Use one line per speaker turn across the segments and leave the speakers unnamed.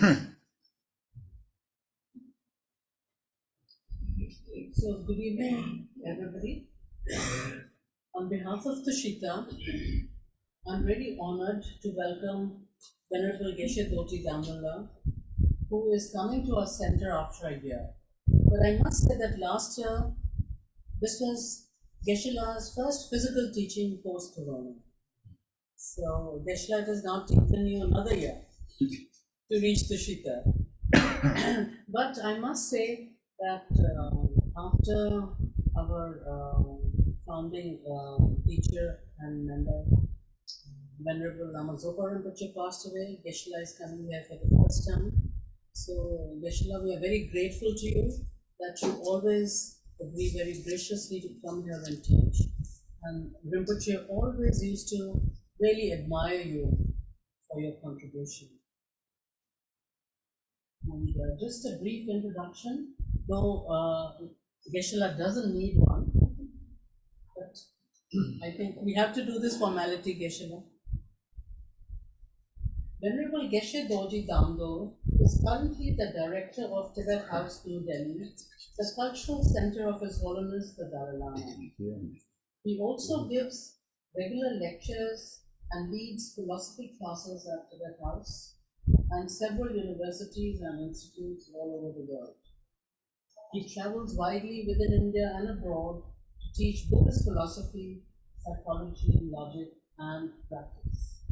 So, good evening, everybody. On behalf of Tushita, I'm really honored to welcome Venerable Geshe Dorji Damdul, who is coming to our center after a year. But I must say that last year, this was Geshe-la's first physical teaching post-Corona. So, Geshe-la has now taken you another year to reach Tushita. But I must say that after our founding teacher and member, Venerable Lama Rinpoche passed away, Geshe-la is coming here for the first time. So, Geshe-la, we are very grateful to you that you always agree very graciously to come here and teach. And Rinpoche always used to really admire you for your contribution. And just a brief introduction, though Geshe-la doesn't need one, but I think we have to do this formality, Geshe-la. Venerable Geshe Dorji Damdul is currently the director of Tibet House, New Delhi, the cultural center of His Holiness the Dalai Lama. He also gives regular lectures and leads philosophy classes at Tibet House and several universities and institutes all over the world. He travels widely within India and abroad to teach Buddhist philosophy, psychology, logic, and practice.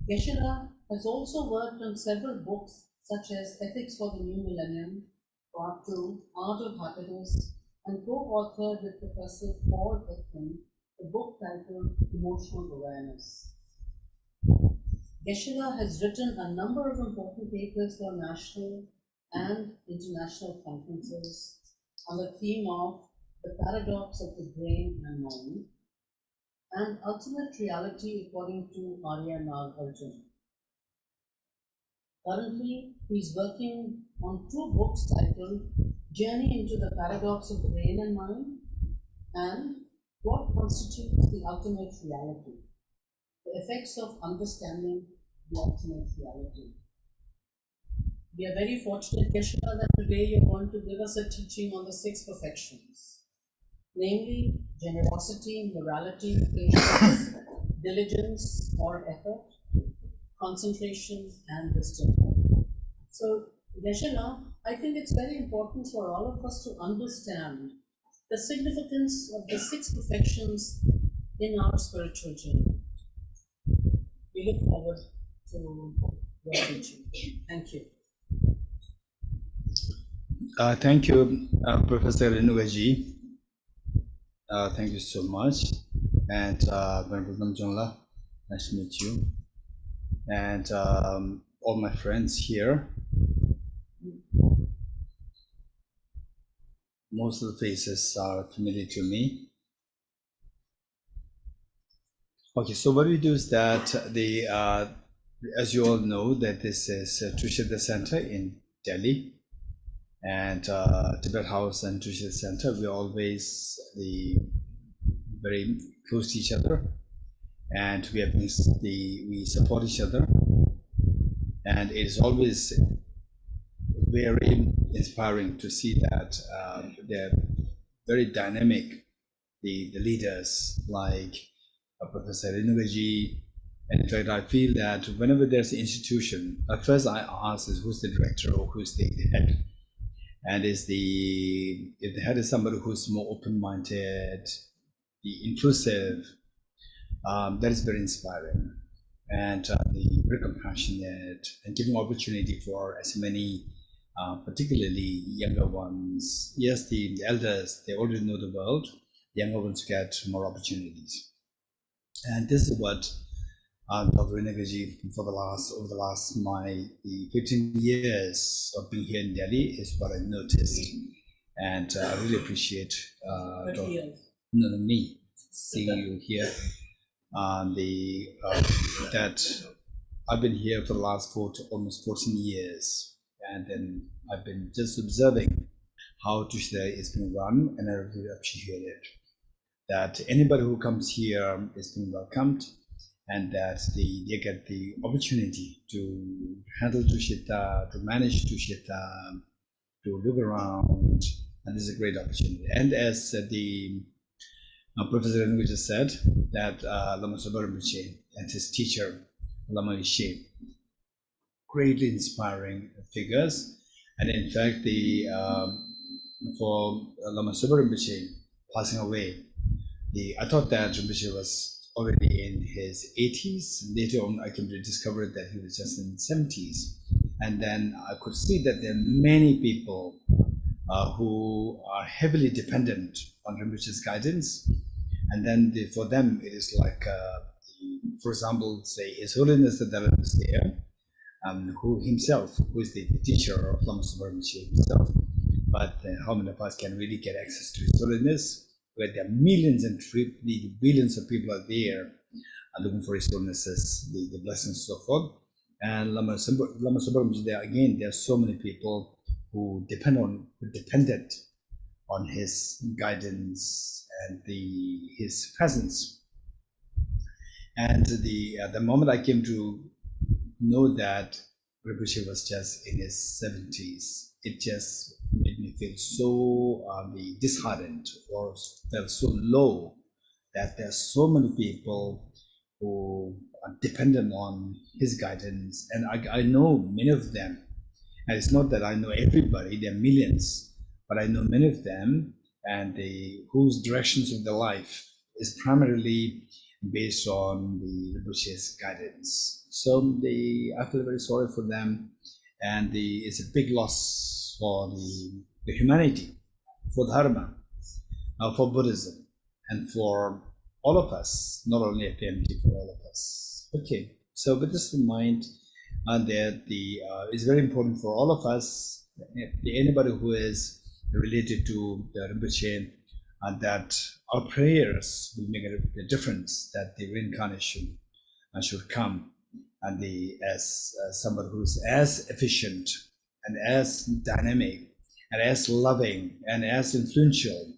Geshe-la has also worked on several books such as Ethics for the New Millennium, Part 2, Art of Happiness, and co-authored with Professor Paul Ekman a book titled Emotional Awareness. Geshe-la has written a number of important papers for national and international conferences on the theme of the paradox of the brain and mind and ultimate reality according to Arya Nagarjuna. Currently, he is working on two books titled Journey into the Paradox of the Brain and Mind and What Constitutes the Ultimate Reality, the Effects of Understanding the Ultimate Reality. We are very fortunate, Geshe-la, that today you're going to give us a teaching on the 6 perfections, namely generosity, morality, patience, diligence or effort, concentration, and wisdom. So, Geshe-la, I think it's very important for all of us to understand the significance of the 6 perfections in our spiritual journey. We look forward to your teaching. Thank you.
Thank you, Professor Renuaji. Thank you so much. And Venerable Namjongla, nice to meet you. And all my friends here. Most of the faces are familiar to me. Okay, so what we do is that as you all know, that this is Tushita Center in Delhi. And Tibet House and Tushita Center, we're always very close to each other, and we support each other, and it is always very inspiring to see that they're very dynamic. The leaders like Professor Renuaji, and in fact, I feel that whenever there's an institution, at first I ask is who's the director or who's the head. And if the head is somebody who's more open-minded, inclusive, that is very inspiring, and very compassionate, and giving opportunity for as many, particularly younger ones. Yes, the elders, they already know the world. The younger ones get more opportunities, and this is what Dr. Renuaji, over the last 15 years of being here in Delhi is what I noticed, and I really appreciate me seeing you here. That I've been here for the last almost 14 years, and then I've been just observing how Tushita is being run, and I really appreciate it. That anybody who comes here is being welcomed. and that they get the opportunity to handle Tushita, to manage Tushita, to look around, and this is a great opportunity. And as the Professor Rengu just said, that Lama Tsopa Rinpoche and his teacher, Lama Geshe, greatly inspiring figures. And in fact, for Lama Tsopa Rinpoche passing away, I thought that Rinpoche was already in his 80s. Later on, I came to discover that he was just in the 70s. And then I could see that there are many people who are heavily dependent on Rinpoche's guidance. And then for them, it is like, for example, say His Holiness the Dalai is there, who is the teacher of Lama Tsopa Rinpoche himself. But how many of us can really get access to His Holiness, where there are millions and billions of people out there looking for His Holiness's, the blessings and so forth. And Lama Tsopa Rinpoche, there are so many people who depended on his guidance and his presence. And the moment I came to know that Rinpoche was just in his 70s, it just made me feel so disheartened, or felt so low, that there are so many people who are dependent on his guidance. And I know many of them. And it's not that I know everybody, there are millions, but I know many of them, and whose directions of their life is primarily based on the Rinpoche's guidance. So I feel very sorry for them, and it's a big loss for the humanity, for Dharma, for Buddhism, and for all of us, not only FMT, for all of us. Okay, so with this in mind, that it's very important for all of us, anybody who is related to the Rinpoche, that our prayers will make a difference, that the reincarnation should come, and as somebody who is as efficient and as dynamic and as loving and as influential,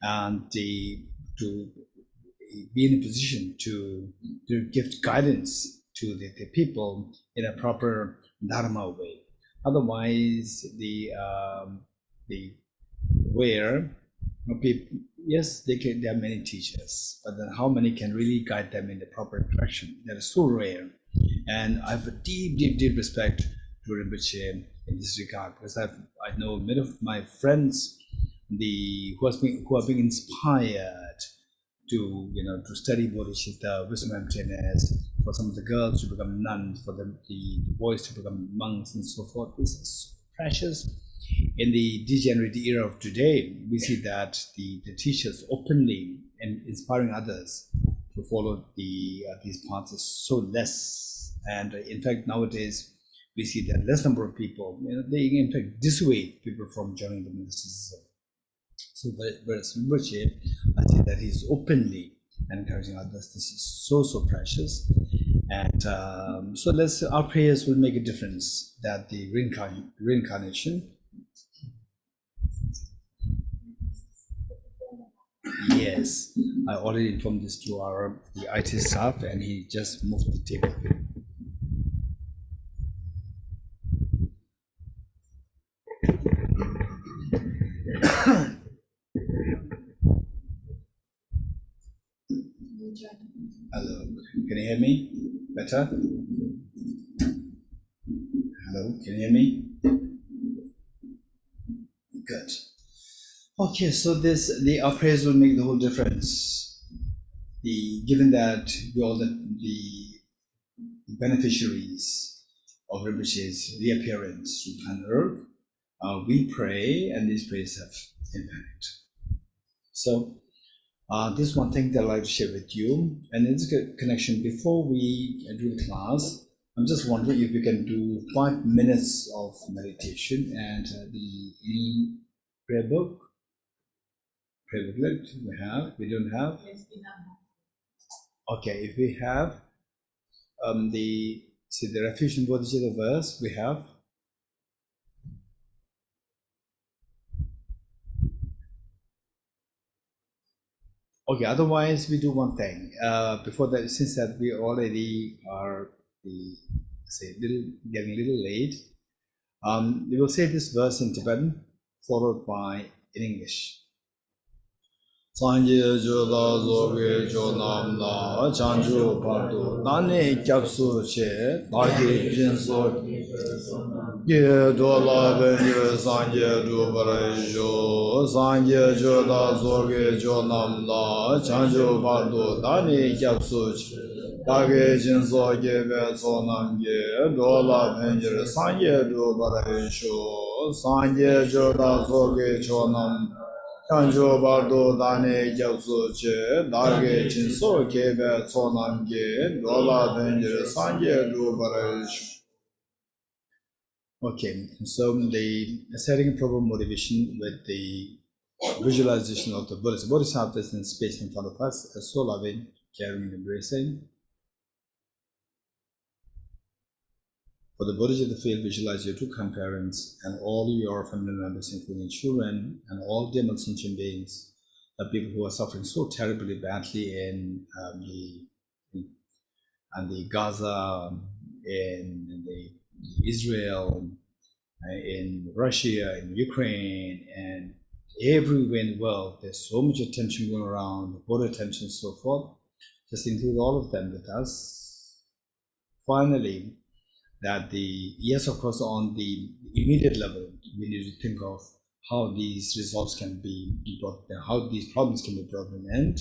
and to be in a position to give guidance to the people in a proper Dharma way. Otherwise, where people, yes, there are many teachers, but then how many can really guide them in the proper direction? That is so rare. And I have a deep respect to Rinpoche in this regard, because I know many of my friends who have been inspired to study bodhicitta, wisdom emptiness, for some of the girls to become nuns, for the boys to become monks, and so forth. This is so precious. In the degenerate era of today, we see that the teachers openly and inspiring others to follow these paths is so less. And in fact, nowadays we see that less number of people, they in fact dissuade people from joining the monasticism. So, whereas Rinpoche, I see that he's openly encouraging others. This is so precious. And so our prayers will make a difference, that the reincarnation. Yes, I already informed this to the IT staff, and he just moved the table. Hello, can you hear me better? Hello, can you hear me? Good. Okay, so our prayers will make the whole difference. Given that we're all the beneficiaries of Rinpoche's reappearance to planet Earth, we pray, and these prayers have impact. So this is one thing that I'd like to share with you, and in this connection, before we do the class, I'm just wondering if we can do 5 minutes of meditation and the prayer book. Prayer booklet we don't have.
Yes, we have.
Okay, if we have the refuge and bodhicitta verse, we have. Okay, otherwise we do one thing. Before that, since that we already are getting a little late, we will say this verse in Tibetan, followed by in English. Sanje joda zoge jonam la chanju pardo nane kyapsu che dagi jinso ye dola benye sanje du barajo sanje joda zoge jonam la chanju pardo nane kyapsu che dagi jinso gebe sonam ye dola benye sanje du barajo sanje joda zoge jonam Kanjo bardo dane gyabsu che darge chinso kebe tsonamge dola denge sanje do barash. Okay, so the setting proper motivation with the visualization of the Bodhisattvas in space in front of us, so loving, caring, embracing. For the Buddhist of the field, visualize your two grandparents and all your family members, including children and all demon sentient beings, the people who are suffering so terribly badly in the Gaza, in the Israel, in Russia, in Ukraine, and everywhere in the world. There's so much attention going around, Buddha attention and so forth. Just include all of them with us. Finally, that yes, of course, on the immediate level, we need to think of how these results can be brought, how these problems can be brought to an end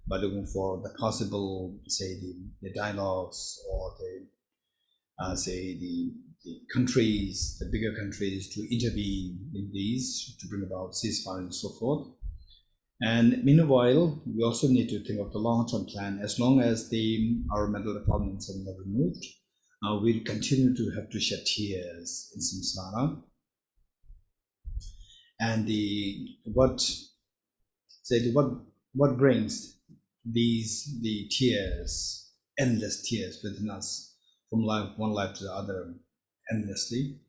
by looking for the possible, say, the dialogues or the countries, the bigger countries to intervene in these to bring about ceasefire and so forth. And meanwhile, we also need to think of the long-term plan. As long as our mental developments are not removed, we'll continue to have to shed tears in samsara. And what brings the tears, endless tears within us from one life to the other endlessly,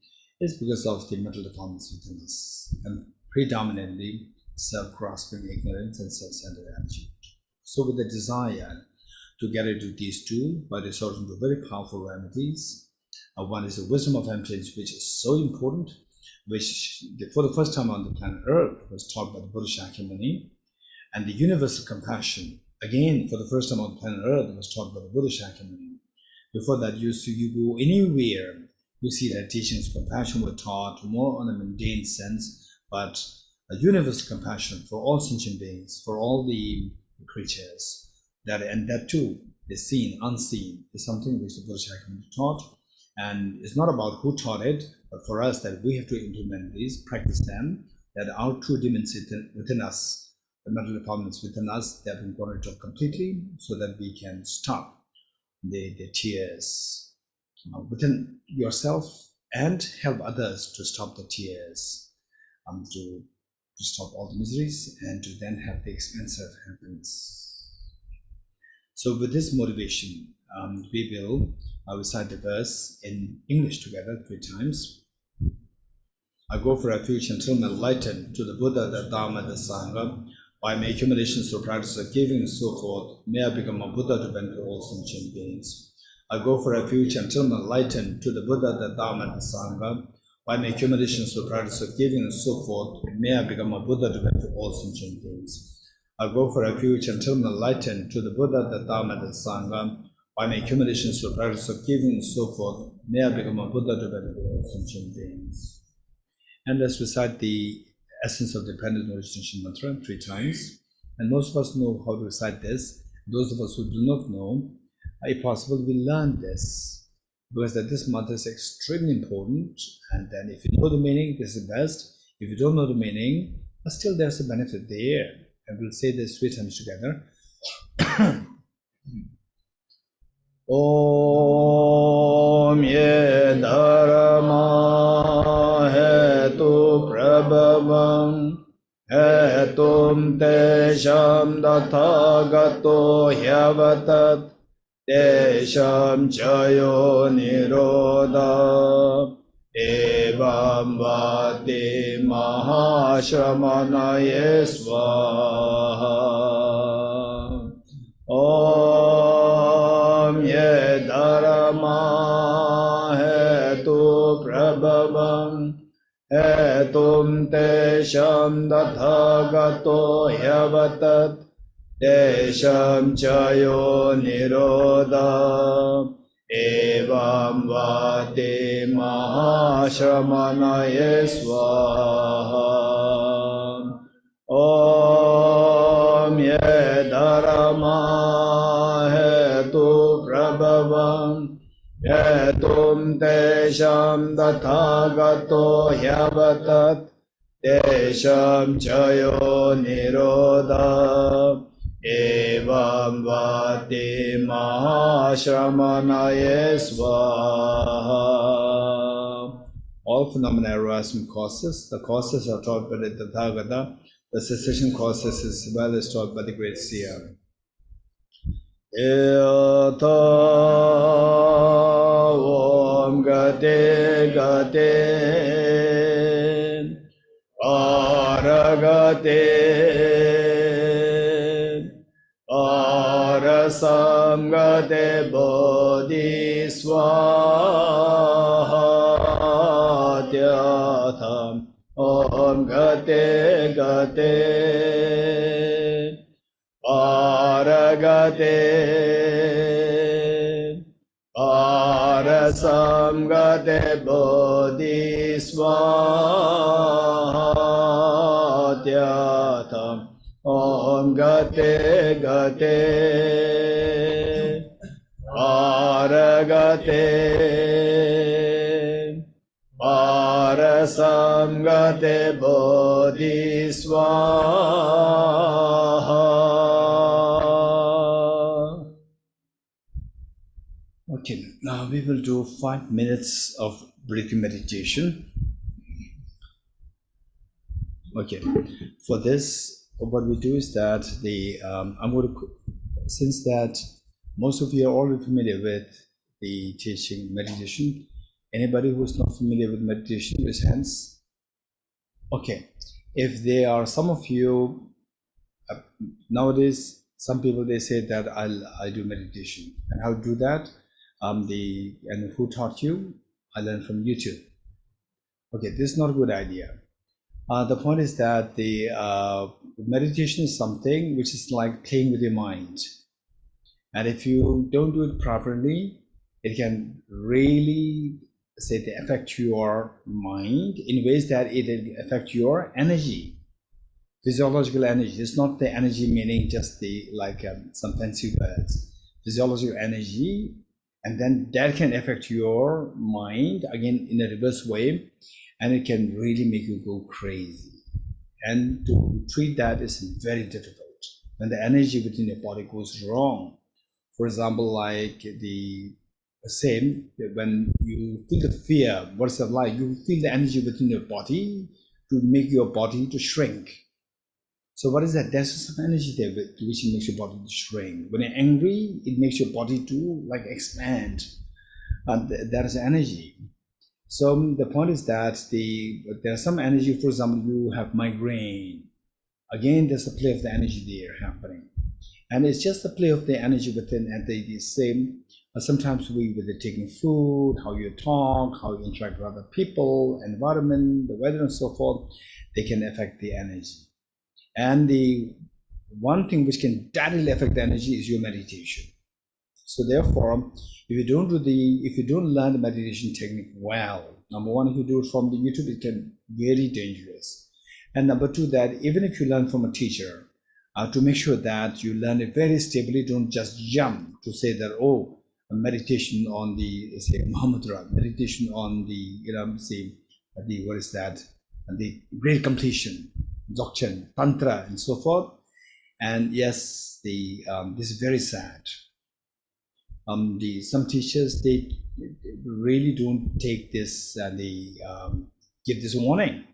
is because of the mental deformity within us, and predominantly self-grasping ignorance and self-centered attitude. So with the desire to get into these two by resorting to very powerful remedies. One is the wisdom of emptiness, which is so important, which for the first time on the planet Earth was taught by the Buddha Shakyamuni, and the universal compassion, again for the first time on the planet Earth, was taught by the Buddha Shakyamuni. Before that, you go anywhere, you see that teachings of compassion were taught more on a mundane sense, but a universal compassion for all sentient beings, for all the creatures. That too is seen, unseen, is something which the Buddha Shakyamuni taught, and it's not about who taught it, but for us that we have to implement these, practice them, that our true demons within us, the mental deformity within us, they have been got rid of completely, so that we can stop the tears within yourself and help others to stop the tears, to stop all the miseries, and to then have the expansive happiness. So with this motivation, we will recite the verse in English together 3 times. I go for refuge until I'm enlightened to the Buddha, the Dharma, the Sangha. By my accumulations through practice of giving and so forth, may I become a Buddha to benefit all sentient beings. I go for refuge until I'm enlightened to the Buddha, the Dharma, the Sangha. By my accumulations through practice of giving and so forth, may I become a Buddha to benefit all sentient beings. I go for refuge until I'm enlightened to the Buddha, the Dharma, the Sangha. By my accumulations through practice of giving and so forth, may I become a Buddha to benefit all sentient beings. And let's recite the essence of the dependent origination mantra 3 times. And most of us know how to recite this. Those of us who do not know, if possible, we learn this, because that this mantra is extremely important. And then if you know the meaning, this is the best. If you don't know the meaning, but still there's a benefit there. And we'll say this 3 times together. Om ye dharma hetu prabhavam hetum tesham dathagato hyavatat tesham chayo nirodha evam vati mahashramanaye svaha. Om ye dharma hetu prabhavam hetum tesham dathagato yavatat tesham chayo nirodha evam vate mahashramanaye swaha. Om ye dharma hetu prabhavam hetum tesham dathagato yavatat tesham chayo nirodha evam vate mahashramanaye swaha. All phenomena arise from causes. The causes are taught by the Tathagata. The cessation causes is well as taught by the great seer. Yata Om Gate Gate Aragate Arasam Gate Bodhi Swaha Tyatham Om Gate Gate Aragate Arasam Gate Bodhi Swaha Tyatham Om Gate Gate Aragate Arasam Gate Bodhi Swaha. Okay, now we will do 5 minutes of breathing meditation. Okay, for this, what we do is that I'm going to, since that most of you are already familiar with the teaching meditation. Anybody who is not familiar with meditation, raise hands. Okay, if there are some of you nowadays, some people they say that I do meditation, and how to do that? And who taught you? I learned from YouTube. Okay, this is not a good idea. The point is that the meditation is something which is like playing with your mind, and if you don't do it properly, it can really affect your mind in ways that it affect your energy, physiological energy. It's not the energy meaning just the some fancy words, physiological energy, and then that can affect your mind again in a reverse way, and it can really make you go crazy. And to treat that is very difficult when the energy within your body goes wrong. For example, like the same, when you feel the fear, what's it like? You feel the energy within your body to make your body to shrink. So what is that? There's some energy there which makes your body to shrink. When you're angry, it makes your body to expand. And that is energy. So the point is that there's some energy. For example, you have migraine. Again, there's a play of the energy there happening. And it's just a play of the energy within, and the same. Sometimes with the taking food, how you talk, how you interact with other people, environment, the weather, and so forth, they can affect the energy. And the one thing which can directly affect the energy is your meditation. So therefore, if you don't learn the meditation technique well, number one, if you do it from the YouTube, it can be very dangerous. And number two, that even if you learn from a teacher, to make sure that you learn it very stably, don't just jump to say that, oh, meditation on the Mahamudra, meditation on the what is that, the great completion, Dzogchen, Tantra, and so forth. And yes, this is very sad. Some teachers, they really don't take this and they give this warning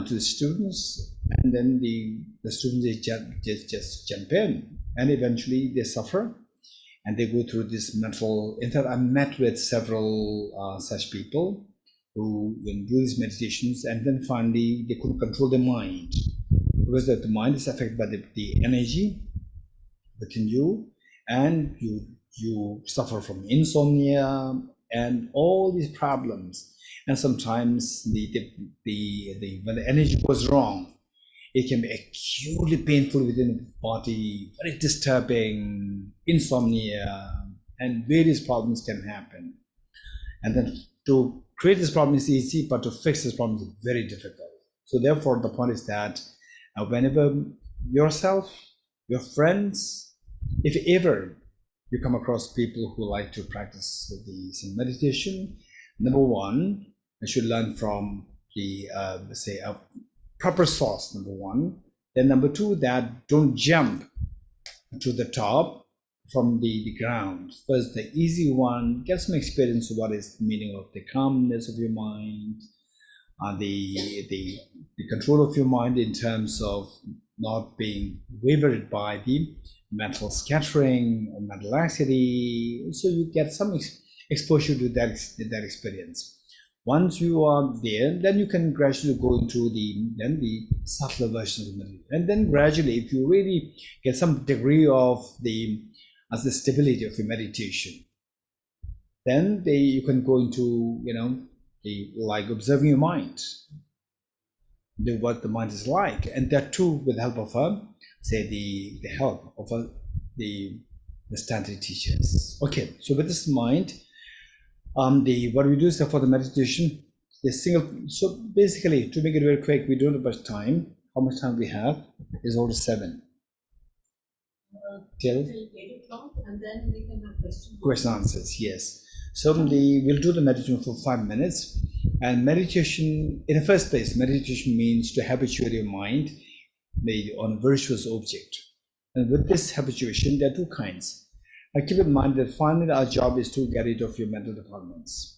to the students, and then the students they just jump in, and eventually they suffer. And they go through this mental. In fact, I met with several such people who do these meditations, and then finally they couldn't control their mind, because the mind is affected by the energy. within you, and you suffer from insomnia and all these problems. And sometimes when the energy goes wrong, it can be acutely painful within the body, very disturbing, insomnia, and various problems can happen. And then to create this problem is easy, but to fix this problem is very difficult. So therefore, the point is that whenever yourself, your friends, if ever you come across people who like to practice some meditation, number one, you should learn from the, say, a proper source, number one. Then number two, that don't jump to the top from the ground. First, the easy one, get some experience of what is the meaning of the calmness of your mind, the control of your mind in terms of not being wavered by the mental scattering or mental laxity. So you get some exposure to that experience. Once you are there, then you can gradually go into the subtler version of the meditation. And then gradually, if you really get some degree of the stability of your meditation, then you can go into, like observing your mind, what the mind is like, and that too with the help of say the help of the standard teachers. Okay, so with this in mind, what we do is for the meditation, so basically, to make it very quick, we don't have much time. How much time we have is over 7 till
8 o'clock, and then we can have
question answers. Yes. So we'll do the meditation for 5 minutes. And meditation, in the first place, meditation means to habituate your mind on a virtuous object. And with this habituation, there are two kinds. Keep in mind that finally our job is to get rid of your mental departments.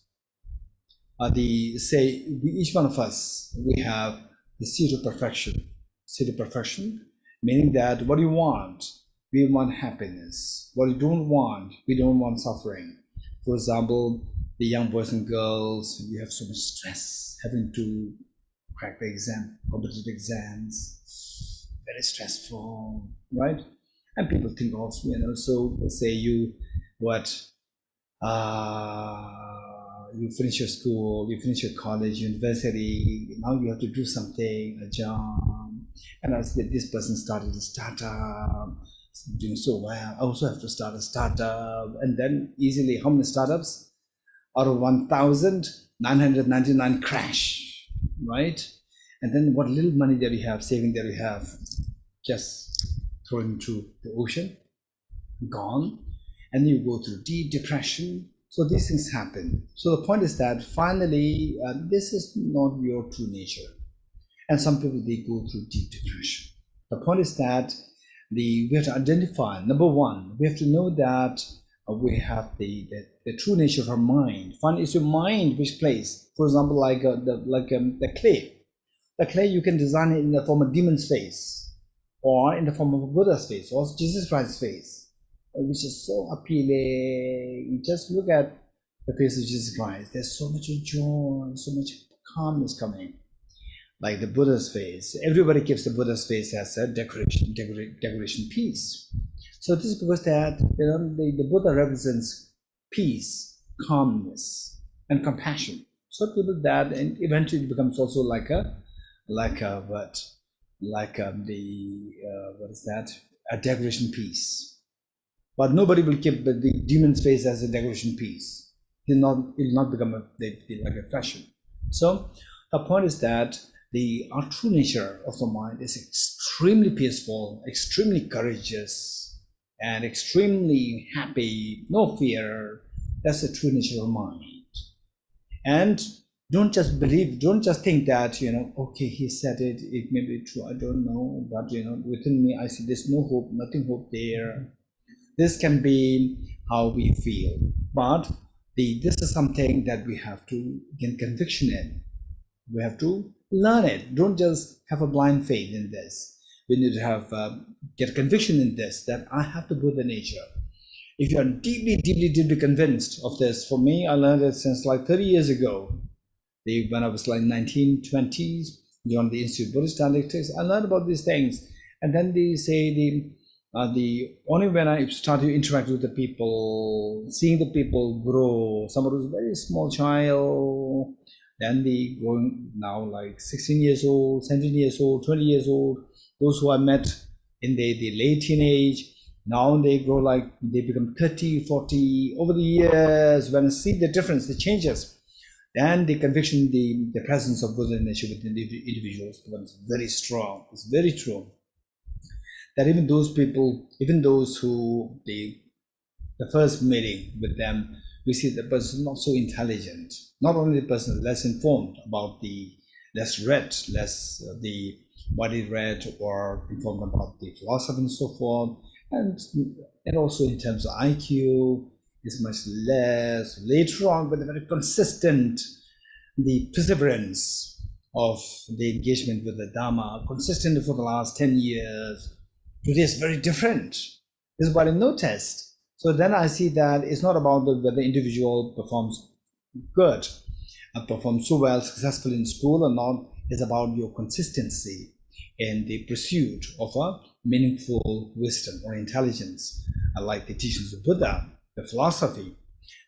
Each one of us, we have the seed of perfection. Seed of perfection, meaning that what you want, we want happiness. What you don't want, we don't want suffering. For example, the young boys and girls, you have so much stress having to crack the exam, competitive exams, very stressful, right? And people think of, so let's say you finish your school, you finish your college, university, now you have to do something, a job, and as this person started a startup, doing so well, I also have to start a startup, and then easily, how many startups? Out of 1,999 crash, right? And then what little money that you have, saving that you have, just thrown into the ocean, gone, and you go through deep depression. So these things happen. So the point is that finally, this is not your true nature. And some people, they go through deep depression. The point is that we have to identify, number one, we have to know that we have the true nature of our mind. Find is your mind which place. For example, like the clay. The clay, you can design it in the form of demon's face, or in the form of a Buddha's face, or Jesus Christ's face, which is so appealing. Just look at the face of Jesus Christ. There's so much joy, so much calmness coming. Like the Buddha's face. Everybody keeps the Buddha's face as a decoration piece. So this is because that the Buddha represents peace, calmness, and compassion. So people that, and eventually it becomes also like a decoration piece. But nobody will keep the demon's face as a decoration piece. It will not become like a fashion. So the point is that our true nature of the mind is extremely peaceful, extremely courageous, and extremely happy, no fear. That's the true nature of mind. And don't just believe, don't just think that, okay, he said it, it may be true, I don't know, but within me I see there's no hope, nothing hope there. This can be how we feel, but this is something that we have to gain conviction in. We have to learn it. Don't just have a blind faith in this. We need to have get conviction in this, that I have the Buddha nature. If you are deeply convinced of this, for me, I learned it since like 30 years ago. When I was like 1920s, joined the Institute of Buddhist Dialectics, I learned about these things. And then they say The only when I started to interact with the people, seeing the people grow, somebody was a very small child, then they growing now like 16 years old, 17 years old, 20 years old. Those who I met in the late teenage, now they grow like they become 30, 40 over the years. When I see the difference, the changes, then the conviction, the presence of Buddha nature within the individuals becomes very strong. It's very true that even those people, even those who the first meeting with them, we see the person not so intelligent. Not only the person is less informed about the less read, less the what he read or informed about the philosophy and so forth, and also in terms of IQ is much less. Later on, but very consistent, the perseverance of the engagement with the Dharma, consistent for the last 10 years. Today is very different. This is what I noticed. So then I see that it's not about whether the individual performs good, performs so well, successfully in school or not. It's about your consistency in the pursuit of a meaningful wisdom or intelligence, like the teachings of Buddha, the philosophy.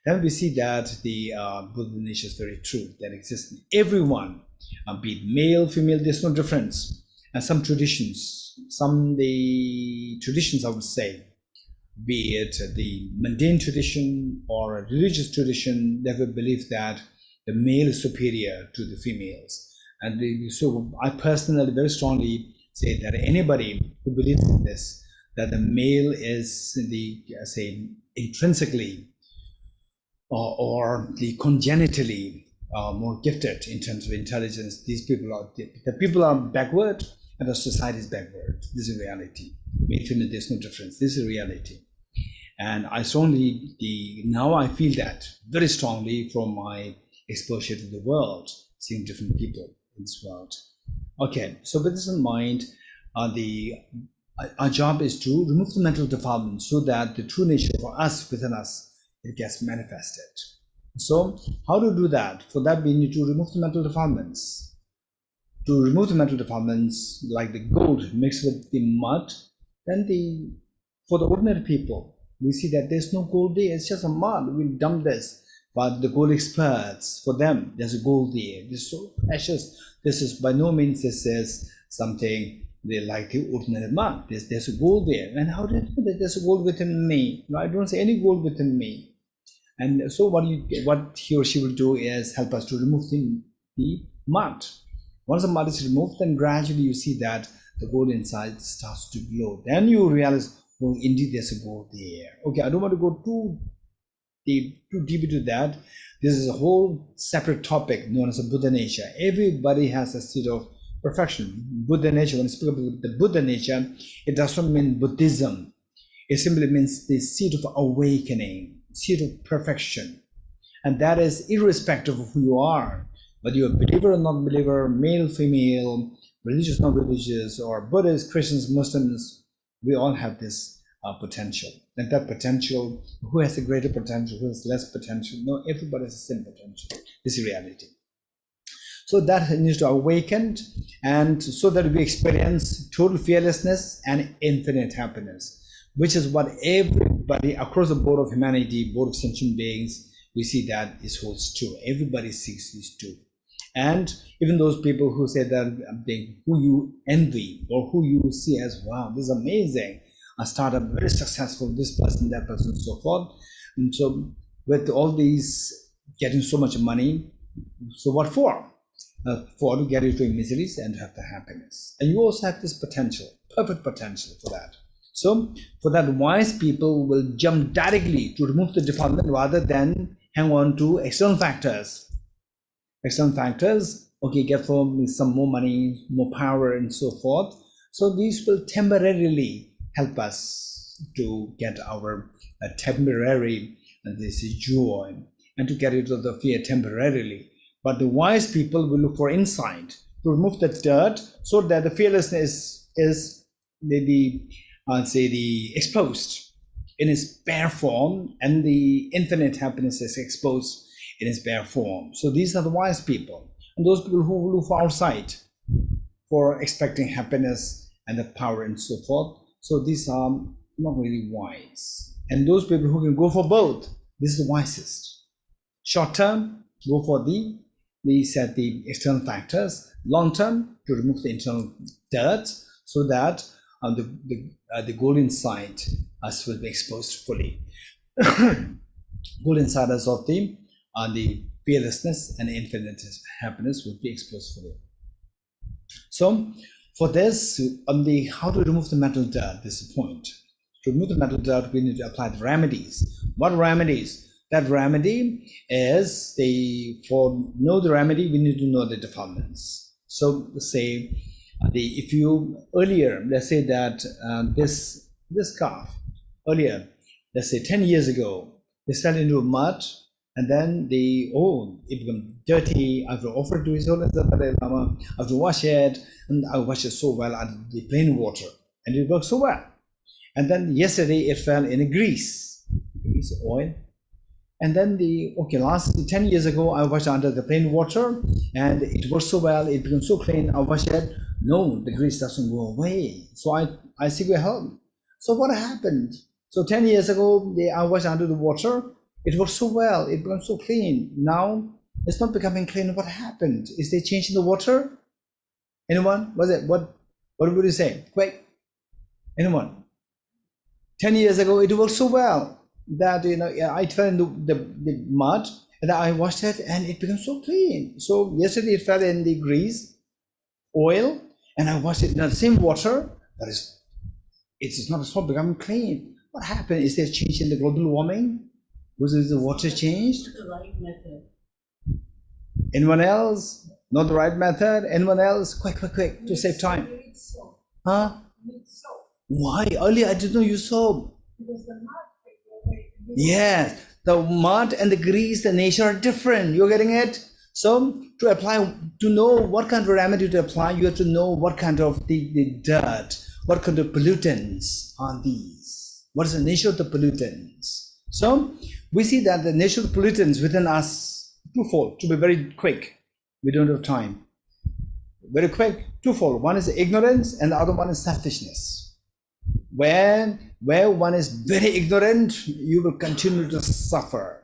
Then we see that the Buddha nature is very true, that exists in everyone, be it male, female, there's no difference. And some traditions, the traditions I would say, be it the mundane tradition or a religious tradition, they will believe that the male is superior to the females. And so I personally very strongly say that anybody who believes in this, that the male is intrinsically or the congenitally more gifted in terms of intelligence, these people are, the people are backward and the society is backward. This is reality. Male, female, there's no difference. This is reality. And I strongly, now I feel that very strongly from my exposure to the world, seeing different people in this world. Okay, so with this in mind, our job is to remove the mental defilement so that the true nature for us, within us, it gets manifested. So how to do that? For that, we need to remove the mental defilements. To remove the mental defilements, like the gold mixed with the mud, then for the ordinary people, we see that there's no gold there, it's just a mud, we'll dump this. But the gold experts, for them, there's a gold there. This is so precious. This is by no means this is something they like the ordinary mud. There's a gold there. And how do you know that there's a gold within me? No, I don't see any gold within me. And so what he or she will do is help us to remove the mud. Once the mud is removed, then gradually you see that the gold inside starts to glow. Then you realize, oh, indeed there's a gold there. Okay, I don't want to go too deep into that. This is a whole separate topic known as a Buddha nature. Everybody has a seed of perfection. Buddha nature, when I speak about the Buddha nature, it does not mean Buddhism. It simply means the seed of awakening, seed of perfection. And that is irrespective of who you are, whether you're a believer or not believer, male, female, religious, not religious, or Buddhists, Christians, Muslims, we all have this potential. And that potential, who has a greater potential, who has less potential? No, everybody has the same potential. This is reality. So that needs to awaken, and so that we experience total fearlessness and infinite happiness, which is what everybody across the board of humanity, board of sentient beings, we see that this holds true. Everybody seeks these two. And even those people who say that who you envy or who you see as, wow, this is amazing, a startup, very successful, this person, that person, and so forth. And so with all these getting so much money, so what for? For to get into miseries and have the happiness. And you also have this potential, perfect potential for that. So for that, wise people will jump directly to remove the defilement rather than hang on to external factors. External factors, okay, get for some more money, more power, and so forth. So these will temporarily help us to get our temporary this joy and to get rid of the fear temporarily. But the wise people will look for insight to remove the dirt so that the fearlessness is the exposed in its bare form, and the infinite happiness is exposed in its bare form. So these are the wise people, and those people who look for outside for expecting happiness and the power and so forth. So these are not really wise. And those people who can go for both, this is the wisest. Short term, go for the external factors. Long term, to remove the internal dirt, so that the goal inside us will be exposed fully. Goal inside us of the fearlessness and infinite happiness will be exposed fully. So for this, how to remove the mental dirt, this is the point. To remove the mental dirt, we need to apply the remedies. What remedies? That remedy is know the remedy, we need to know the defilements. So say, if you earlier, let's say that this calf, earlier, let's say 10 years ago, they fell into mud, and then it became dirty. I have to offer to His Holiness the Dalai Lama, I have to wash it, and I wash it so well under the plain water, and it worked so well. And then yesterday it fell in a grease oil. And then last 10 years ago, I washed under the plain water, and it worked so well, it became so clean, I washed it. No, the grease doesn't go away. So I seek your help. So what happened? So 10 years ago, I washed under the water, it worked so well, it became so clean. Now, it's not becoming clean. What happened? Is they changing the water? Anyone? What would you say? Quick. Anyone? 10 years ago, it worked so well that I fell in the mud, and I washed it, and it became so clean. So yesterday it fell in the grease oil, and I washed it in the same water. It's not becoming clean. What happened? Is there a change in the global warming? Was the water changed?
The right method.
Anyone else? Not the right method? Anyone else? Quick, to save time. Huh? Why? Earlier I did not use soap.
Because the mud.
Yes, the mud and the grease, the nature are different. You're getting it? So to know what kind of remedy to apply, you have to know what kind of the dirt, what kind of pollutants are these? What is the nature of the pollutants? So we see that the nature of the pollutants within us, twofold, to be very quick. We don't have time. Very quick, twofold. One is ignorance, and the other one is selfishness. Where one is very ignorant, you will continue to suffer,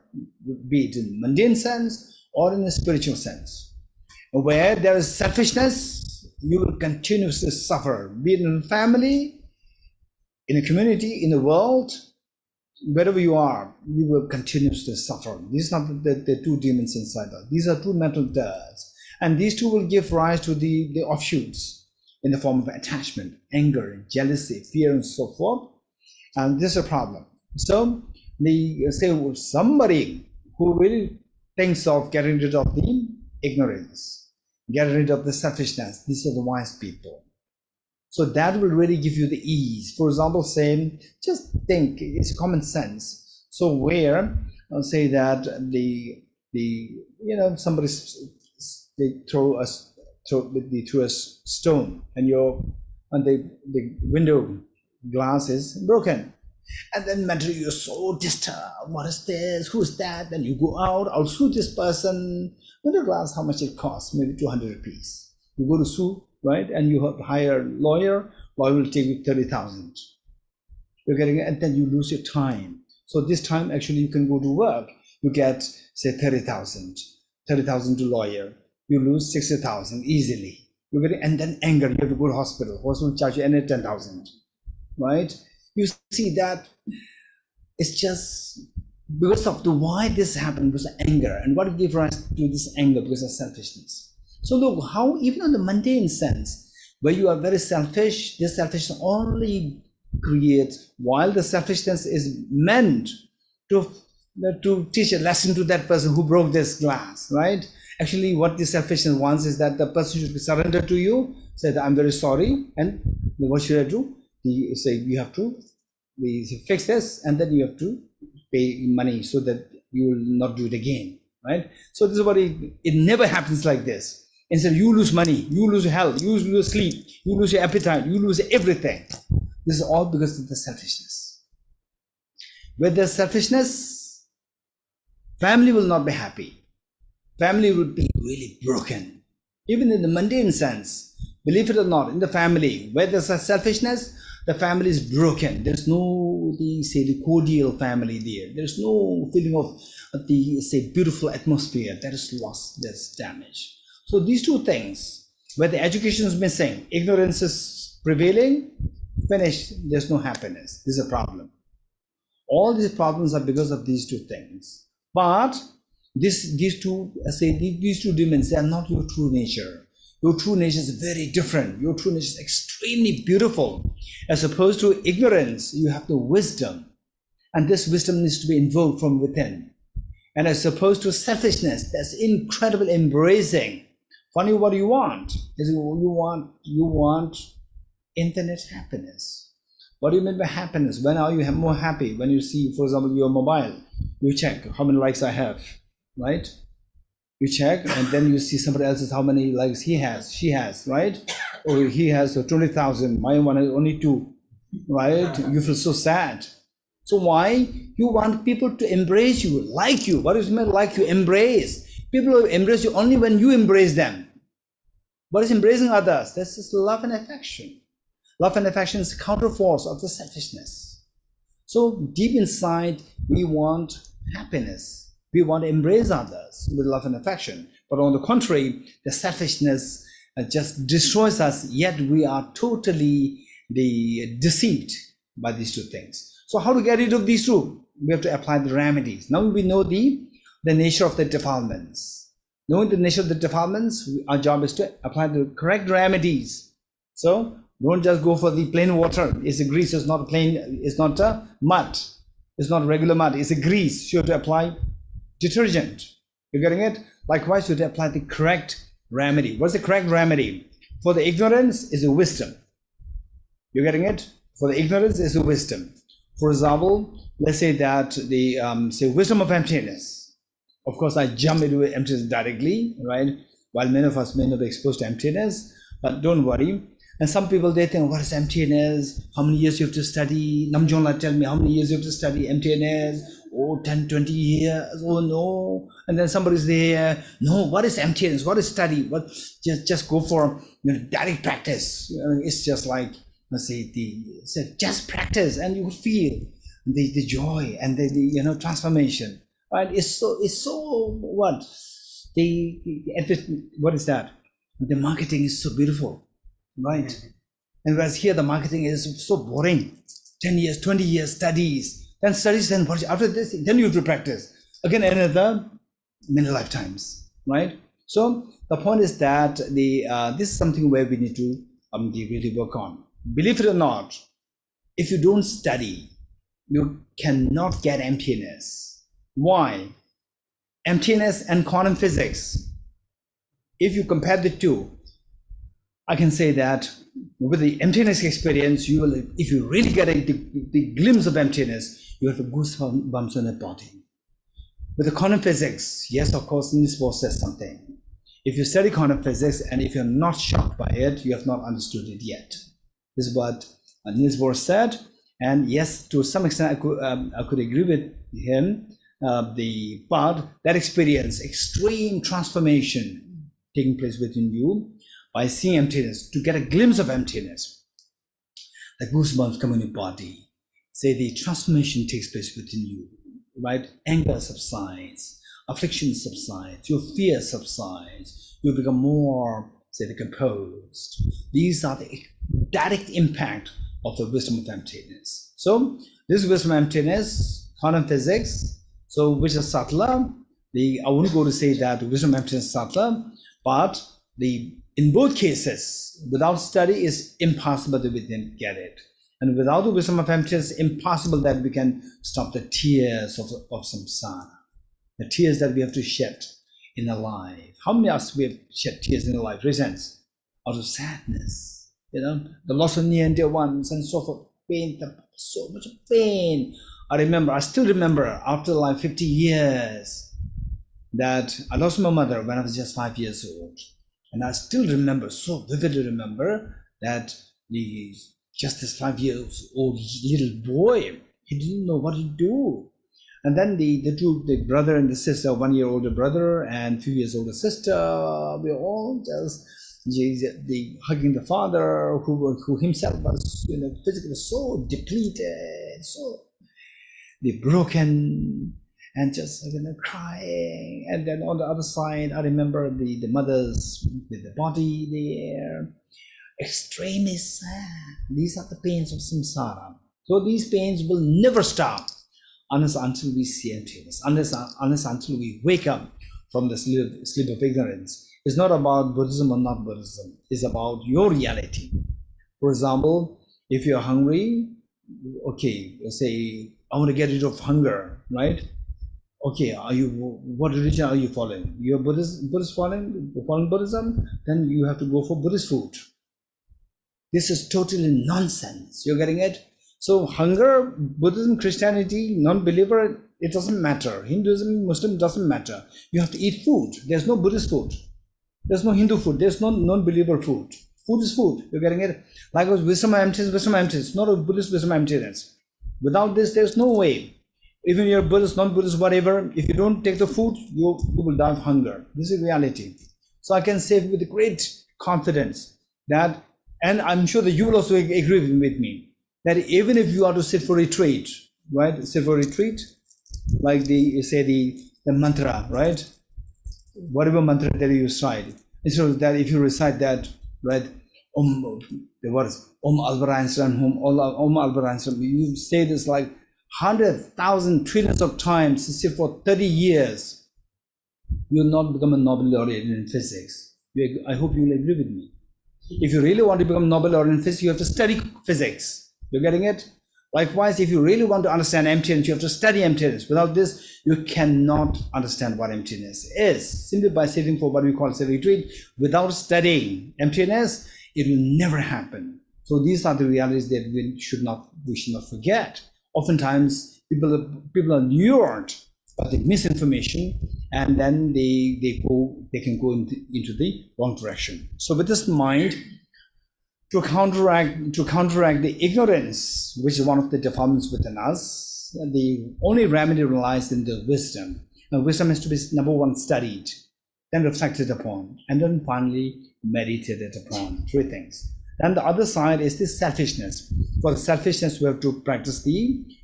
be it in mundane sense or in a spiritual sense. Where there is selfishness, you will continuously suffer, be it in a family, in a community, in the world, wherever you are, you will continuously suffer. These are the two demons inside us. These are two mental dirts. And these two will give rise to the offshoots in the form of attachment, anger, jealousy, fear, and so forth. And this is a problem. So somebody who really thinks of getting rid of the ignorance, getting rid of the selfishness, these are the wise people. So that will really give you the ease. For example, just think, it's common sense. So where say that somebody they throw a stone, and the window glass is broken, and then mentally you're so disturbed. What is this? Who is that? Then you go out, I'll sue this person. Window glass, how much it costs? Maybe 200 rupees. You go to sue, right? And you have to hire a lawyer. Lawyer will take you 30,000. You're getting it, and then you lose your time. So this time actually you can go to work. You get say 30,000 to lawyer. You lose 60,000 easily. You get it, and then anger. You have to go to hospital. Hospital charge you another 10,000, right? You see that it's just because of why this happened, because of anger, and what gave rise to this anger, because of selfishness. So look how even on the mundane sense, where you are very selfish, this selfishness only creates, while the selfishness is meant to teach a lesson to that person who broke this glass, right? Actually, what the selfishness wants is that the person should be surrendered to you, say that I'm very sorry, and what should I do? You say you have to fix this, and then you have to pay money so that you will not do it again, right? So this is what it never happens like this. Instead, you lose money, you lose health, you lose sleep, you lose your appetite, you lose everything. This is all because of the selfishness. With the selfishness, family will not be happy. Family will be really broken. Even in the mundane sense, believe it or not, in the family, where there's a selfishness, The family is broken. There's no, the cordial family there. There's no feeling of the beautiful atmosphere. That is lost, that's damaged. So these two things, where the education is missing, ignorance is prevailing, finished, there's no happiness. This is a problem. All these problems are because of these two things. But these two demons, they are not your true nature. Your true nature is very different. Your true nature is extremely beautiful. As opposed to ignorance, you have the wisdom. And this wisdom needs to be invoked from within. And as opposed to selfishness, that's incredible embracing. Funny, what you want is you want infinite happiness. What do you mean by happiness? When are you more happy? When you see, for example, your mobile, you check how many likes I have, right? You check, and then you see somebody else's how many likes he has, she has, right? Or he has 20,000, my one has only 2, right? You feel so sad. So why? You want people to embrace you, like you. What is meant like you? Embrace. People will embrace you only when you embrace them. What is embracing others? That's just love and affection. Love and affection is counterforce of the selfishness. So deep inside, we want happiness. We want to embrace others with love and affection. But on the contrary, the selfishness just destroys us, yet we are totally deceived by these two things. So how to get rid of these two? We have to apply the remedies. Now we know the nature of the defilements. Knowing the nature of the defilements, our job is to apply the correct remedies. So don't just go for the plain water. It's a grease, it's not plain, it's not a mud. It's not regular mud, it's a grease. You have to apply detergent. You're getting it? Likewise, you have to apply the correct remedy. What's the correct remedy? For the ignorance is a wisdom. You're getting it? For the ignorance is a wisdom. For example, let's say that the wisdom of emptiness. Of course, I jump into emptiness directly, right? While many of us may not be exposed to emptiness, but don't worry. And some people, they think, what is emptiness? How many years you have to study? Namjongla tell me how many years you have to study emptiness? Oh, 10, 20 years. Oh, no. And then somebody's there. No, what is emptiness? What is study? What? Just go for direct practice. It's just like, let's say, just practice and you will feel the joy and the transformation. Right? It's so what? What is that? The marketing is so beautiful. Right? And whereas here the marketing is so boring. 10 years, 20 years studies, then studies, then what? After this, then you have to practice. Again, another many lifetimes, right? So the point is that this is something where we need to really work on. Believe it or not, if you don't study, you cannot get emptiness. Why? Emptiness and quantum physics. If you compare the two, I can say that with the emptiness experience, you will, if you really get the glimpse of emptiness, you have a goosebumps on the body. With the quantum physics, yes, of course, Niels Bohr says something. If you study quantum physics and if you're not shocked by it, you have not understood it yet. This is what Niels Bohr said. And yes, to some extent, I could agree with him. But that experience, extreme transformation taking place within you, by seeing emptiness, to get a glimpse of emptiness, the goosebumps come in your body. Say the transformation takes place within you, right? Anger subsides, affliction subsides, your fear subsides, you become more, say, composed. These are the direct impact of the wisdom of emptiness. So this wisdom of emptiness, quantum physics, so which is subtler. I wouldn't go to say that wisdom of emptiness is subtler, but in both cases, without study, it's impossible that we can get it. And without the wisdom of emptiness, it's impossible that we can stop the tears of samsara, the tears that we have to shed in our life. How many of us we have shed tears in our life? Reasons out of sadness, the loss of near and dear ones, and so forth. Pain, so much pain. I still remember after like 50 years that I lost my mother when I was just 5 years old. And I still remember, so vividly remember, that just this 5 years old little boy, he didn't know what to do. And then the brother and the sister, 1 year older brother and 2 years older sister, we all just the hugging the father who himself was, physically so depleted, so broken, and just crying. And then on the other side, I remember the mothers with the body there, extremely sad. These are the pains of samsara. So these pains will never stop unless until we see emptiness, unless until we wake up from the sleep of ignorance. It's not about Buddhism or not Buddhism. It's about your reality. For example, if you're hungry, okay, let's say, I want to get rid of hunger, right? Okay, what religion are you following? You're Buddhist following Buddhism? Then you have to go for Buddhist food. This is totally nonsense. You're getting it? So hunger, Buddhism, Christianity, non-believer, it doesn't matter. Hinduism, Muslim, doesn't matter. You have to eat food. There's no Buddhist food. There's no Hindu food. There's no non-believer food. Food is food. You're getting it? Likewise, wisdom emptiness, not a Buddhist wisdom emptiness. Without this, there's no way. Even you're Buddhist, non-Buddhist, whatever, if you don't take the food, you will die of hunger. This is reality. So I can say with great confidence that, and I'm sure that you will also agree with me, that even if you are to sit for retreat, right? Sit for retreat, like the mantra, right? Whatever mantra that you recite, instead of that, if you recite that, right? The words Om Albaransaram, Om Albaransaram, you say this like 100,000 trillions of times, say for 30 years, you will not become a Nobel laureate in physics. I hope you will agree with me. If you really want to become Nobel laureate in physics, you have to study physics. You're getting it? Likewise, if you really want to understand emptiness, you have to study emptiness. Without this, you cannot understand what emptiness is. Simply by sitting for what we call a retreat, without studying emptiness, it will never happen. So these are the realities that we should not forget. Oftentimes, people are lured by the misinformation, and then they can go into the wrong direction. So with this in mind, to counteract the ignorance, which is one of the defilements within us, the only remedy relies in the wisdom. Now, wisdom has to be, number one, studied, then reflected upon, and then finally meditated upon. Three things. Then the other side is this selfishness. For selfishness, we have to practice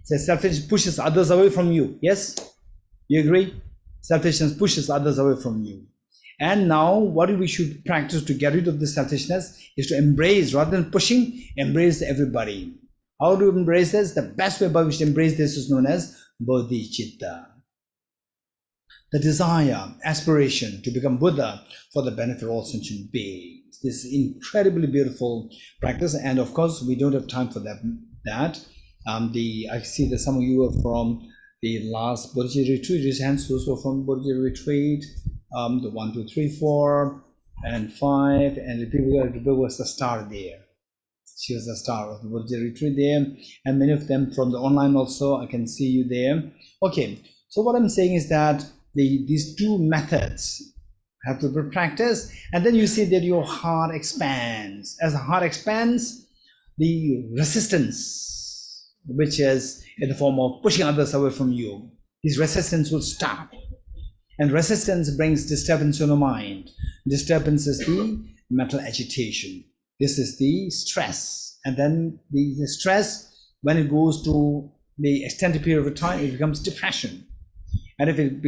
selfishness pushes others away from you. Yes? You agree? Selfishness pushes others away from you. And now what we should practice to get rid of this selfishness is to embrace, rather than pushing, embrace everybody. How do we embrace this? The best way by which to embrace this is known as bodhicitta. The desire, aspiration to become Buddha for the benefit of all sentient beings. This incredibly beautiful practice, and of course we don't have time for that. I see that some of you are from the last Bodhicitta retreat. Raise hands, those who are from Bodhicitta retreat. The 1, 2, 3, 4, and 5, and the people was the star there. She was the star of the Bodhicitta retreat there, and many of them from the online also. I can see you there. Okay, so what I'm saying is that these two methods have to be practiced, and then you see that your heart expands. As the heart expands, the resistance, which is in the form of pushing others away from you, this resistance will stop. And resistance brings disturbance in the mind. Disturbance is the mental agitation. This is the stress. And then the stress, when it goes to the extended period of time, it becomes depression. And if it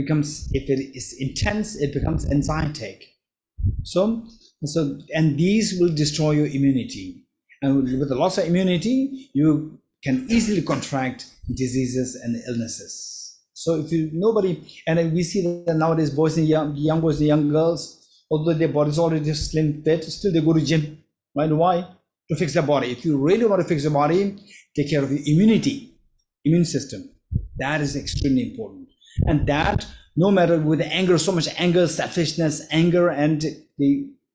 is intense, it becomes anxietic. So and these will destroy your immunity. And with the loss of immunity, you can easily contract diseases and illnesses. So if and we see that nowadays boys and young boys and young girls, although their body's already slim fit, still they go to gym, right? Why? To fix their body. If you really want to fix your body, take care of your immune system. That is extremely important. And that, no matter with anger, so much anger, selfishness, anger, and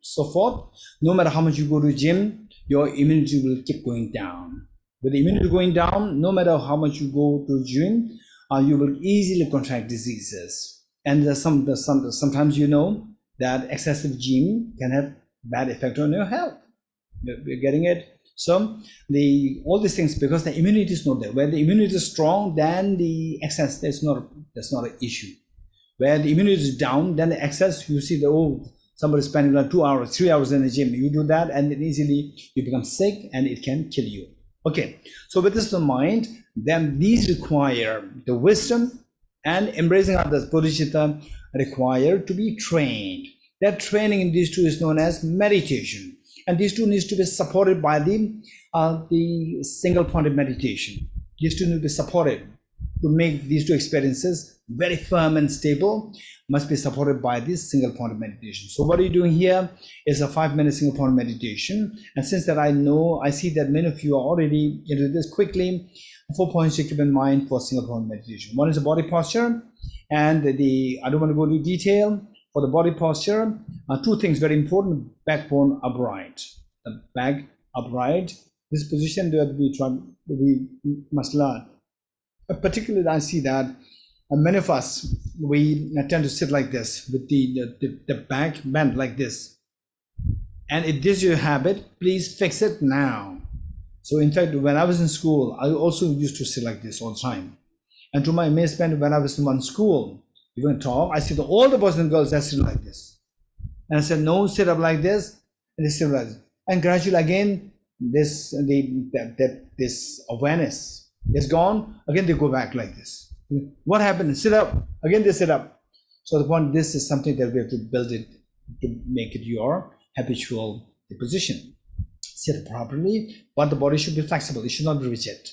so forth, no matter how much you go to gym, your immunity will keep going down. With the immunity going down, no matter how much you go to gym, you will easily contract diseases. And sometimes you know that excessive gym can have bad effect on your health. You're getting it? So all these things, because the immunity is not there. Where the immunity is strong, then the excess, that's not an issue. Where the immunity is down, then the excess, you see Somebody spending like 2 hours, 3 hours in the gym. You do that, and then easily you become sick, and it can kill you. Okay, so with this in mind, then these require the wisdom, and embracing others, bodhicitta, require to be trained. That training in these two is known as meditation, and these two needs to be supported by the single-pointed meditation. These two need to be supported to make these two experiences very firm and stable. Must be supported by this single-pointed meditation. So what are you doing here is a 5-minute single-pointed meditation. And since that I see that many of you are already into this quickly, 4 points to keep in mind for single-pointed meditation. One is the body posture, and I don't want to go into detail. For the body posture, 2 things very important: backbone upright. The back upright. This position that we must learn. Particularly, I see that many of us, we tend to sit like this with the back bent like this. And if this is your habit, please fix it now. So in fact, when I was in school, I also used to sit like this all the time. And to my amazement, when I was in one school, even talk, I see that all the boys and girls that sit like this. And I said, no, sit up like this, and they sit like this. And gradually again, this awareness is gone. Again, they go back like this. What happened? Sit up. Again, they sit up. So the point, this is something that we have to build it to make it your habitual position. Sit properly, but the body should be flexible. It should not be rigid.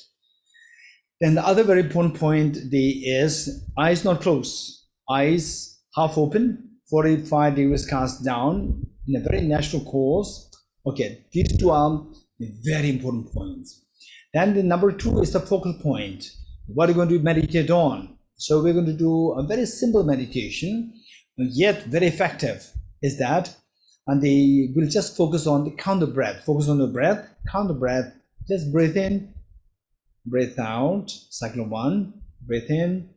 Then the other very important point is eyes not closed. Eyes half open, 45 degrees cast down in a very natural course. Okay, these two are the very important points. Then the number 2 is the focal point. What are you going to meditate on? So we're going to do a very simple meditation, yet very effective, is that, and we'll just focus on the count the breath. Focus on the breath, count the breath. Just breathe in, breathe out, cycle 1, breathe in,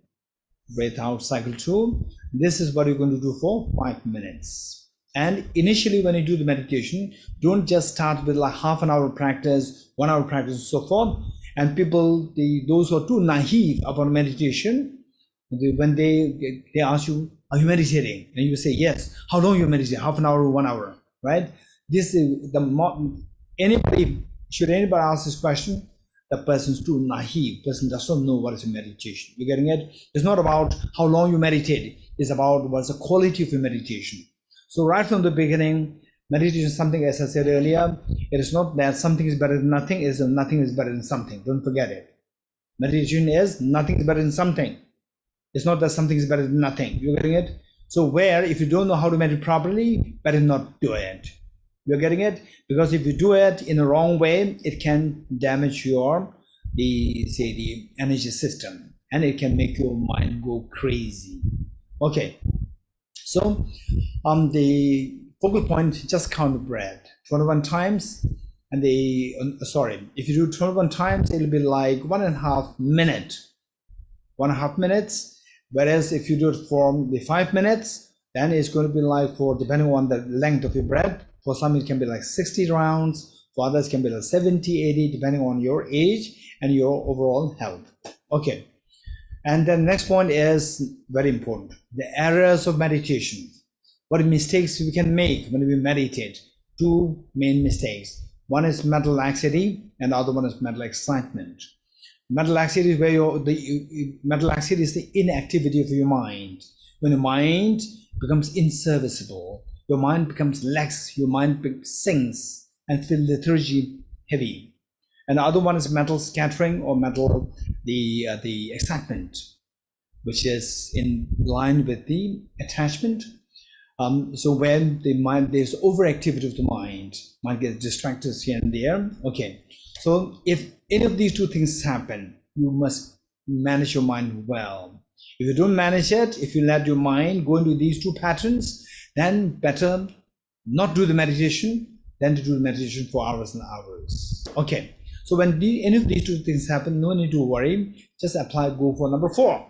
breathe out, cycle 2. This is what you're going to do for 5 minutes. And initially when you do the meditation, don't just start with like half an hour practice, 1 hour practice, and so forth. And people, those who are too naive about meditation, when they ask you, are you meditating? And you say, yes. How long you meditate? Half an hour or 1 hour, right? This is should anybody ask this question, the person's too naive. Person does not know what is meditation. You're getting it? It's not about how long you meditate. It's about what's the quality of your meditation. So right from the beginning, meditation is something, as I said earlier, it is not that something is better than nothing, it is nothing is better than something. Don't forget it. Meditation is nothing is better than something. It's not that something is better than nothing. You're getting it? So where, if you don't know how to meditate properly, better not do it. You're getting it? Because if you do it in the wrong way, it can damage your, the energy system, and it can make your mind go crazy. Okay. So the focal point, just count the breath 21 times, and if you do 21 times, it'll be like 1.5 minutes. 1.5 minutes. Whereas if you do it for the 5 minutes, then it's going to be like, for depending on the length of your breath, for some it can be like 60 rounds, for others can be like 70, 80, depending on your age and your overall health. Okay. And then the next point is very important, the errors of meditation. What mistakes we can make when we meditate? 2 main mistakes. One is mental laxity, and the other one is mental excitement. Mental laxity is where mental laxity is the inactivity of your mind. When your mind becomes inserviceable, your mind becomes lax, your mind sinks and feels lethargy heavy. And the other one is mental scattering, or mental the excitement, which is in line with the attachment. So when the mind, there's overactivity of the mind gets distracted here and there. Okay, so if any of these 2 things happen, you must manage your mind well. If you don't manage it, if you let your mind go into these 2 patterns, then better not do the meditation than to do the meditation for hours and hours. Okay. So when any of these 2 things happen, no need to worry. Just go for number 4.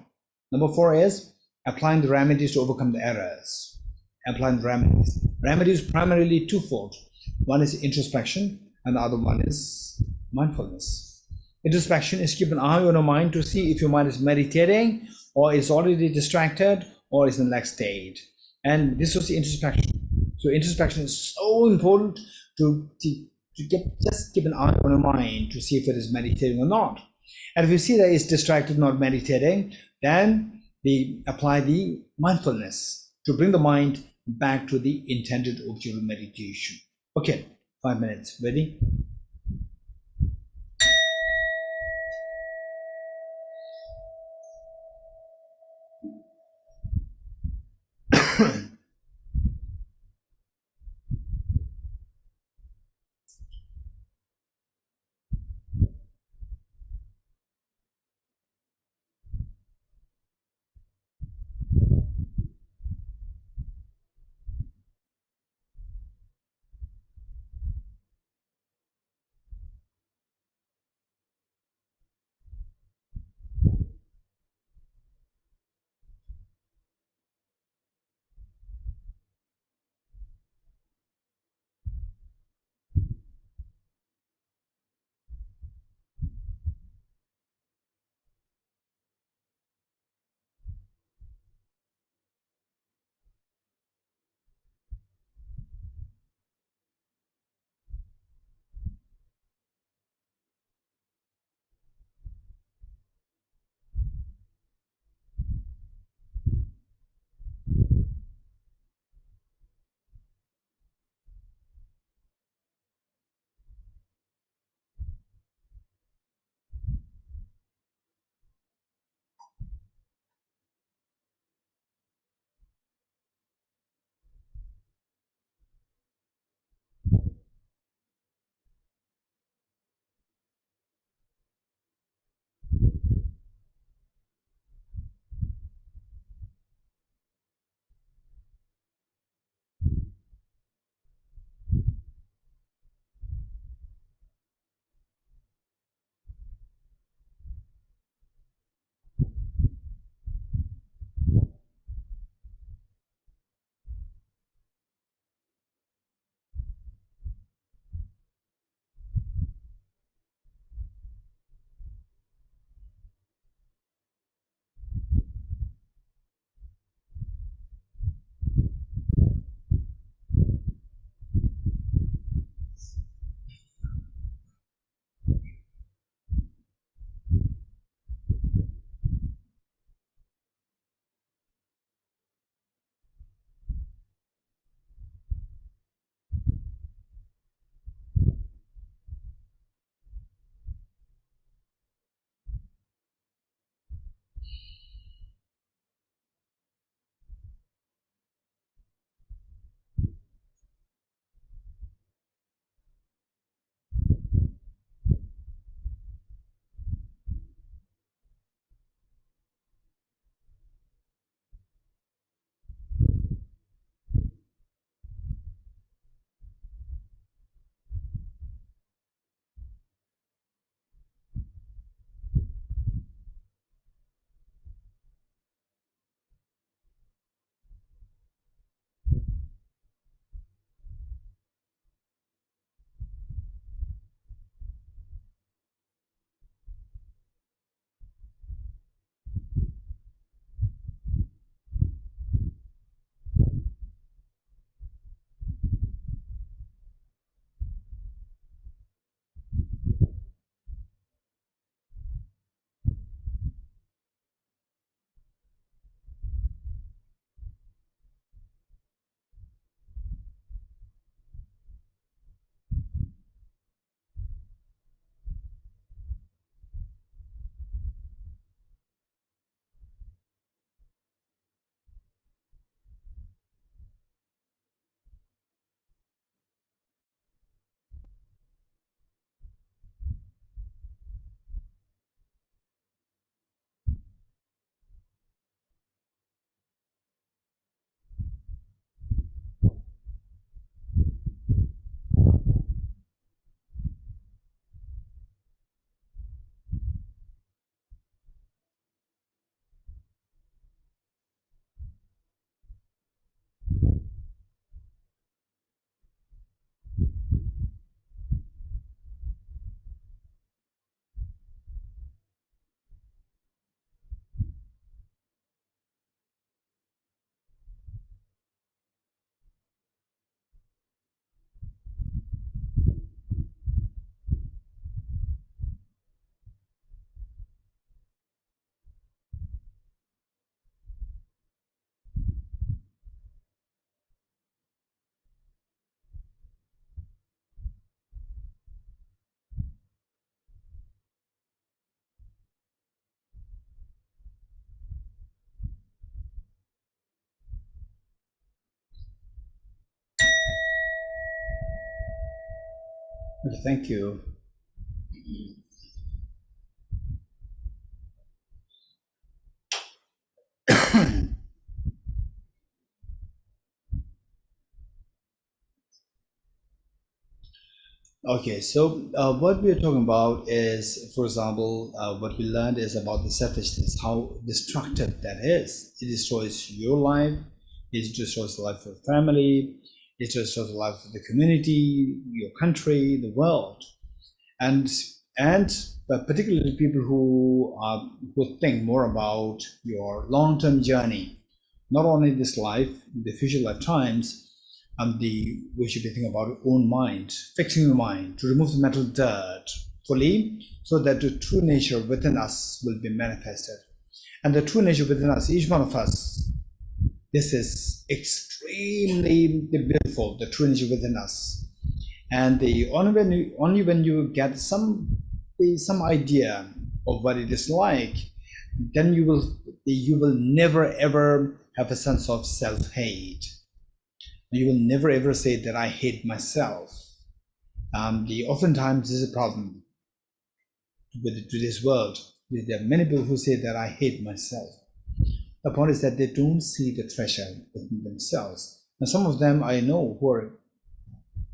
Number 4 is applying the remedies to overcome the errors. Applying the remedies. Remedies primarily twofold. One is introspection, and the other one is mindfulness. Introspection is keep an eye on your mind to see if your mind is meditating, or is already distracted, or is in lax state. And this was the introspection. So introspection is so important to just keep an eye on your mind to see if it is meditating or not. And if you see that it's distracted, not meditating, then we apply the mindfulness to bring the mind back to the intended object of meditation. Okay, 5 minutes. Ready? Okay, thank you. Okay, so what we're talking about is, for example, what we learned is about the selfishness, how destructive that is. It destroys your life, it destroys the life of the family, it destroys the life of the community, your country, the world. And particularly people who think more about your long-term journey, not only this life, the future lifetimes. We should be thinking about your own mind, fixing your mind to remove the mental dirt fully, so that the true nature within us will be manifested. And the true nature within us, each one of us, this is extremely beautiful, the true nature within us. And only when you get some idea of what it is like, then you will never ever have a sense of self-hate. You will never ever say that I hate myself. Oftentimes this is a problem with today's world. There are many people who say that I hate myself. The point is that they don't see the treasure within themselves. And some of them I know who are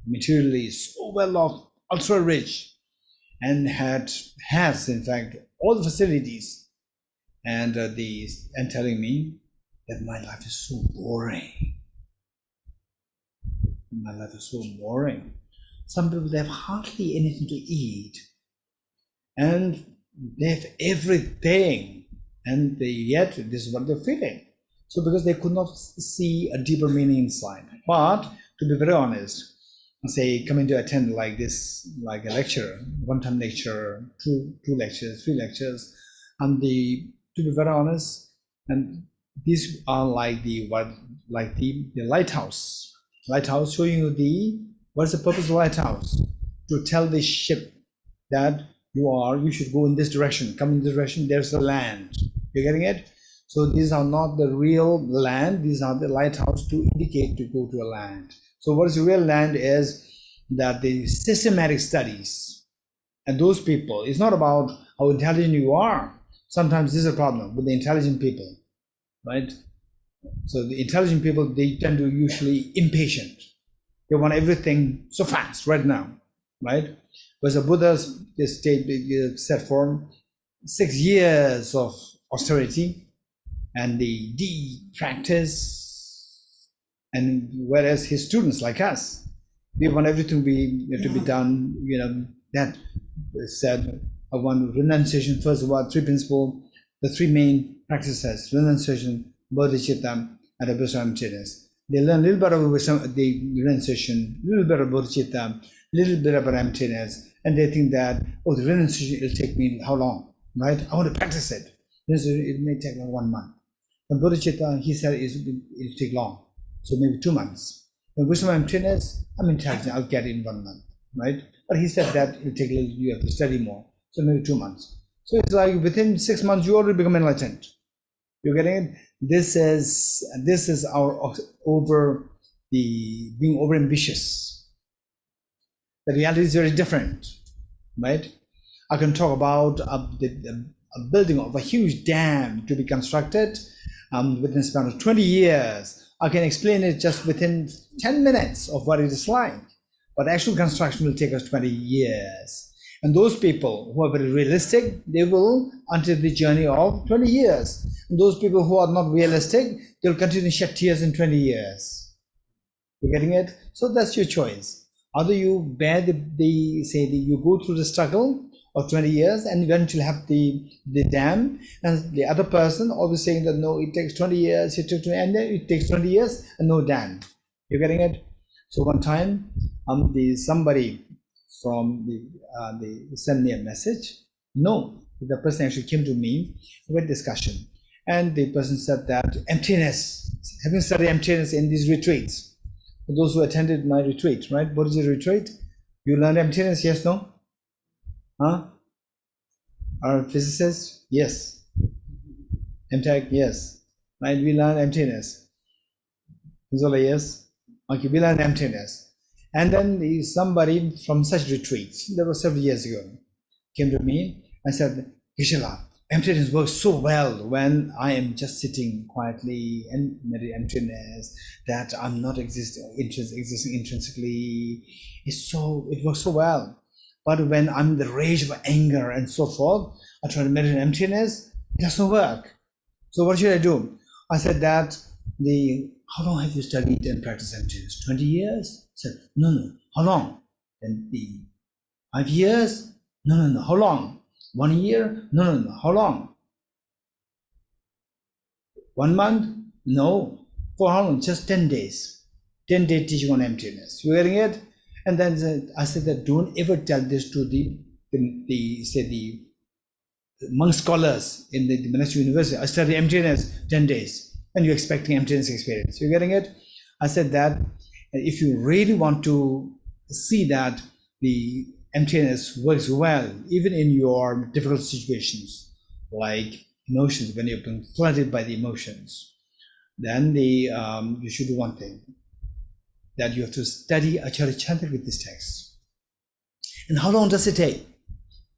materially so well off, ultra rich, and has in fact all the facilities, and telling me that my life is so boring. My life is so boring. Some people, they have hardly anything to eat, and they have everything, and yet this is what they're feeling. So because they could not see a deeper meaning inside. But to be very honest, say coming to attend like this, like a lecture, one-time lecture, two lectures, three lectures, and to be very honest, and these are like the lighthouse. Lighthouse showing you what's the purpose of the lighthouse? To tell the ship that you should go in this direction, come in this direction, there's the land. You're getting it? So these are not the real land, these are the lighthouse to indicate to go to a land. So what is the real land is that the systematic studies, and those people, it's not about how intelligent you are. Sometimes this is a problem with the intelligent people, right? So the intelligent people, they tend to usually impatient. They want everything so fast right now, right? Whereas the Buddha's state set for 6 years of austerity and the deep practice, and whereas his students like us, we want everything to be done. That said, I want renunciation first of all, three principles, the three main practices: renunciation, bodhicitta, and emptiness. They learn a little bit about the renunciation, a little bit about bodhicitta, a little bit about emptiness, and they think that, oh, the renunciation, it'll take me how long, right? I want to practice it. It may take like 1 month. And bodhicitta, he said, it'll take long, so maybe 2 months. And wisdom and emptiness, I'm intelligent, I'll get it in 1 month, right? But he said that it'll take a little, you have to study more, so maybe 2 months. So it's like within 6 months, you already become enlightened. You're getting it? This is our being over ambitious. The reality is very different, right? I can talk about a building of a huge dam to be constructed within a span of 20 years. I can explain it just within 10 minutes of what it is like. But actual construction will take us 20 years. And those people who are very realistic, they will undertake the journey of 20 years. And those people who are not realistic, they'll continue to shed tears in 20 years. You're getting it? So that's your choice. Either you bear you go through the struggle of 20 years and eventually have the dam, and the other person always saying that no, it takes 20 years, it takes 20 years and no dam. You're getting it? So one time, somebody from they sent me a message. No, the person actually came to me with discussion, and the person said that emptiness, having studied emptiness in these retreats, for those who attended my retreat, right? What is a retreat? You learn emptiness, yes, no? Huh? Are physicists? Yes. MTech, yes. Right? We learn emptiness. Zola, yes. Okay, we learn emptiness. And then somebody from such retreats, that was several years ago, came to me and said, Geshe-la, emptiness works so well when I am just sitting quietly and emptiness, that I'm not existing intrinsically. It works so well. But when I'm in the rage of anger and so forth, I try to meditate emptiness, it doesn't work. So what should I do? I said that how long have you studied and practiced emptiness? 20 years? I said, no. How long? And 5 years? No. How long? 1 year? No. How long? 1 month? No. For how long? Just 10 days. 10-day teaching on emptiness. You getting it? And then I said that don't ever tell this to the monk scholars in the monastery university. I study emptiness 10 days and you're expecting emptiness experience. You're getting it? I said that if you really want to see that the emptiness works well, even in your difficult situations, like emotions, when you're being flooded by the emotions, then you should do one thing, that you have to study Acharya Chandra with this text. And how long does it take?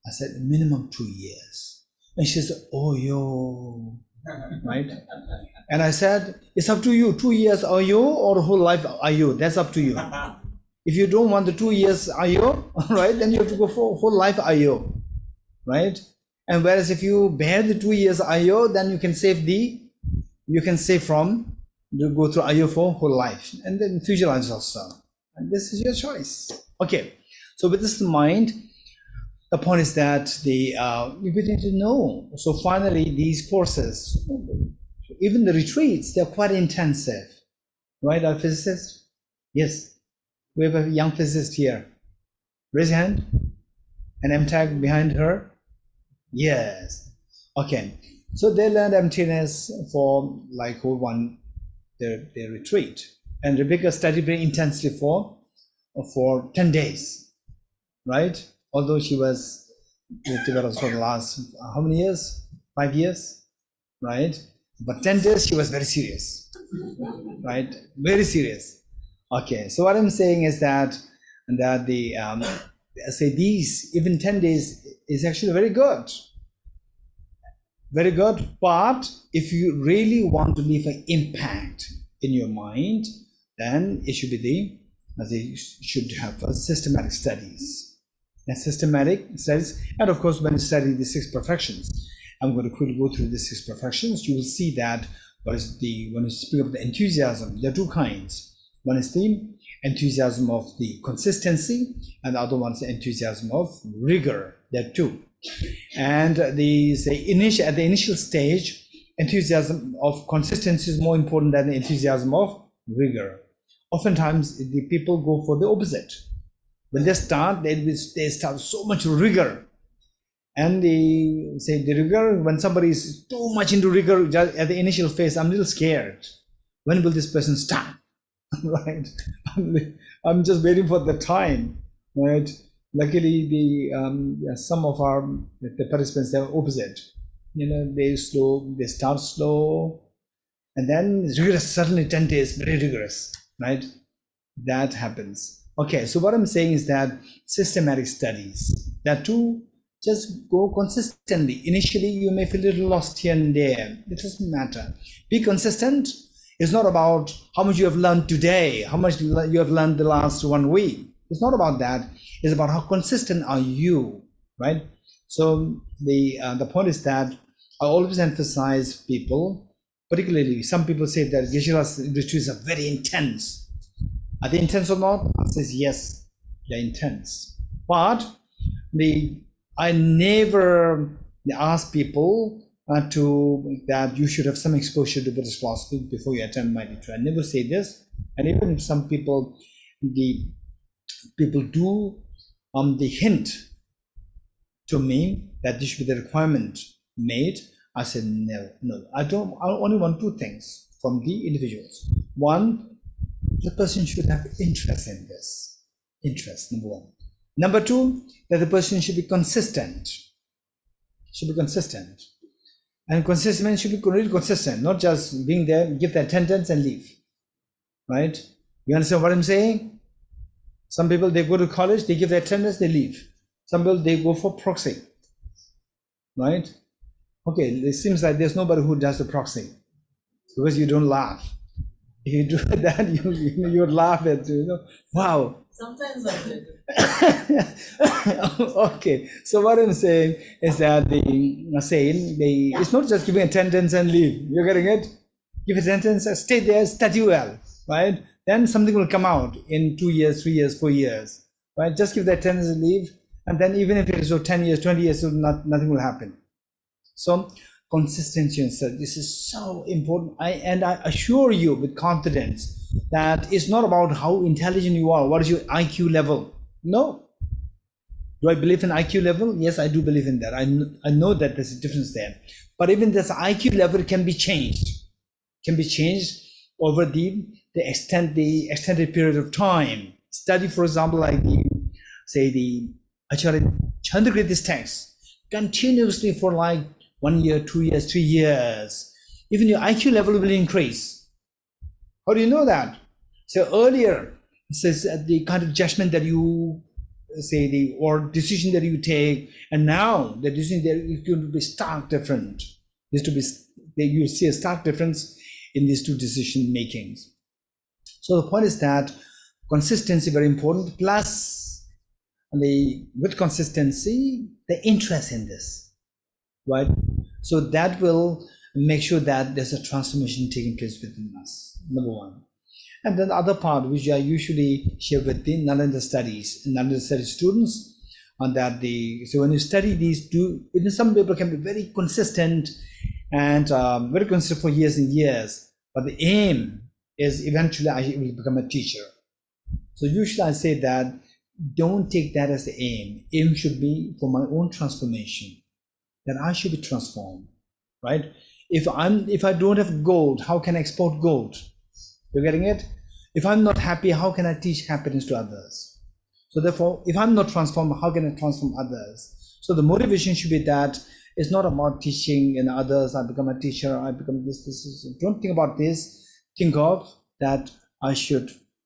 I said, minimum 2 years. And she said, oh, yo, right? And I said, it's up to you. 2 years are you, or whole life are you? That's up to you. If you don't want the 2 years are you, right, then you have to go for whole life are you, right? And whereas if you bear the 2 years are you, then you can save from you go through Ayo for whole life, and then future lives also. And this is your choice. Okay, so with this in mind, the point is that you need to know. So finally, these courses, even the retreats, they're quite intensive, right? Our physicists, yes, we have a young physicist here. Raise your hand. An MTag behind her. Yes. Okay. So they learned emptiness for like whole their retreat, and Rebecca studied very intensely for 10 days, right? Although she was with Tibet for the last how many years? 5 years, right? But 10 days she was very serious, right? Very serious. Okay, so what I'm saying is that these even 10 days is actually very good. Very good, but if you really want to leave an impact in your mind, then it should be they should have systematic studies. And systematic studies, and of course, when you study the 6 perfections, I'm going to quickly go through the 6 perfections. You will see that when you speak of the enthusiasm, there are 2 kinds. One is the enthusiasm of the consistency, and the other one is the enthusiasm of rigor. There are 2. And at the initial stage, enthusiasm of consistency is more important than the enthusiasm of rigor. Oftentimes, the people go for the opposite. When they start, they start so much rigor, and they say the rigor. When somebody is too much into rigor at the initial phase, I'm a little scared. When will this person start? Right? I'm just waiting for the time. Right? Luckily, some of the participants, they're opposite. They start slow, and then rigorous. Suddenly, 10 days, very rigorous, right? That happens. Okay, so what I'm saying is that systematic studies, that too, just go consistently. Initially, you may feel a little lost here and there. It doesn't matter. Be consistent. It's not about how much you have learned today, how much you have learned the last 1 week. It's not about that. It's about how consistent are you, right? So the point is that I always emphasize people, particularly some people say that Geshe-la's retreats are very intense. Are they intense or not? I says yes, they're intense. But I never ask people that you should have some exposure to Buddhist philosophy before you attend my retreat. I never say this. And even if some people, people do the hint to me that this should be the requirement made, I said no. I only want 2 things from the individuals. One, the person should have interest in this. Interest, number 1. Number 2, that the person should be consistent. Should be consistent. And consistent should be really consistent, not just being there, give the attendance and leave. Right? You understand what I'm saying? Some people, they go to college, they give their attendance, they leave. Some people, they go for proxy, right? Okay, it seems like there's nobody who does the proxy because you don't laugh. If you do that, you would laugh at, wow.
Sometimes I do.
Okay, so what I'm saying is that it's not just giving attendance and leave. You're getting it? Give attendance, stay there, study well, right? Then something will come out in 2 years, 3 years, 4 years, right? Just give the attendance and leave, and then even if it is 10 years, 20 years, nothing will happen. So consistency and study, this is so important. I assure you with confidence that it's not about how intelligent you are, what is your IQ level. No. Do I believe in IQ level? Yes, I do believe in that. I know that there's a difference there. But even this IQ level can be changed. Can be changed over the extended period of time. Study, for example, like the Acharya Chandrakirti's text continuously for like 1 year, 2 years, 3 years. Even your IQ level will increase. How do you know that? So earlier, it says the kind of judgment that you say or decision that you take, and now the decision that is going to be stark different. You see a stark difference in these two decision makings. So the point is that consistency very important. Plus, with consistency, the interest in this, right? So that will make sure that there's a transformation taking place within us. Number one. And then the other part, which I usually share with the Nalanda studies students, on that so when you study these two, even some people can be very consistent and very consistent for years and years, but the aim is eventually I will become a teacher. So usually I say that don't take that as the aim. Aim should be for my own transformation, that I should be transformed, right? If I don't have gold, how can I export gold? You're getting it? If I'm not happy, how can I teach happiness to others? So therefore, if I'm not transformed, how can I transform others? So the motivation should be that it's not about teaching others. I become a teacher, I become this. Don't think about this. Think of that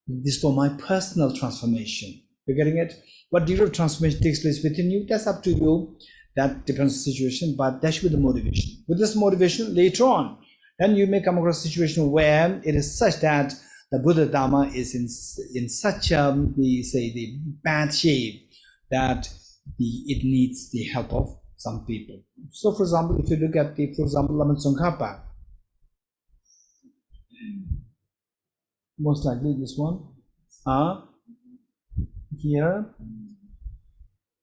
this for my personal transformation. You're getting it? What degree of transformation takes place within you, that's up to you. That depends on the situation, but that should be the motivation. With this motivation, later on, then you may come across a situation where it is such that the Buddha Dharma is in such the bad shape that it needs the help of some people. So, for example, if you look at Lama Tsongkhapa, most likely this one, here.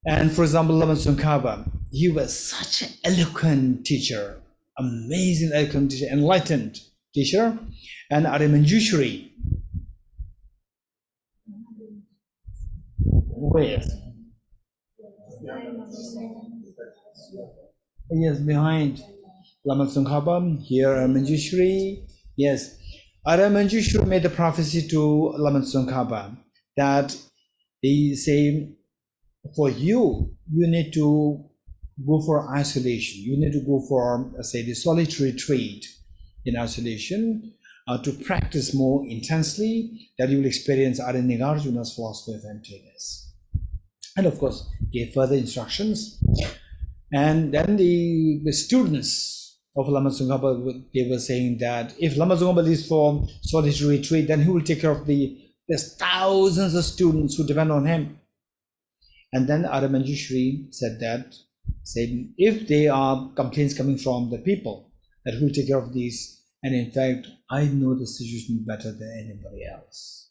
And for example, Lama Tsongkhapa, he was such an eloquent teacher, amazing eloquent teacher, enlightened teacher. And Arya Manjushri, where? Yes, behind Lama Tsongkhapa, here Arya Manjushri. Yes, Arya Manjushri made a prophecy to Lama Tsongkhapa that they say, for you need to go for isolation. You need to go for, the solitary retreat in isolation to practice more intensely, that you will experience Arya Nagarjuna's philosophy of emptiness. And of course, gave further instructions. And then the students of Lama Tsongkhapa, they were saying that if Lama Tsongkhapa leaves for solitary retreat, then he will take care of there's thousands of students who depend on him. And then Arya Manjushri said if there are complaints coming from the people, that who will take care of these. And in fact, I know the situation better than anybody else.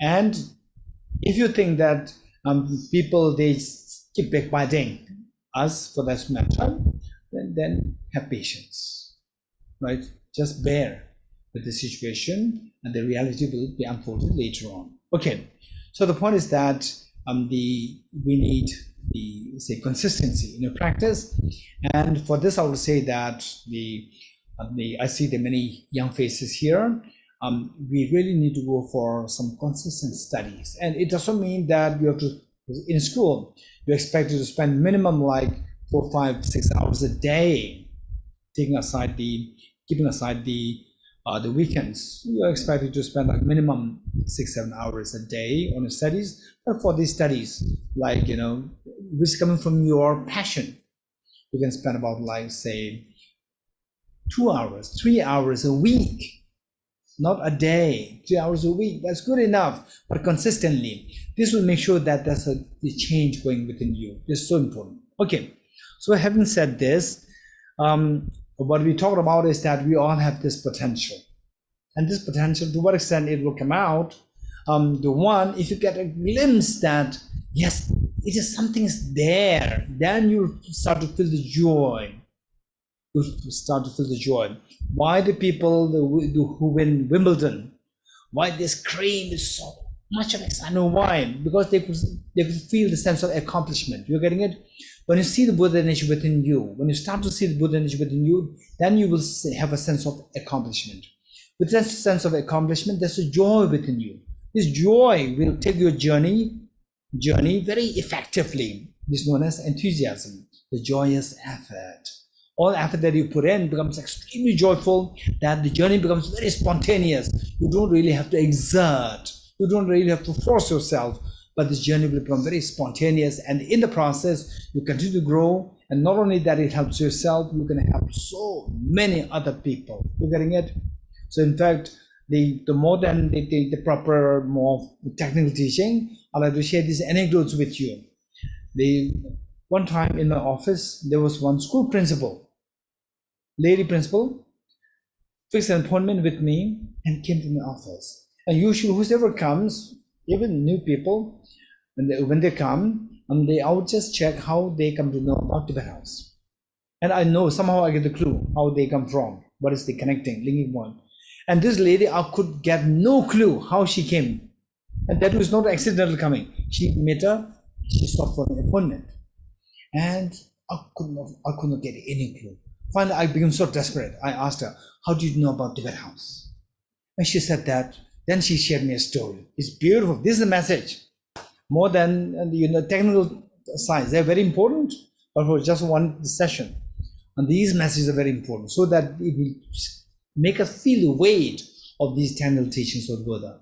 And if you think that people, they keep backbiting us for that matter, then have patience, right? Just bear with the situation, and the reality will be unfolded later on. Okay, so the point is that we need the consistency in your practice, and for this I would say that I see the many young faces here. We really need to go for some consistent studies, and it doesn't mean that you have to, in school, you're expected to spend minimum like 4, 5, 6 hours a day, keeping aside the weekends. You're expected to spend like minimum 6-7 hours a day on your studies. But for these studies, like, which is coming from your passion, you can spend about, like, say, 2 hours, 3 hours a week, not a day, 3 hours a week. That's good enough, but consistently. This will make sure that there's the change going within you. It's so important. Okay, so having said this, what we talked about is that we all have this potential. And this potential, to what extent it will come out, the one, if you get a glimpse that, yes, it is something is there, then you start to feel the joy. You start to feel the joy. Why the people who win Wimbledon, why they scream is so much of excitement? I know why. Because they could feel the sense of accomplishment. You're getting it? When you see the Buddha energy within you, when you start to see the Buddha energy within you, then you will have a sense of accomplishment. With that sense of accomplishment, there's a joy within you. This joy will take your journey very effectively. This is known as enthusiasm, the joyous effort. All effort that you put in becomes extremely joyful, that the journey becomes very spontaneous. You don't really have to exert. You don't really have to force yourself, but this journey will become very spontaneous. And in the process, you continue to grow. And not only that, it helps yourself, you can help so many other people. You're getting it? So in fact, the more than the proper, more technical teaching, I'd like to share these anecdotes with you. One time in my office, there was one school principal, lady principal, fixed an appointment with me and came to my office. And usually whoever comes, even new people, when they come, I would just check how they come to know about Tibet House. And I know, somehow I get the clue how they come from, what is the connecting, linking point. And this lady, I could get no clue how she came. And that was not accidental coming. She met her, she stopped for an appointment. And I could not get any clue. Finally, I became so desperate. I asked her, how do you know about Tibet House? And she said that. Then she shared me a story. It's beautiful. This is the message. More than technical science. They're very important, but for just one session. And these messages are very important, so that it will make us feel the weight of these technical teachings of Buddha.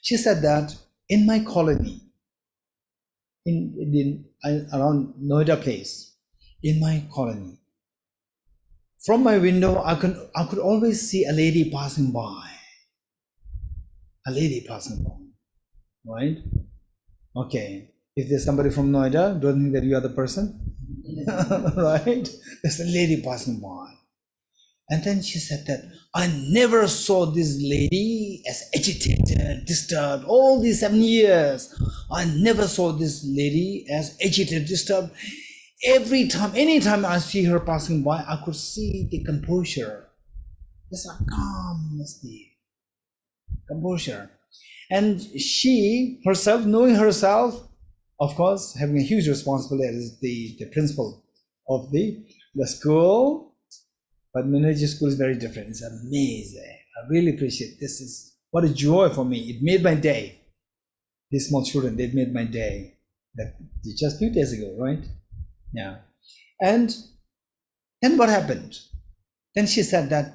She said that in my colony, around Noida place, in my colony, from my window, I could always see a lady passing by. A lady passing by, right? Okay, if there's somebody from Noida, don't think that you are the person, right? There's a lady passing by. And then she said that, I never saw this lady as agitated, disturbed, all these 7 years. I never saw this lady as agitated, disturbed. Every time, anytime I see her passing by, I could see the composure. There's a calmness there. Composure. And she herself, knowing herself, of course, having a huge responsibility as the principal of the school, but Minergy School is very different. It's amazing. I really appreciate this. Is what a joy for me. It made my day. These small children, they made my day. That just a few days ago, right? Yeah. And then what happened? Then she said that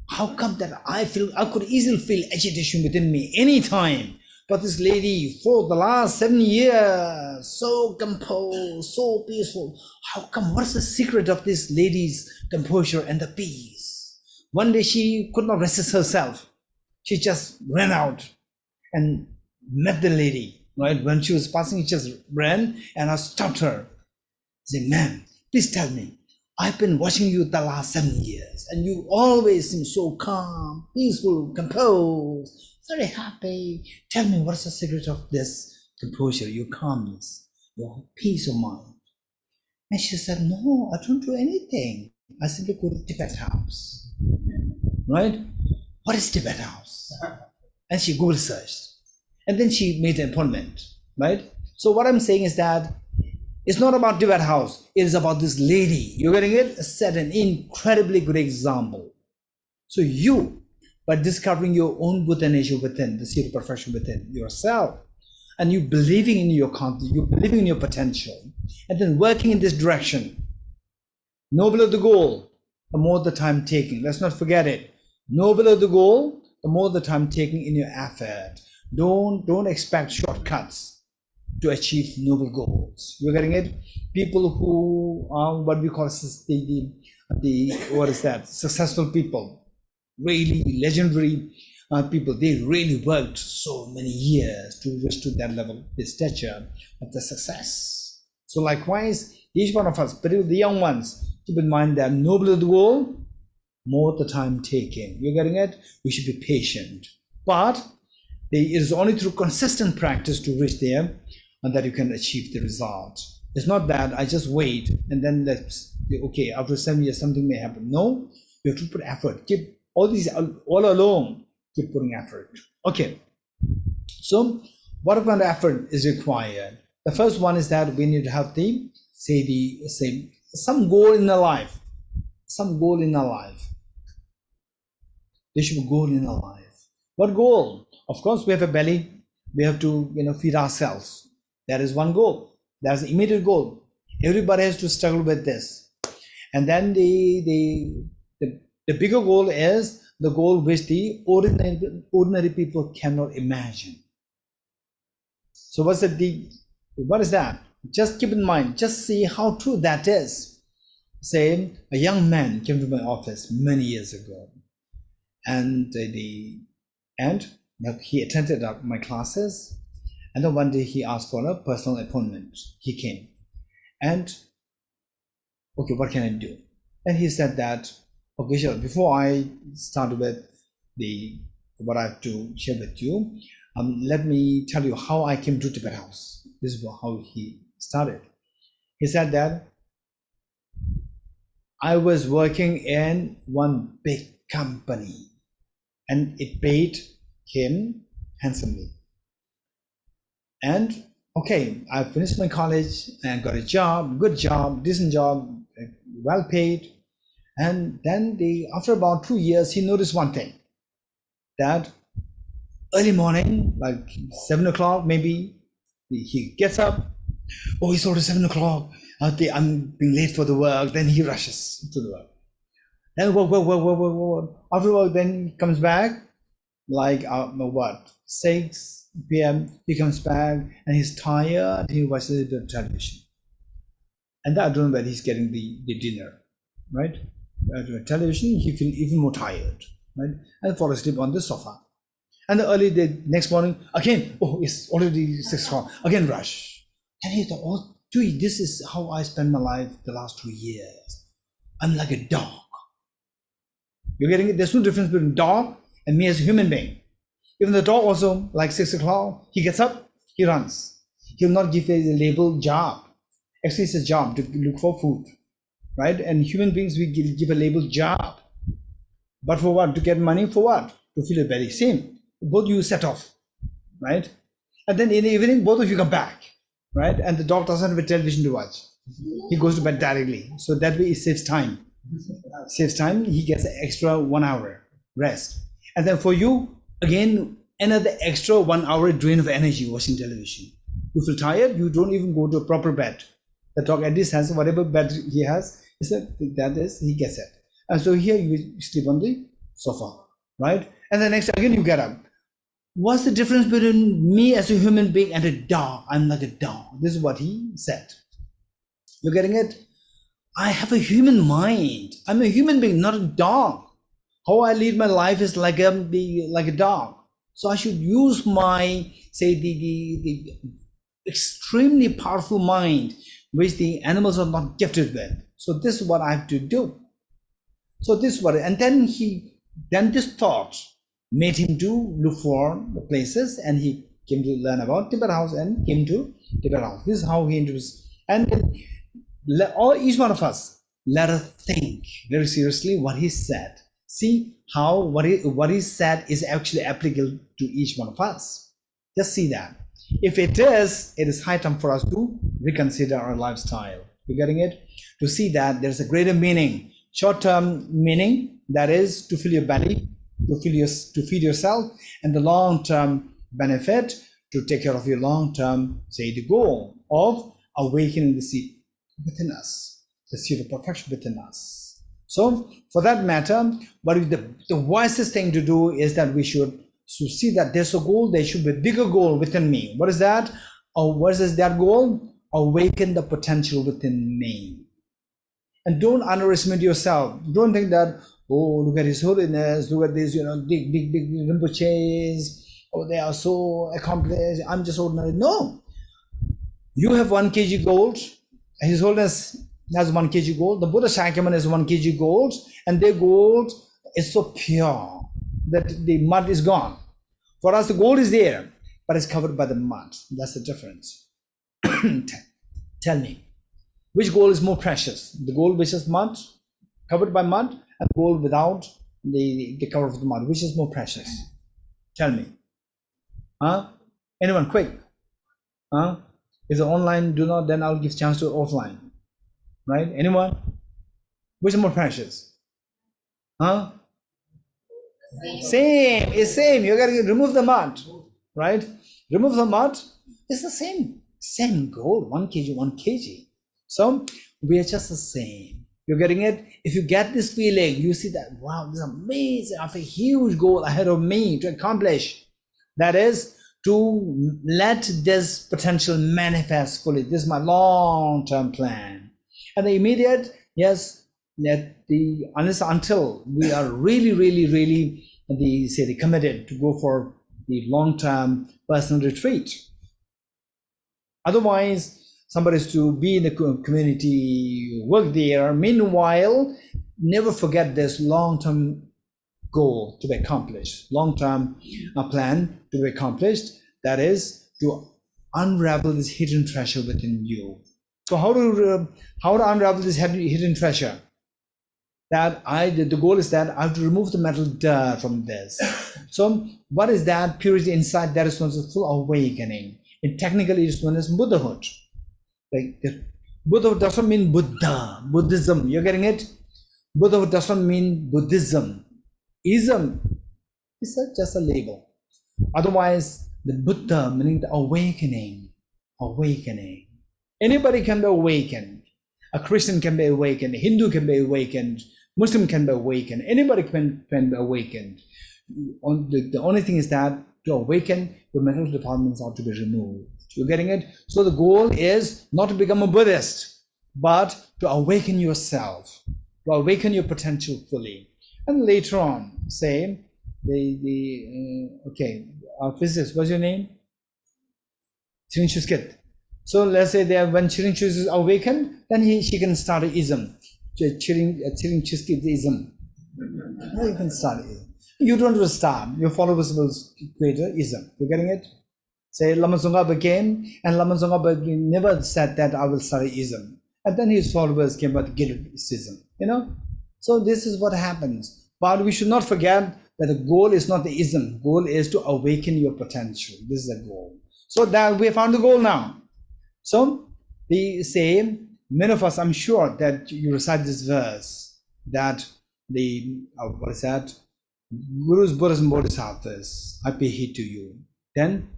how come that I could easily feel agitation within me anytime, but this lady for the last 7 years, so composed, so peaceful. How come? What's the secret of this lady's composure and the peace? One day she could not resist herself. She just ran out and met the lady, right? When she was passing, she just ran, and I stopped her. I said, ma'am, please tell me, I've been watching you the last 7 years, and you always seem so calm, peaceful, composed, very happy. Tell me, what's the secret of this composure, your calmness, your peace of mind? And she said, no, I don't do anything. I simply go to Tibet House, right? What is Tibet House? And she Google searched, and then she made an appointment, right? So what I'm saying is that it's not about Tibet House. It is about this lady. You're getting it? Set an incredibly good example. So you, by discovering your own Buddha nature within, the seed of perfection within yourself, and you believing in your content, you believing in your potential, and then working in this direction, nobler the goal, the more the time taking. Let's not forget it. Nobler the goal, the more the time taken in your effort. Don't expect shortcuts to achieve noble goals. You're getting it? People who are what we call the what is that? Successful people, really legendary people. They really worked so many years to reach to that level, the stature of the success. So likewise, each one of us, particularly the young ones, keep in mind that nobler the goal, more the time taken. You're getting it? We should be patient. But it is only through consistent practice to reach there and that you can achieve the result. It's not that I just wait and then let's, okay, after 7 years something may happen. No, you have to put effort. Keep all along, keep putting effort. Okay, so what kind of effort is required? The first one is that we need to have some goal in our life. Some goal in our life. There should be a goal in our life. What goal? Of course, we have a belly. We have to, feed ourselves. That is one goal. That's the immediate goal. Everybody has to struggle with this. And then the bigger goal is the goal which the ordinary people cannot imagine. So what is that? Just keep in mind, just see how true that is. Say, a young man came to my office many years ago, and he attended my classes, and then one day he asked for a personal appointment. He came, and okay, what can I do? And he said that, okay, sure, before I start with what I have to share with you, let me tell you how I came to Tibet House. This is how he started. He said that I was working in one big company and it paid him handsomely. And okay, I finished my college and got a job, good job, decent job, well paid. And then after about 2 years, he noticed one thing, that early morning, like 7 o'clock maybe, he gets up. Oh, it's already 7 o'clock. I'm being late for the work. Then he rushes to the work. Then work. After work, then he comes back, like 6 p.m. He comes back and he's tired. He watches the television, and I don't know where he's getting the dinner, right? Television, he feels even more tired, right? And fall asleep on the sofa. And the next morning, again, oh, it's already 6 o'clock, again rush. And he thought, oh, gee, this is how I spent my life the last 2 years. I'm like a dog. You're getting it? There's no difference between dog and me as a human being. Even the dog also, like 6 o'clock, he gets up, he runs. He will not give a labeled job. Actually, it's a job to look for food, right? And human beings, we give a labeled job. But for what? To get money for what? To fill a belly. Same. Both you set off, right? And then in the evening, both of you come back, right? And the dog doesn't have a television to watch. He goes to bed directly. So that way it saves time. Saves time, he gets an extra 1 hour rest. And then for you, again, another extra 1 hour drain of energy watching television. You feel tired, you don't even go to a proper bed. The dog at least has whatever bed he has, he gets it. And so here you sleep on the sofa, right? And the next again you get up. What's the difference between me as a human being and a dog? I'm like a dog. This is what he said. You're getting it? I have a human mind. I'm a human being, not a dog. How I lead my life is like a dog. So I should use my, say, the extremely powerful mind, which the animals are not gifted with. So this is what I have to do. So this is what, and then this thought made him to look for the places, and he came to learn about Tibet House and came to Tibet House. This is how he introduced. And each one of us, let us think very seriously what he said. See how what he said is actually applicable to each one of us. Just see that. If it is high time for us to reconsider our lifestyle. You're getting it? To see that there's a greater meaning, short-term meaning, that is to fill your belly, to feed yourself, and the long-term benefit to take care of your long-term, say, the goal of awakening the seed within us, the seed of perfection within us. So for that matter, but the wisest thing to do is that we should see that there's a goal, there should be a bigger goal within me. What is that? Or what is that goal? Awaken the potential within me. And don't underestimate yourself. Don't think that, oh, look at His Holiness, look at these, big Rinpoches, oh, they are so accomplished, I'm just ordinary. No. You have 1 kg gold, His Holiness has 1 kg gold, the Buddha Shakyamuni has 1 kg gold, and their gold is so pure that the mud is gone. For us, the gold is there, but it's covered by the mud. That's the difference. Tell me, which gold is more precious? The gold which is mud, covered by mud, and gold without the cover of the mud. Which is more precious? Tell me. Huh? Anyone, quick? Huh? If the online do not, then I'll give chance to offline. Right? Anyone? Which is more precious? Huh? Same. It's same. You gotta remove the mud. Right? Remove the mud. It's the same. Same gold. 1 kg, 1 kg. So we are just the same. You're getting it? If you get this feeling, you see that, wow, this is amazing. I have a huge goal ahead of me to accomplish. That is to let this potential manifest fully. This is my long-term plan. And the immediate, yes, that the until we are really committed to go for the long-term personal retreat. Otherwise, somebody is to be in the community, work there. Meanwhile, never forget this long-term goal to be accomplished, long-term plan to be accomplished. That is to unravel this hidden treasure within you. So how to unravel this hidden treasure? The goal is that I have to remove the mental dirt from this. So what is that? Purity inside, that is known as full awakening. And technically it's known as Buddhahood. Like Buddhahood doesn't mean Buddha, Buddhism. You're getting it? Buddhahood doesn't mean Buddhism. Ism is just a label. Otherwise, the Buddha meaning the awakening. Awakening. Anybody can be awakened. A Christian can be awakened. A Hindu can be awakened. Muslim can be awakened. Anybody can be awakened. The only thing is that to awaken, your mental departments are to be removed. You're getting it? So the goal is not to become a Buddhist, but to awaken yourself, to awaken your potential fully. And later on, say, okay, our physicist, what's your name? Chirinchuskit. So let's say that when Chirinchus is awakened, then she can start an ism. Chirinchuskit-ism. You can start it. You don't have to start. Your followers will create an ism. You're getting it? Say Lama Tsongkhapa came, and Lama Tsongkhapa never said that I will start an ism. And then his followers came about Gillisism. So this is what happens. But we should not forget that the goal is not the ism. Goal is to awaken your potential. This is the goal. So that we have found the goal now. So the same, many of us, I'm sure that you recite this verse that what is that? Gurus, Buddhas, and Bodhisattvas, I pay heed to you. Then,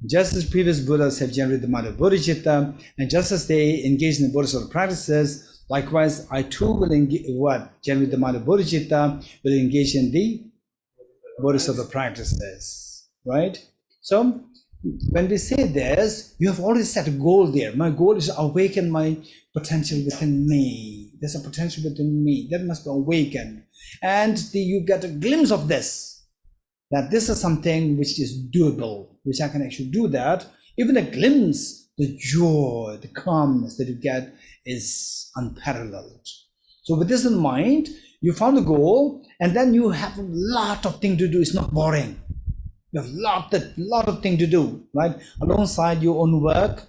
just as previous Buddhas have generated the mind of bodhicitta, and just as they engage in the Bodhisattva practices, likewise, I too will generate the mind of bodhicitta, will engage in the Bodhisattva practices, right? So, when we say this, you have already set a goal there. My goal is to awaken my potential within me. There's a potential within me that must be awakened. And you get a glimpse of this, that this is something which is doable, which I can actually do that. Even a glimpse, the joy, the calmness that you get is unparalleled. So with this in mind, you found the goal, and then you have a lot of things to do. It's not boring. You have a lot of things to do, right? Alongside your own work,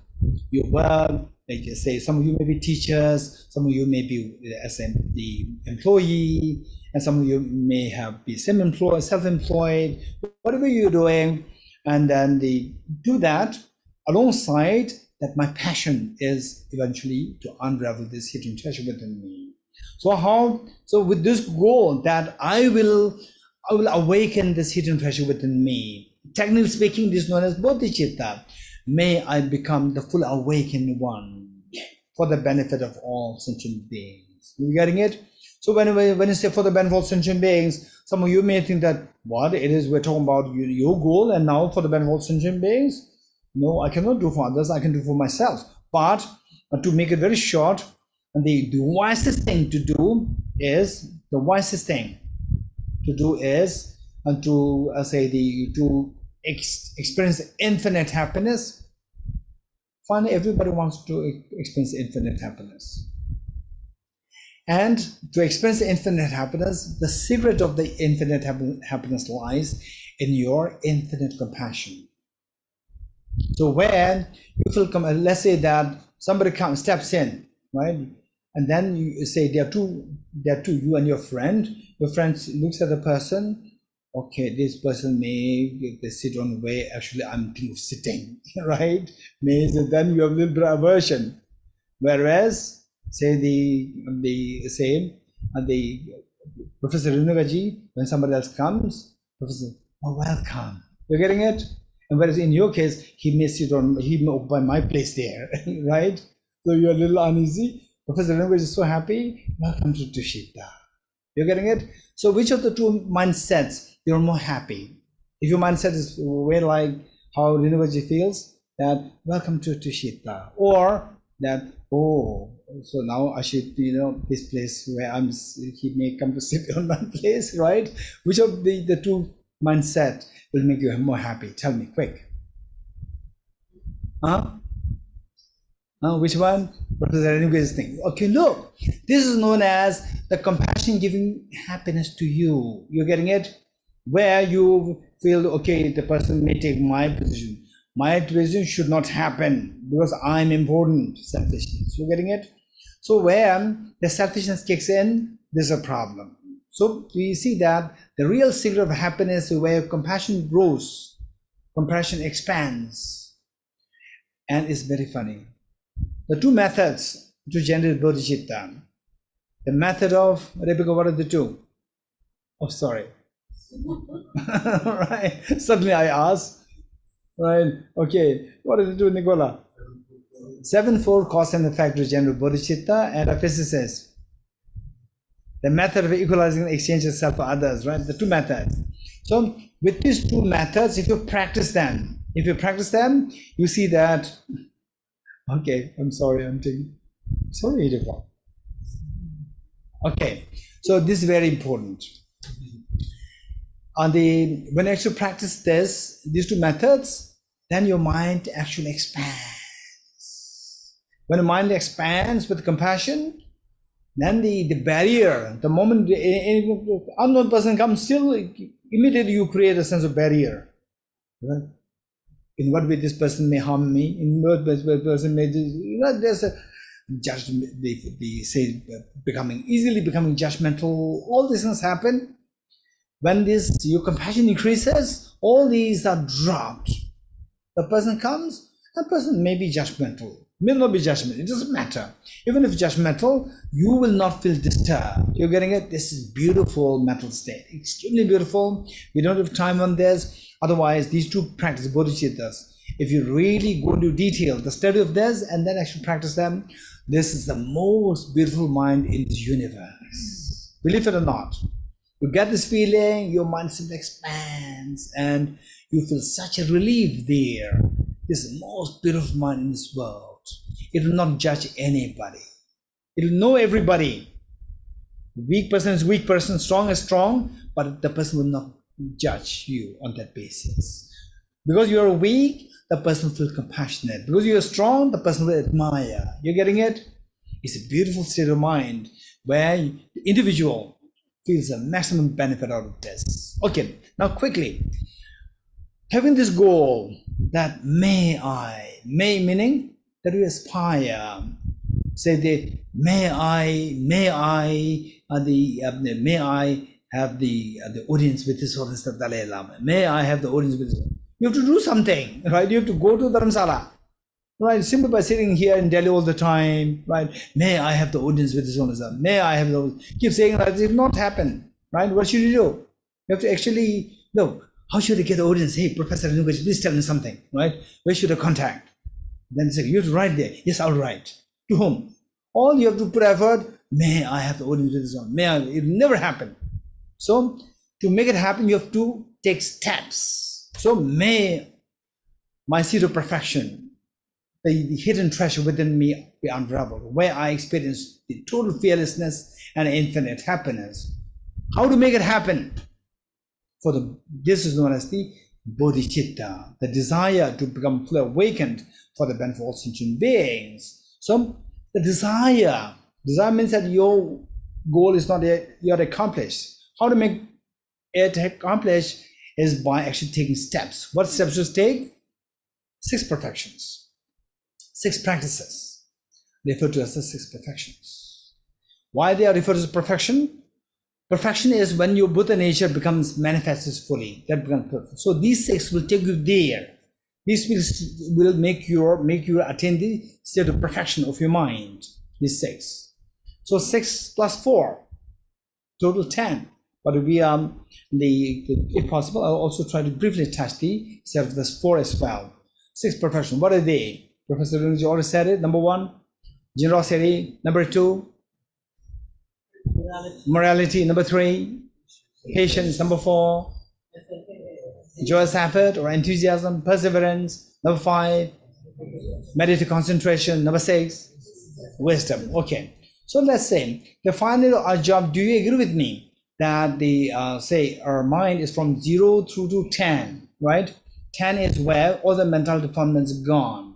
your work, like you say, some of you may be teachers, some of you may be the employee, and some of you may be self-employed, whatever you're doing, and then do that alongside that. My passion is eventually to unravel this hidden treasure within me. So with this goal that I will awaken this hidden treasure within me. Technically speaking, this is known as bodhicitta. May I become the full awakened one for the benefit of all sentient beings. You getting it? So when you say for the benefit of sentient beings, some of you may think that what it is we're talking about your goal, and now for the benefit of sentient beings. No, I cannot do for others, I can do for myself. But to make it very short, the wisest thing to do is to experience infinite happiness. Finally, everybody wants to experience infinite happiness. And to experience infinite happiness, the secret of the infinite happiness lies in your infinite compassion. So when you feel, let's say that somebody steps in, right? And then you say there are two, you and your friend. Your friend looks at the person. Okay, this person may sit on the way. Actually, I'm thinking of sitting, right? So then you have a little bit of aversion. Whereas, say the Professor Rinpoche, when somebody else comes, Professor, oh, welcome. You're getting it? And whereas in your case, he may occupy my place there, right? So you're a little uneasy. Professor Rinpoche is so happy. Welcome to Tushita. You're getting it? So which of the two mindsets you're more happy? If your mindset is way like how Rinpoche feels, that welcome to Tushita, or that, oh, so now I should, this place where he may come to sit on my place, right? Which of the two mindset will make you more happy? Tell me, quick. Which one? Professor Rinpoche's thing. Okay, look, this is known as the compassion giving happiness to you. You're getting it? Where you feel, okay, the person may take my position. My position should not happen because I'm important. Selfishness. You're getting it? So when the selfishness kicks in, there's a problem. So we see that the real secret of happiness is where compassion grows, compassion expands, and it's very funny. The two methods to generate bodhicitta. The method of, Rebecca, what are the two? Oh, sorry. Right. Suddenly I asked. Right. Okay. What are the two, Nicola? Sevenfold cause and effect to generate bodhicitta, and a physicist. The method of equalizing the exchange of self for others, right? The two methods. So with these two methods, if you practice them, you see that, okay, I'm sorry, sorry, Nicola. Okay, so this is very important. When you actually practice these two methods, then your mind actually expands. When the mind expands with compassion, then the barrier, the moment the unknown person comes, still immediately you create a sense of barrier. Right? In what way this person may harm me? In what way this person may, there's a judgment. They say easily becoming judgmental. All these things happen. When your compassion increases, all these are dropped. The person comes, the person may be judgmental, may not be judgmental, it doesn't matter. Even if judgmental, you will not feel disturbed. You're getting it? This is beautiful mental state, extremely beautiful. We don't have time on this. Otherwise, these two practice bodhicittas. If you really go into detail, the study of this, and then actually practice them, this is the most beautiful mind in this universe. Believe it or not. You get this feeling, your mindset expands, and you feel such a relief there. This is the most beautiful mind in this world. It will not judge anybody. It will know everybody. Weak person is weak person, strong is strong, but the person will not judge you on that basis. Because you are weak, the person will feel compassionate. Because you are strong, the person will admire. You're getting it? It's a beautiful state of mind where the individual feels the maximum benefit out of this. Okay, now quickly, having this goal that may meaning that we aspire. Say may I have the audience with His Holiness the Dalai Lama. May I have the audience with this. You have to do something, right? You have to go to Dharamsala, right? Simply by sitting here in Delhi all the time, right? May I have the audience with His Holiness. May I have the, keep saying that, it will not happen, right? What should you do? You have to actually, no, how should I get the audience? Hey, Professor Rinpoche, please tell me something, right? Where should I contact? Then say, you have to write there. Yes, I'll write. To whom? All you have to put effort, May I have the ordinary wisdom. May I, it will never happen. So to make it happen, you have to take steps. So may my seed of perfection, the hidden treasure within me be unraveled, where I experience the total fearlessness and infinite happiness. How to make it happen? This is known as the bodhicitta, the desire to become fully awakened for the benefit of all sentient beings. So the desire means that your goal is not yet accomplished. How to make it accomplished is by actually taking steps. What steps to take? 6 perfections, 6 practices, referred to as the 6 perfections. Why they are referred as perfection? Perfection is when your Buddha nature becomes manifested fully. That becomes perfect. So these 6 will take you there. These will make you attain the state of perfection of your mind. These 6. So 6 plus 4, total 10. But we if possible, I'll also try to briefly touch the set of this 4 as well. 6 perfection. What are they? Professor Rinpoche already said it. Number 1, generosity. Number 2, morality. Number 3, patience. Number 4, joyous effort or enthusiasm, perseverance. Number 5, meditative concentration. Number 6, wisdom. Okay. So let's say the final our job. Do you agree with me that say our mind is from 0 through to 10, right? 10 is where all the mental defilements are gone.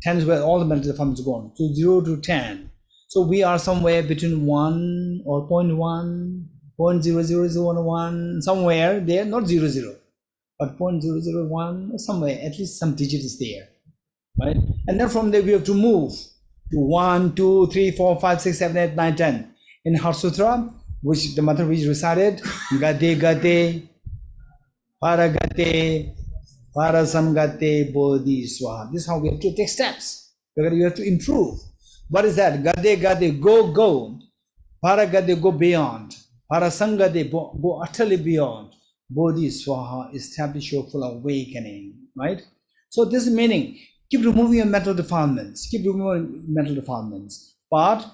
10 is where all the mental defilements are gone. So 0 to 10. So we are somewhere between 1 or 0.1, 0.00011, somewhere there, not 00, but 0.001, somewhere, at least some digit is there, right? And then from there we have to move to 1, 2, 3, 4, 5, 6, 7, 8, 9, 10. In Heart Sutra, which the mother which recited, Gate Gate, Paragate, Parasamgate, Bodhi Swaha. This is how we have to take steps. You have to improve. What is that? Gade Gade, go. Paragade, go beyond. Parasangade, go utterly beyond. Bodhi Swaha, establish your full awakening, right? So this is meaning, keep removing your mental defilements. Keep removing mental defilements. But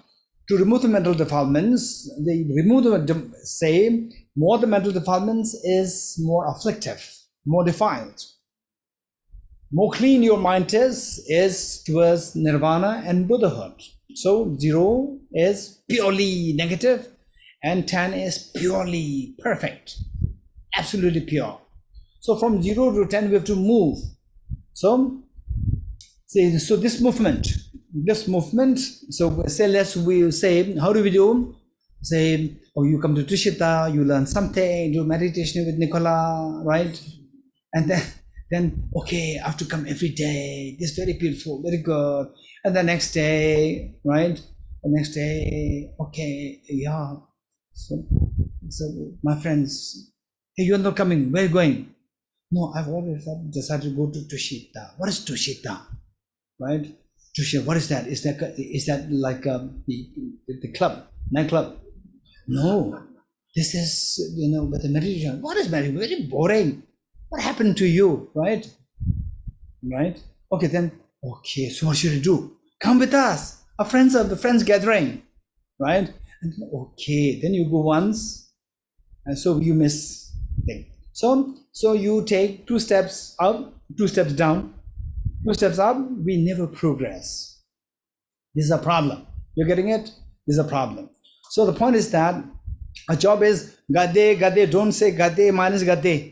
to remove the mental defilements, more the mental defilements is more afflictive, more defiled. More clean your mind is towards nirvana and Buddhahood. So 0 is purely negative and 10 is purely perfect, absolutely pure. So from 0 to 10 we have to move. So this movement, so say we say, how do we do? Say, oh, you come to Tushita, you learn something, do meditation with Nicola, right? And then okay, I have to come every day. This is very beautiful, very good. And the next day, right? The next day, okay, yeah. So my friends, hey, you're not coming. Where are you going? No, I've always decided to go to Tushita. What is Tushita? Right? Tushita, what is that? Is that like the club, nightclub? No, this is with the meditation. What is meditation? Very boring. What happened to you, right? Right? Okay, then. Okay, so what should I do? Come with us. A friends gathering, right? And okay, then you go once, and so you miss thing. So you take 2 steps up, 2 steps down, 2 steps up. We never progress. This is a problem. You're getting it? This is a problem. So the point is that our job is gade. Don't say gade minus gade.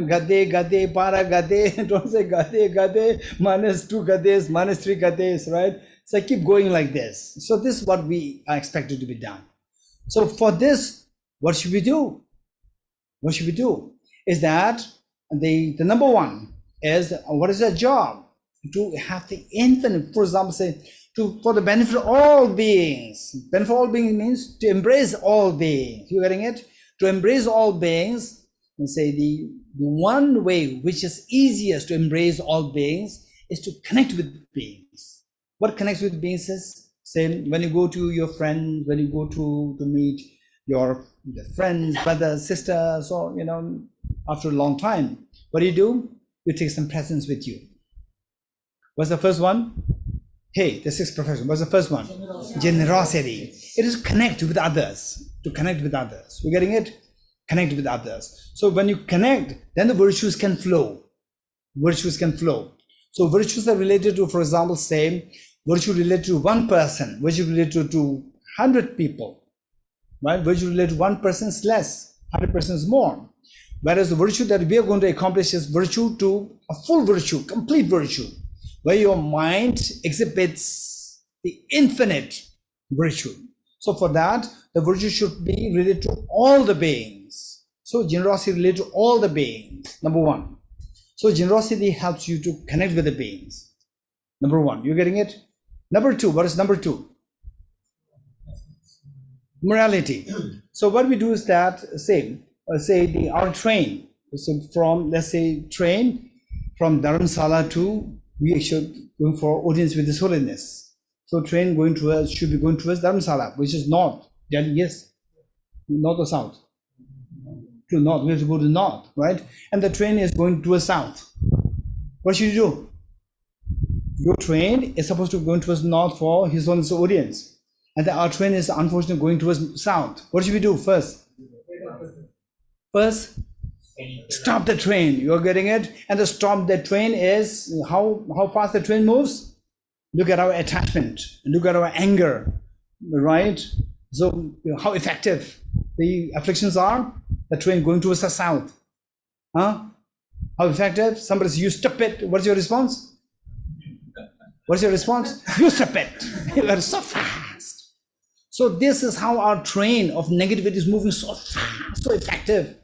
Gade, para gade, don't say gade, minus 2 gades, minus 3 gades, right? So keep going like this. So this is what we are expected to be done. So for this, what should we do? What should we do? Is that the number 1 is, what is our job? To have the infinite, for example, say, for the benefit of all beings. Benefit of all beings means to embrace all beings. You getting it? To embrace all beings. And say the one way which is easiest to embrace all beings is to connect with beings. What connects with beings is, say, when you go to your friends, when you go to meet your friends, brothers, sisters, or after a long time, what do? You take some presents with you. What's the first one? Hey, the sixth perfection. What's the first one? Generosity. It is connect with others. To connect with others. You're getting it? Connect with others. So when you connect, then the virtues can flow. Virtues can flow. So virtues are related to, for example, say, virtue related to one person, virtue related to 100 people, right? Virtue related to one person is less, 100% is more. Whereas the virtue that we are going to accomplish is virtue to a full virtue, complete virtue, where your mind exhibits the infinite virtue. So for that, the virtue should be related to all the beings. So generosity related to all the beings, number one. So generosity helps you to connect with the beings. Number one, you're getting it? Number two, what is number two? Morality. So what we do is that, say our train, so from, let's say, train from Dharamsala to, we should going for audience with this holiness. So train going towards, should be going towards Dharamsala, which is north. Yes, north or south? To north, we have to go to north, right? And the train is going towards south. What should you do? Your train is supposed to be going towards north for His Holiness audience. And our train is unfortunately going towards south. What should we do first? First, stop the train. You're getting it? And the stop the train is how fast the train moves. Look at our attachment. Look at our anger, right? So how effective the afflictions are. The train going towards the south. Huh? How effective? Somebody says, you stupid. What's your response? What's your response? You stupid. You are so fast. So this is how our train of negativity is moving so fast, so effective,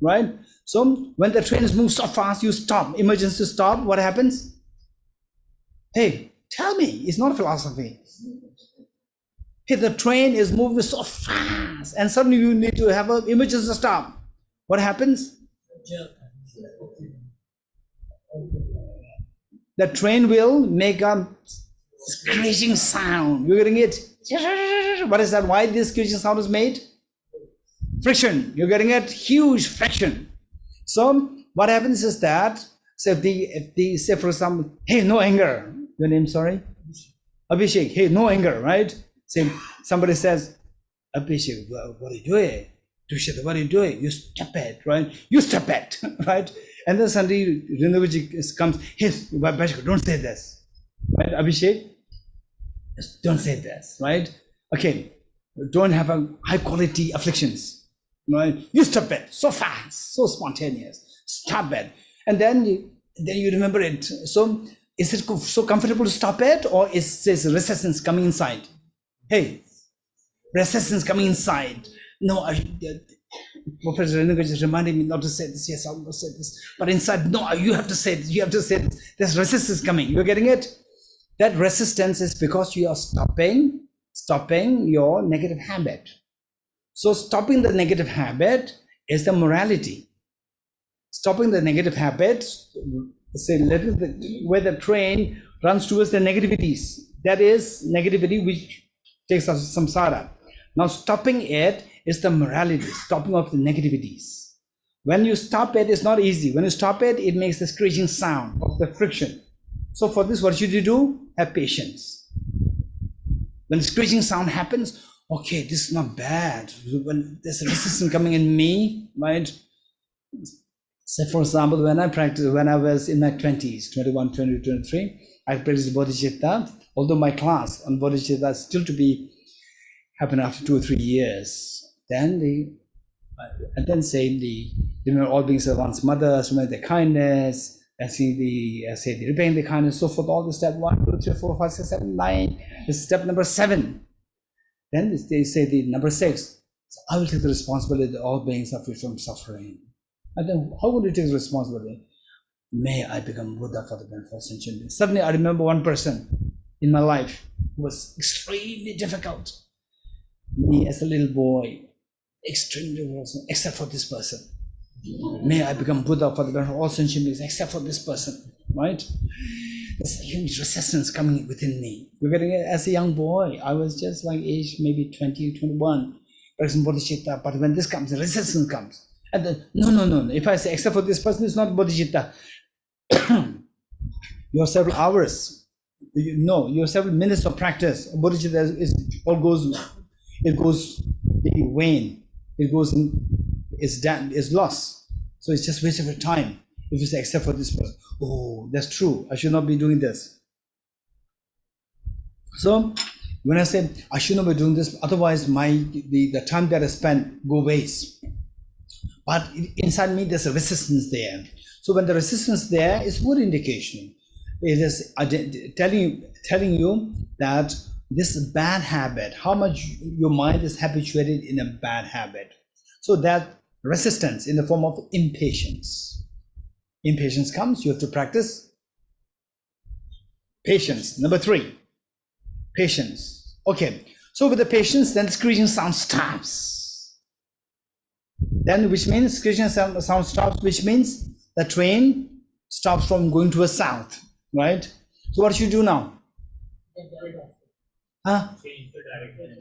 right? So when the train is moving so fast, you stop, emergency stop, what happens? Hey, tell me, it's not a philosophy. Hey, the train is moving so fast and suddenly you need to have an emergency stop. What happens? The train will make a screeching sound. You're getting it? What is that? Why this screeching sound is made? Friction. You're getting it? Huge friction. So what happens is that, so if the say for example, hey, no anger. Your name, sorry? Abhishek. Hey, no anger, right? Say somebody says, Abhishek, what are you doing? Tushita, what are you doing? You stop it, right? You stop it, right? And then suddenly Rinpoche comes, hey, Abhishek, don't say this, right? Abhishek, don't say this, right? Okay, don't have a high quality afflictions, right? You stop it, so fast, so spontaneous, stop it. And then you remember it. So is it so comfortable to stop it, or is this resistance coming inside? Hey, resistance coming inside. No, Professor Renuka just reminded me not to say this. Yes, I will not say this. But inside, no, you have to say this. You have to say this. There's resistance coming. You're getting it? That resistance is because you are stopping your negative habit. So stopping the negative habit is the morality. Stopping the negative habit, say, where the train runs towards the negativities. That is negativity which takes us samsara. Now stopping it is the morality, stopping of the negativities. When you stop it, it's not easy. When you stop it, it makes the screeching sound of the friction. So for this, what should you do? Have patience. When the screeching sound happens, okay, this is not bad. When there's a resistance coming in me, right? Say for example, when I was in my 20s, 21, 22, 23, I practiced bodhicitta. Although my class on bodhicitta is still to be happen after 2 or 3 years. Then remember all beings are one's mothers, remember their kindness, and see the repaying the kindness, so forth, all the step 1, 2, 3, 4, 5, 6, 7, 9. This is step number 7. Then they say the number 6. So I will take the responsibility that all beings are free from suffering. And then how will you take the responsibility? May I become Buddha for the benefit of sentient beings. Suddenly I remember one person in my life who was extremely difficult. Me as a little boy, extremely awesome, except for this person. May I become Buddha for the benefit of all sentient beings, except for this person, right? There's a huge resistance coming within me. You're getting it? As a young boy, I was just like age maybe 20, 21, practicing bodhicitta, but when this comes, the resistance comes. And then, no. If I say except for this person, it's not bodhicitta. You have several hours No, you have several minutes of practice. Bodhicitta it goes the wane, it goes is lost. So it's just wasted of time if you say except for this person. Oh, that's true. I should not be doing this. So when I say I should not be doing this, otherwise the time that I spent go waste. But inside me there's a resistance there. So when the resistance there is good indication. It is telling you that this bad habit, how much your mind is habituated in a bad habit. So that resistance in the form of impatience. Impatience comes, you have to practice patience. Number 3, patience. Okay, so with the patience, then the screeching sound stops. Then which means screeching sound stops, which means the train stops from going to the south. Right? So what should you do now? Huh?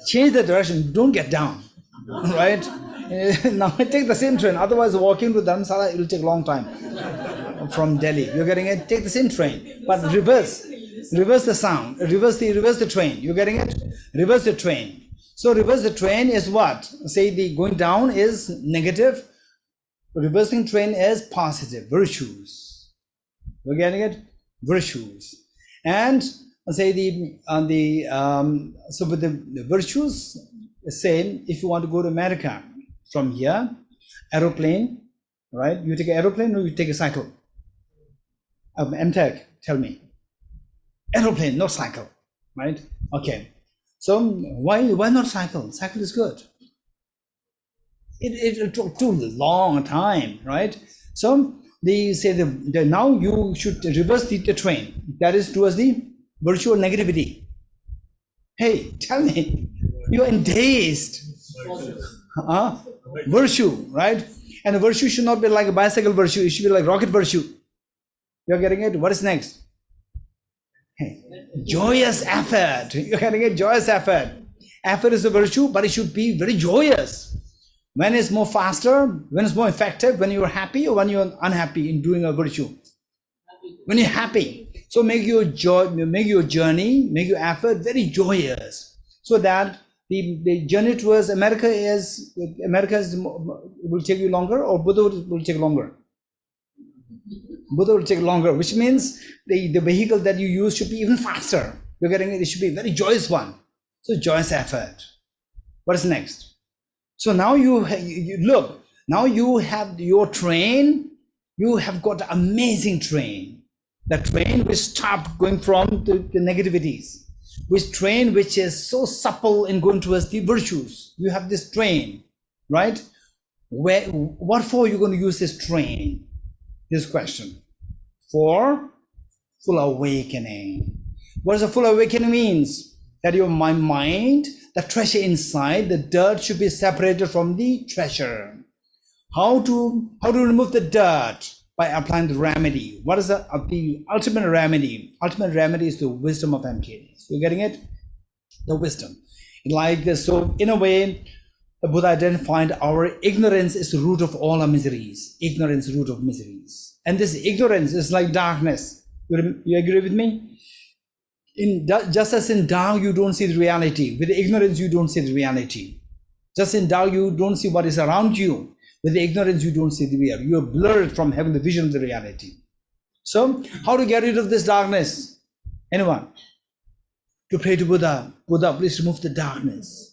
Change the direction. Don't get down. Right? Now take the same train. Otherwise, walking to Dharamsala, it will take a long time. From Delhi, you're getting it. Take the same train, but reverse the sound. Reverse the train. You're getting it. Reverse the train. So reverse the train is what? Say the going down is negative. Reversing train is positive. Virtues. You're getting it. Virtues. And say so with the virtues, same. If you want to go to America from here, aeroplane, right? You take an aeroplane or you take a cycle? MTech, tell me. Aeroplane, not cycle, right? Okay. So why not cycle? Cycle is good. It took too long time, right? So they say now you should reverse the train. That is towards the virtual negativity. Hey, tell me, you're in dazed. Virtue, right? And the virtue should not be like a bicycle virtue. It should be like rocket virtue. You're getting it? What is next? Hey, joyous effort. You're getting it? Joyous effort. Effort is a virtue, but it should be very joyous. When it's more faster, when it's more effective, when you're happy or when you're unhappy in doing a virtue. When you're happy. So make your journey, make your effort very joyous. So that the journey towards America will take you longer, or Buddha will take longer? Buddha will take longer, which means the vehicle that you use should be even faster. You're getting it? It should be a very joyous one. So joyous effort. What is next? So now you look, now you have your train, you have got an amazing train. The train which stopped going from the negativities, which train which is so supple in going towards the virtues. You have this train, right? What for are you going to use this train? This question. For full awakening. What does a full awakening means? That your mind, the treasure inside, the dirt should be separated from the treasure. How to remove the dirt? By applying the remedy. What is the ultimate remedy? Ultimate remedy is the wisdom of emptiness. You're getting it? The wisdom. Like this. So in a way, the Buddha identified our ignorance is the root of all our miseries. Ignorance is the root of miseries. And this ignorance is like darkness. You agree with me? Just as in dark, you don't see the reality. With ignorance, you don't see the reality. Just in dark, you don't see what is around you. With the ignorance, you don't see the reality. You are blurred from having the vision of the reality. So, how to get rid of this darkness? Anyone? To pray to Buddha. Buddha, please remove the darkness.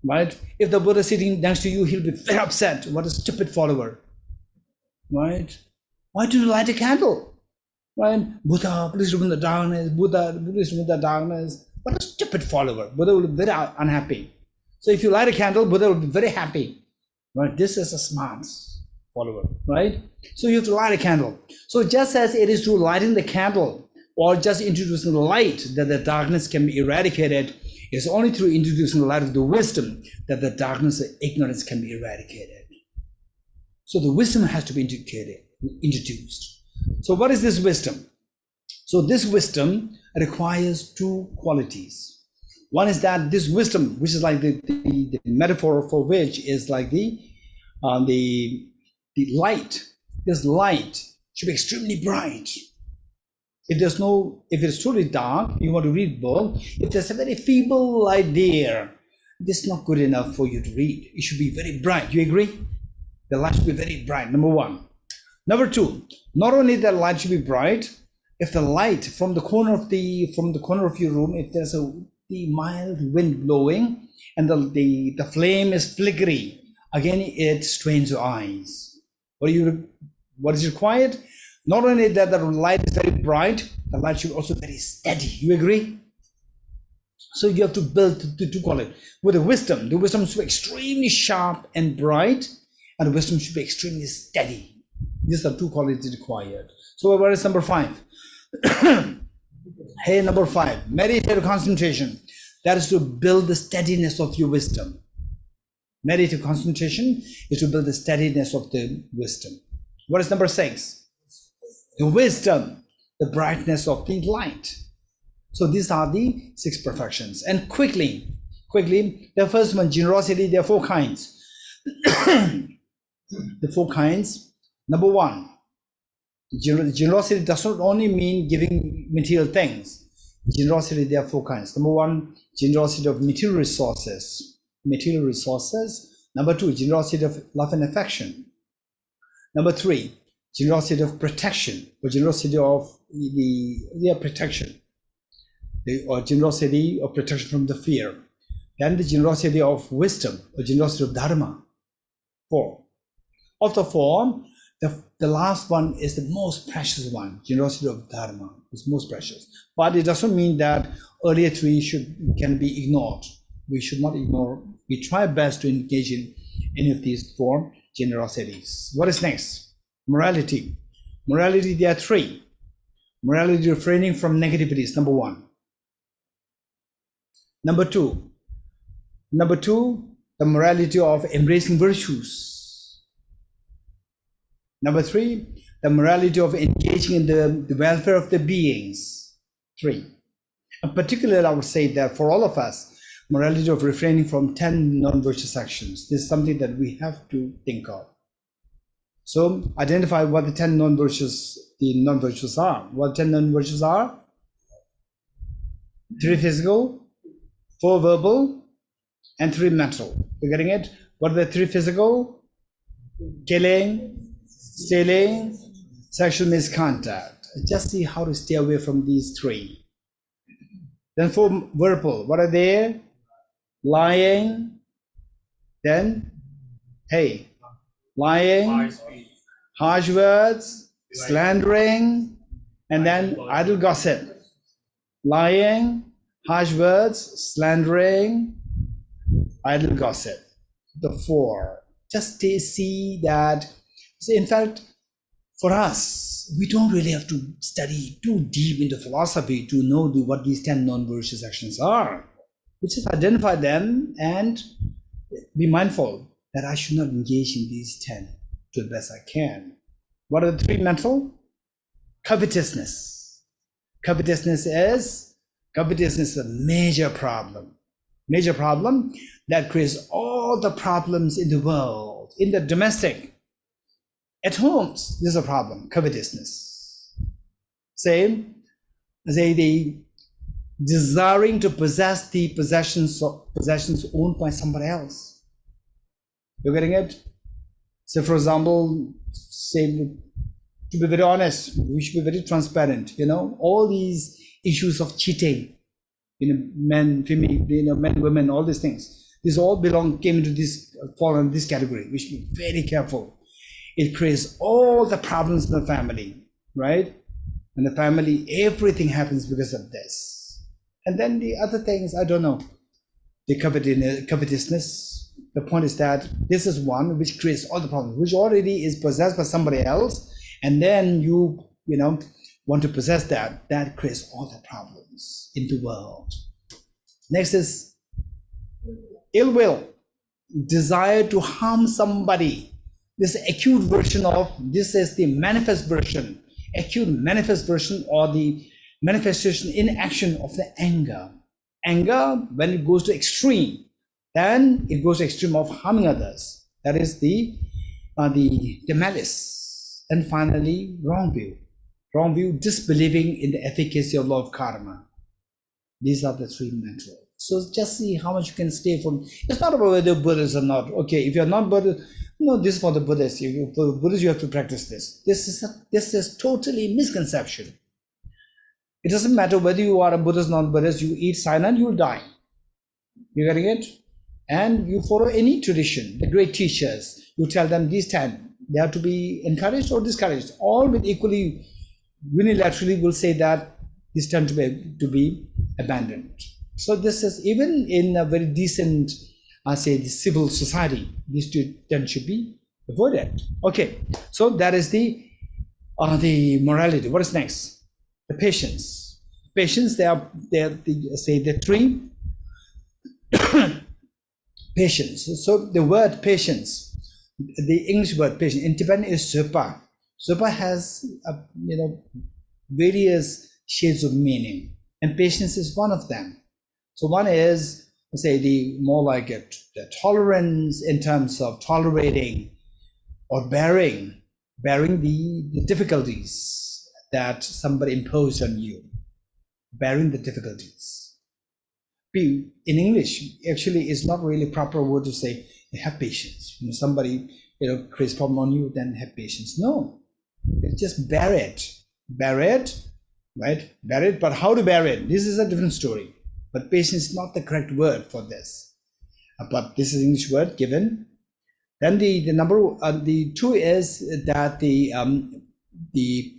Right? If the Buddha is sitting next to you, he'll be very upset. What a stupid follower. Right? Why do you light a candle? Right? Buddha, please remove the darkness. Buddha, please remove the darkness. What a stupid follower. Buddha will be very unhappy. So if you light a candle, Buddha will be very happy. Right? This is a smart follower, right? So you have to light a candle. So just as it is through lighting the candle or just introducing the light that the darkness can be eradicated, it's only through introducing the light of the wisdom that the darkness and ignorance can be eradicated. So the wisdom has to be introduced. So what is this wisdom? So this wisdom requires two qualities. One is that this wisdom, which is like the metaphor for which is like the light. This light should be extremely bright. If it's truly dark, you want to read book, if there's a very feeble light there, this is not good enough for you to read. It should be very bright. You agree? The light should be very bright, number one. Number two, not only the light should be bright, if the light from the corner of your room, if there's the mild wind blowing and the flame is flickery, again it strains your eyes. What is required? Not only that the light is very bright, the light should also be very steady. You agree? So you have to build to call it with the wisdom. The wisdom should be extremely sharp and bright, and the wisdom should be extremely steady. These are two qualities required. So what is number 5? Hey, number 5, meditative concentration. That is to build the steadiness of your wisdom. Meditative concentration is to build the steadiness of the wisdom. What is number 6? The wisdom, the brightness of the light. So these are the 6 perfections. And quickly, the first one, generosity, there are 4 kinds. The 4 kinds. Number 1, generosity does not only mean giving material things. Generosity, there are 4 kinds. Number 1, generosity of material resources. Number 2, generosity of love and affection. Number 3, generosity of protection, or generosity of protection, or generosity of protection from the fear. Then the generosity of wisdom, or generosity of dharma. 4. Of the 4, the last one is the most precious one. Generosity of dharma is most precious. But it doesn't mean that earlier 3 can be ignored. We should not ignore. We try best to engage in any of these 4 generosities. What is next? Morality. Morality, there are 3. Morality, refraining from negativities, number 1. Number 2, the morality of embracing virtues. Number 3, the morality of engaging in the welfare of the beings. 3. In particular, I would say that for all of us, morality of refraining from 10 non-virtuous actions. This is something that we have to think of. So identify what the 10 non-virtuous are. What 10 non-virtues are? 3 physical, 4 verbal, and 3 mental. You're getting it? What are the 3 physical? Killing, stealing, sexual misconduct. Just see how to stay away from these 3. Then 4 verbal. What are they? Lying. Then, hey, lying, harsh words, slandering, and then idle gossip. Lying, harsh words, slandering, idle gossip. The 4. Just see that. So in fact, for us, we don't really have to study too deep into philosophy to know what these 10 non-virtuous actions are. We just identify them and be mindful that I should not engage in these 10 to the best I can. What are the 3 mental? Covetousness. Covetousness is a major problem. Major problem that creates all the problems in the world, in the domestic. At homes, this is a problem, covetousness. Same, say the desiring to possess the possessions owned by somebody else. You're getting it? So for example, say, to be very honest, we should be very transparent, all these issues of cheating, men, female, men, women, all these things. This all fall into this category. We should be very careful. It creates all the problems in the family, right? And the family, everything happens because of this. And then the other things, I don't know. The covetousness, the point is that this is one which creates all the problems, which already is possessed by somebody else. And then you want to possess that creates all the problems in the world. Next is ill will, desire to harm somebody. This acute version of this is the manifest version, acute manifest version, or the manifestation in action of the anger. Anger, when it goes to extreme, then it goes to extreme of harming others. That is the malice. And finally, wrong view. wrong view, disbelieving in the efficacy of law of karma. These are the three mental. So just see how much you can stay from. It's not about whether you're Buddhist or not. Okay, if you're not Buddhist, no, this is for the Buddhists. If you're for Buddhist, you have to practice this. This is totally misconception. It doesn't matter whether you are a Buddhist, non-Buddhist. You eat silent, you'll die. You getting it? And you follow any tradition, the great teachers. You tell them these 10. They have to be encouraged or discouraged. All will equally, unilaterally will say that this tend to be abandoned. So this is even in a very decent, I say, the civil society, these two then should be avoided. Okay, so that is the morality. What is next? The patience. Patience. They are the three patience. So the word patience, the English word patience in Tibetan is sopa. Sopa has various shades of meaning, and patience is one of them. So one is, say, the more like the tolerance in terms of tolerating or bearing the difficulties that somebody imposed on you, bearing the difficulties. In English, actually, it's not really proper word to say have patience. When somebody creates problem on you, then have patience. No, just bear it, right? Bear it. But how to bear it? This is a different story. But patience is not the correct word for this. But this is English word given. Then the two is that the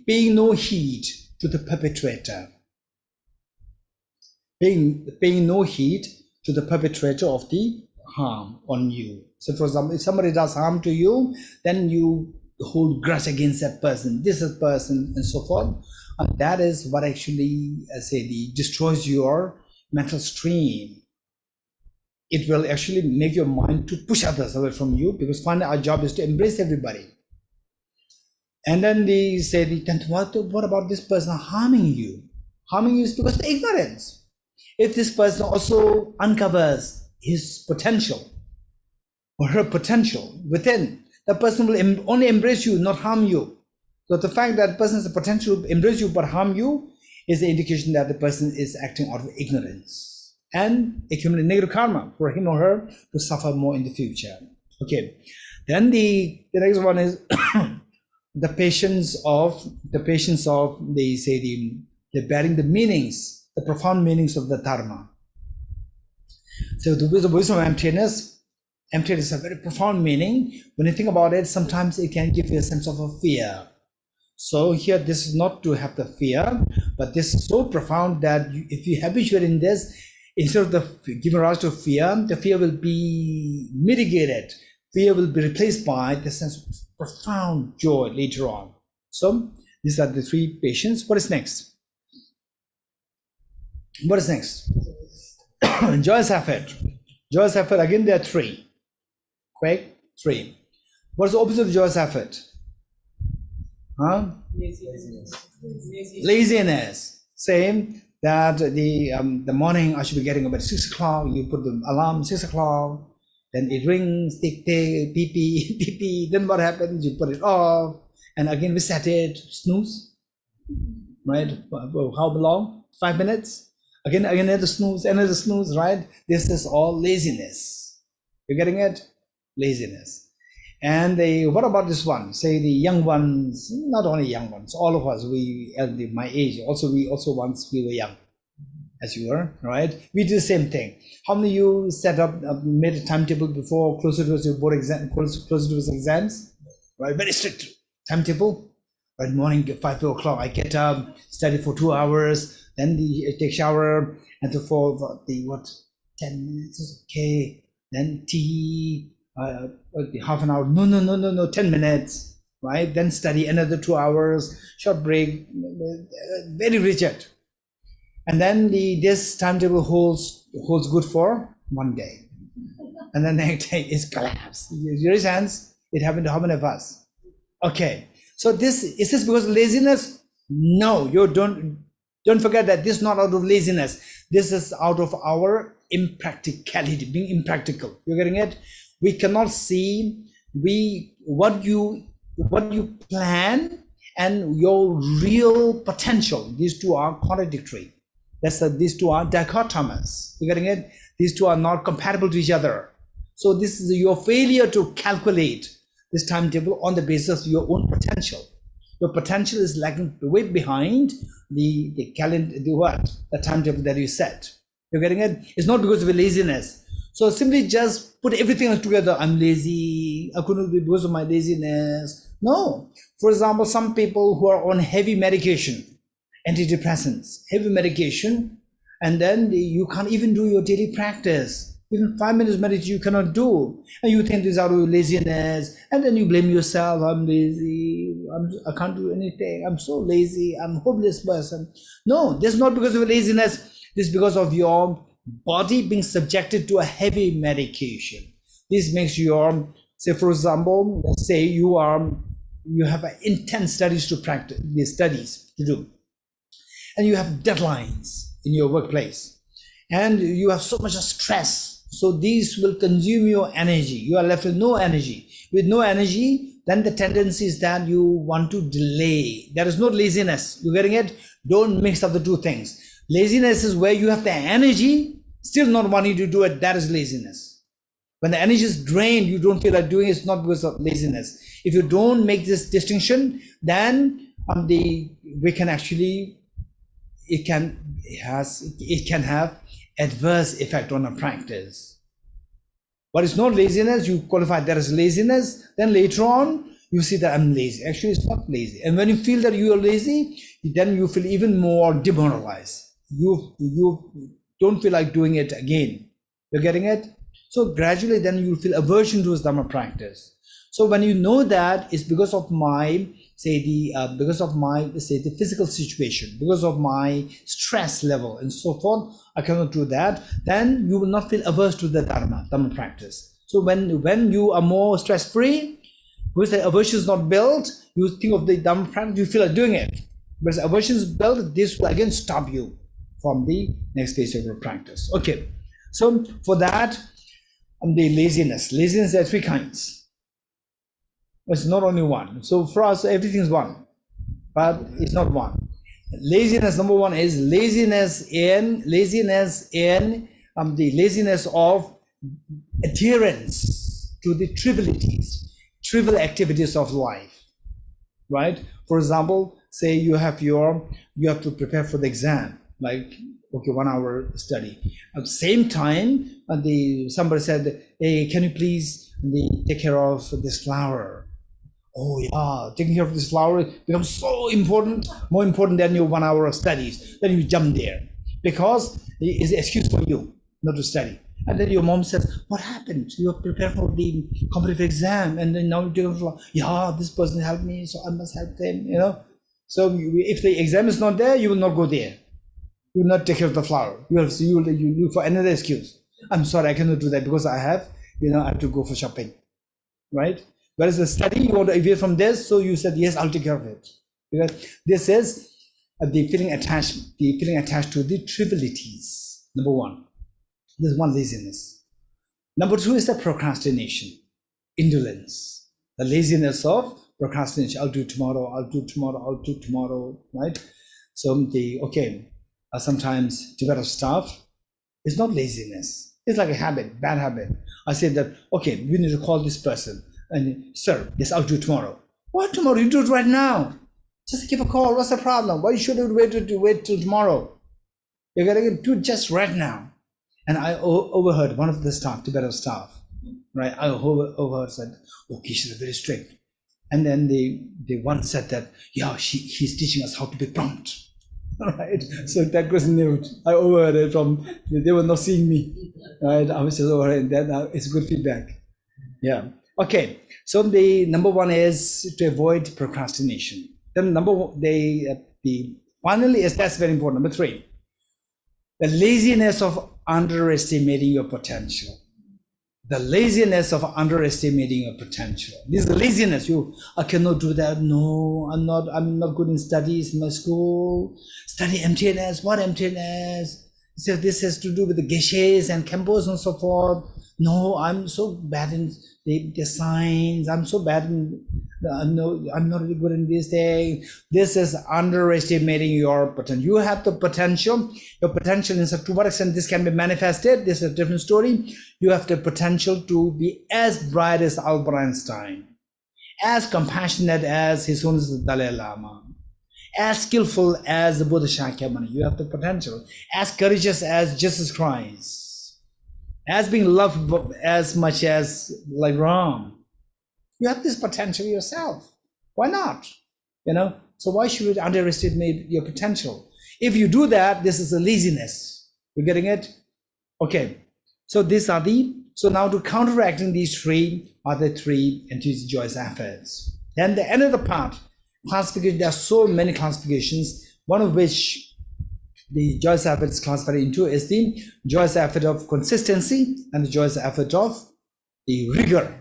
paying no heed to the perpetrator. Paying no heed to the perpetrator of the harm on you. So for example, if somebody does harm to you, then you hold grudge against that person, this is person, and so forth. And that is what actually, destroys your mental stream. It will actually make your mind to push others away from you, because finally our job is to embrace everybody. And then they say, what about this person harming you? Harming you is because of ignorance. If this person also uncovers his potential or her potential within, the person will only embrace you, not harm you. So the fact that the person has the potential to embrace you but harm you is the indication that the person is acting out of ignorance and accumulating negative karma for him or her to suffer more in the future. Okay. Then the next one is the patience of the bearing the meanings, the profound meanings of the dharma. So the wisdom of emptiness is a very profound meaning. When you think about it, sometimes it can give you a sense of a fear. So here, this is not to have the fear, but this is so profound that if you habituate in this, instead of giving rise to fear, the fear will be mitigated. Fear will be replaced by the sense of profound joy later on. So these are the three patience. What is next? What is next? Joyous effort. Joyous effort, again, there are three. Quick, three. What is the opposite of joyous effort? Laziness. Same, that the morning I should be getting up at 6 o'clock, you put the alarm 6 o'clock, then it rings, tick, tick, pee, pee, then what happens? You put it off, and again reset it, snooze, right? How long? 5 minutes? Again, another snooze, right? This is all laziness. You're getting it? Laziness. And what about this one? Say the young ones, not only young ones, all of us, my age, we once we were young, as you were, right? We do the same thing. How many of you set up, made a timetable before closer to your board exam, closer to his exams, right? Very strict timetable. Right, morning, 5 o'clock, I get up, study for 2 hours, then take shower, and for 10 minutes is okay, then tea, half an hour, no, 10 minutes, right? Then study another 2 hours, short break, very rigid. And then this timetable holds good for 1 day. And then the next day is collapse. You raise hands, it happened to how many of us? Okay. So is this because of laziness? No, you don't forget that this is not out of laziness. This is out of our impracticality, being impractical. You're getting it? We cannot see what you plan and your real potential. These two are contradictory. These two are dichotomous. You getting it? These two are not compatible to each other. So this is your failure to calculate this timetable on the basis of your own potential. Your potential is lagging way behind the calendar, the timetable that you set. You're getting it? It's not because of laziness. So simply just put everything else together. I'm lazy. I couldn't do it because of my laziness. No. For example, some people who are on heavy medication, antidepressants, heavy medication, and then you can't even do your daily practice. Even 5 minutes meditation you cannot do, and you think these are laziness, and then you blame yourself. I'm lazy. I can't do anything. I'm so lazy. I'm a hopeless person. No, this is not because of laziness. This is because of your body being subjected to a heavy medication. This makes your, say for example, let's say you have intense studies to practice, these studies to do, and you have deadlines in your workplace, and you have so much stress. So these will consume your energy. You are left with no energy. With no energy, then the tendency is that you want to delay. There is no laziness. You're getting it? Don't mix up the two things. Laziness is where you have the energy, still not wanting to do it. That is laziness. When the energy is drained, you don't feel like doing it. It's not because of laziness. If you don't make this distinction, then we can actually, it can have adverse effect on a practice. But it's not laziness. You qualify that as laziness, then later on you see that I'm lazy. Actually, it's not lazy. And when you feel that you are lazy, then you feel even more demoralized. You don't feel like doing it again. You're getting it? So gradually then you feel aversion towards Dhamma practice. So when you know that it's because of my, the physical situation, because of my stress level and so forth, I cannot do that, then you will not feel averse to the Dhamma practice. So when you are more stress-free, because the aversion is not built, you think of the Dhamma practice, you feel like doing it. But the aversion is built, this will again stop you from the next phase of your practice. Okay, so for that, the laziness. Laziness, there are three kinds. It's not only one. So for us, everything is one, but it's not one. Laziness, number one, is laziness in the laziness of adherence to the trivial activities of life, right? For example, say you have to prepare for the exam, like, okay, 1 hour study. At the same time, somebody said, hey, can you please take care of this flower? Oh yeah, taking care of this flower becomes so important, more important than your 1 hour of studies. Then you jump there because it's an excuse for you not to study. And then your mom says, what happened? You prepared for the competitive exam, and then now you're doing flower. Yeah, this person helped me, so I must help them, you know. So if the exam is not there, you will not go there. You will not take care of the flower. You look for another excuse. I'm sorry, I cannot do that because I have to go for shopping, right? Whereas the study, you want to evade from this, so you said, yes, I'll take care of it. Because this is the feeling attached to the trivialities, number one. There's one, laziness. Number two is the procrastination, indolence, the laziness of procrastination. I'll do tomorrow, right? So sometimes Tibetan stuff is not laziness. It's like a habit, bad habit. I said that, okay, we need to call this person. And sir, yes, I'll do it tomorrow. What tomorrow? You do it right now. Just give a call. What's the problem? Why should you wait till tomorrow? You're gonna do it just right now. And I overheard one of the staff, Tibetan staff, right? I overheard said, "Oh, Geshe is very strict." And then they once said that, yeah, he's teaching us how to be prompt. Right? So that was new. I overheard it from. They were not seeing me. Right? I was just overheard that. It's good feedback. Yeah. Okay, so the number one is to avoid procrastination. Then finally is, that's very important. Number three, the laziness of underestimating your potential. The laziness of underestimating your potential. This is the laziness. I cannot do that. No, I'm not good in studies in my school. Study emptiness. What emptiness? So this has to do with the geshes and kempos and so forth. No, I'm so bad in the science. I'm so bad in no, I'm not really good in this thing. This is underestimating your potential. You have the potential. Your potential is to what extent this can be manifested. This is a different story. You have the potential to be as bright as Albert Einstein, as compassionate as His Holiness the Dalai Lama, as skillful as the Buddha Shakyamuni. You have the potential. As courageous as Jesus Christ, as being loved as much as like Ram. You have this potential yourself. Why not? So why should we underestimate your potential? If you do that, this is a laziness. You're getting it? Okay. So so now to counteracting these three are the three enthusiast joyous efforts. Then the end of the part, classification, there are so many classifications, one of which the joyous effort is classified into is the joyous effort of consistency and the joyous effort of the rigor.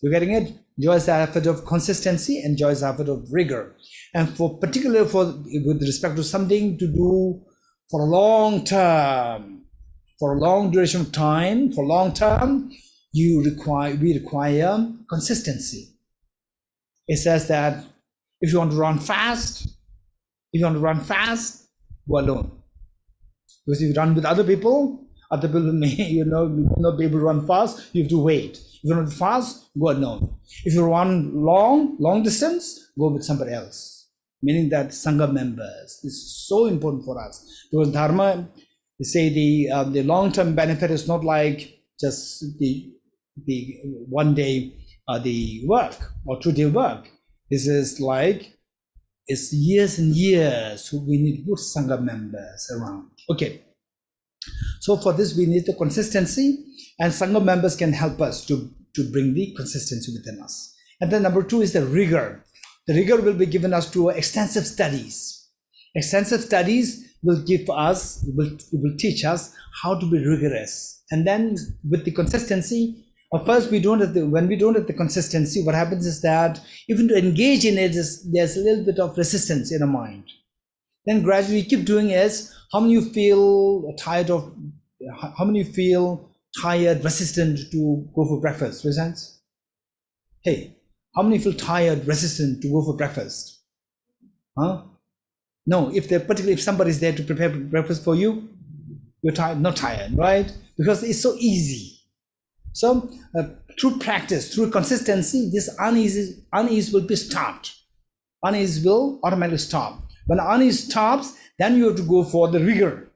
You're getting it? Joyous effort of consistency and joyous effort of rigor. And particularly with respect to something to do for a long term, for a long duration of time, for long term, we require consistency. It says that if you want to run fast, go alone. Because if you run with other people may not be able to run fast. You have to wait. If you run fast, go alone. If you run long distance, go with somebody else. Meaning that Sangha members. This is so important for us. Because Dharma, they say the long-term benefit is not like just the one day the work or 2-day work. This is like it's years and years. So we need good Sangha members around. Okay. So for this, we need the consistency, and Sangha members can help us to bring the consistency within us. And then number 2 is the rigor. The rigor will be given us through extensive studies. Extensive studies will teach us how to be rigorous. And then with the consistency, first when we don't have the consistency, what happens is that even to engage in it, there's a little bit of resistance in our mind. Then gradually keep doing is, how many you feel tired, resistant to go for breakfast? Raise hands. Hey, how many feel tired, resistant to go for breakfast? Huh? No, if somebody's there to prepare breakfast for you, you're tired, not tired, right? Because it's so easy. So through practice, through consistency, this unease will be stopped. Unease will automatically stop. When unease stops, then you have to go for the rigor.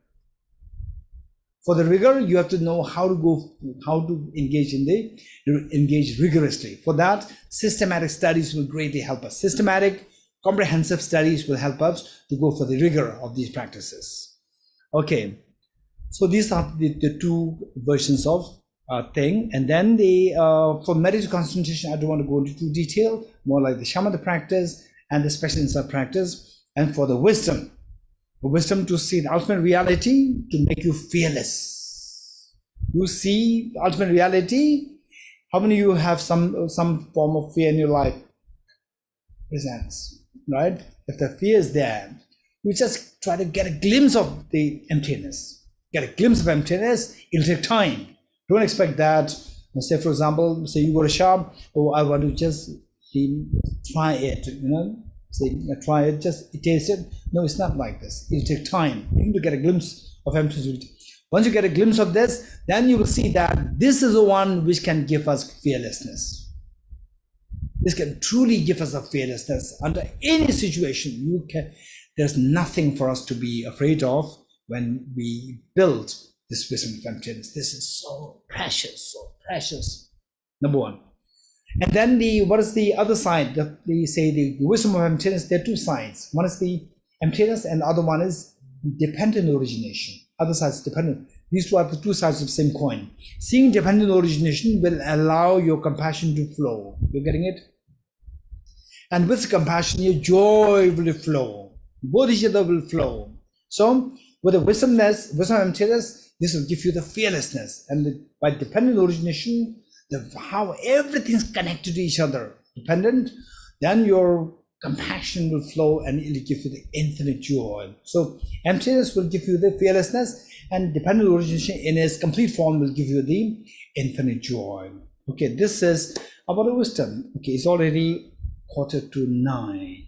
For the rigor, you have to know how to engage rigorously. For that, systematic studies will greatly help us. Systematic, comprehensive studies will help us to go for the rigor of these practices. Okay, so these are the 2 versions of thing. And then for meditative concentration, I don't want to go into too detail, more like the shamatha practice and the special insight practice. And for the wisdom to see the ultimate reality, to make you fearless. You see the ultimate reality. How many of you have some form of fear in your life? Presents, right? If the fear is there, you just try to get a glimpse of the emptiness. Get a glimpse of emptiness. It'll take time. Don't expect that. Say, for example, say you go to shop, I want to just try it, Say, try it, just taste it. No, it's not like this. It'll take time. You need to get a glimpse of emptiness. Once you get a glimpse of this, then you will see that this is the one which can give us fearlessness. This can truly give us a fearlessness. Under any situation, there's nothing for us to be afraid of when we build this wisdom of emptiness. This is so precious, so precious. Number 1. And then what is the other side? The wisdom of emptiness, there are 2 sides. One is the emptiness and the other one is dependent origination. Other side is dependent. These 2 are the 2 sides of the same coin. Seeing dependent origination will allow your compassion to flow. You're getting it? And with compassion, your joy will flow. Both each other will flow. So with the wisdom of emptiness, this will give you the fearlessness. And by dependent origination, how everything's connected to each other, dependent, then your compassion will flow and it will give you the infinite joy. So emptiness will give you the fearlessness, and dependent origination in its complete form will give you the infinite joy. Okay, this is about the wisdom. Okay, it's already 8:45.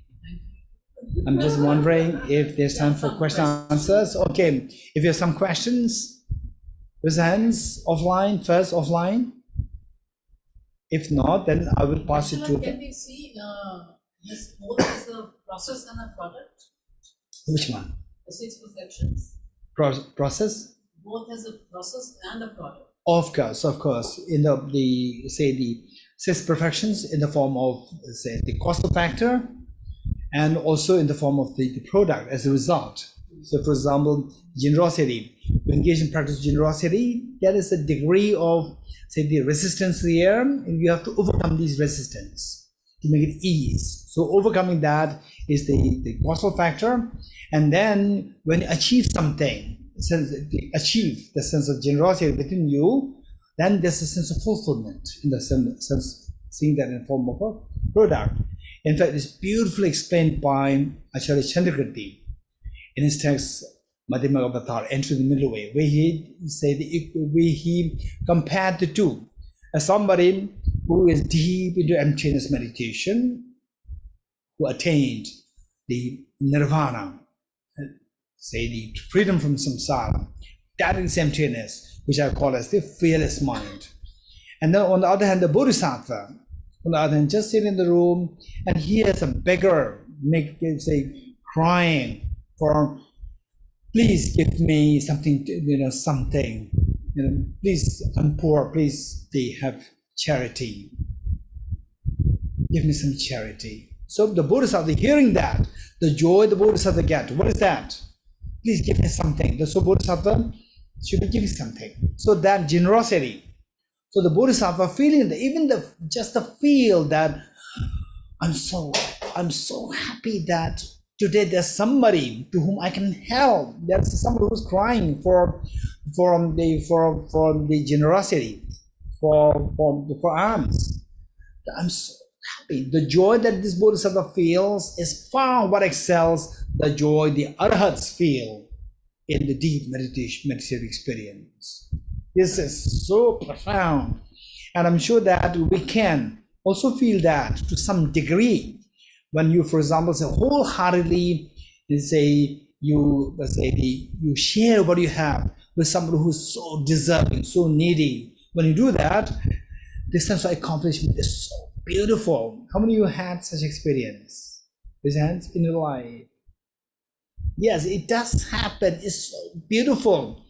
I'm just wondering if there's time for question and answers. Okay, if you have some questions, raise hands offline, first offline. If not, then I will pass it to.
Can we see this both as a process and a product?
Which one?
The 6 perfections.
Process?
Both as a process and a product.
Of course. In the 6 perfections in the form of, say, the causal factor, and also in the form of the product as a result. So, for example, generosity. To engage in practice generosity, there is a degree of, say, the resistance there, and you have to overcome these resistance to make it ease. So, overcoming that is the causal factor, and then when you achieve something, achieve the sense of generosity within you, then there's a sense of fulfillment in the sense, seeing that in the form of a product. In fact, it's beautifully explained by Acharya Chandrakirti in his text Madhyama Avatar, Entering the Middle Way, where he compared the two as somebody who is deep into emptiness meditation, who attained the nirvana, say the freedom from samsara, that is emptiness, which I call as the fearless mind. And then on the other hand, the bodhisattva, on the other hand, just sit in the room and hears a beggar crying for, please give me something, something, please, I'm poor, please, they have charity, give me some charity. So the bodhisattva, hearing that, the joy the bodhisattva gets, what is that? Please give me something. So bodhisattva should be giving something. So that generosity. So the bodhisattva feeling that even just the feel that I'm so happy that today there's somebody to whom I can help. There's somebody who's crying for the generosity, for alms. I'm so happy. The joy that this bodhisattva feels is far what excels the joy the arhats feel in the deep meditative experience. This is so profound, and I'm sure that we can also feel that to some degree when you, for example, say wholeheartedly, you share what you have with somebody who's so deserving, so needy. When you do that, this sense of accomplishment is so beautiful. How many of you had such experience? Raise hands in your life. Yes, it does happen. It's so beautiful.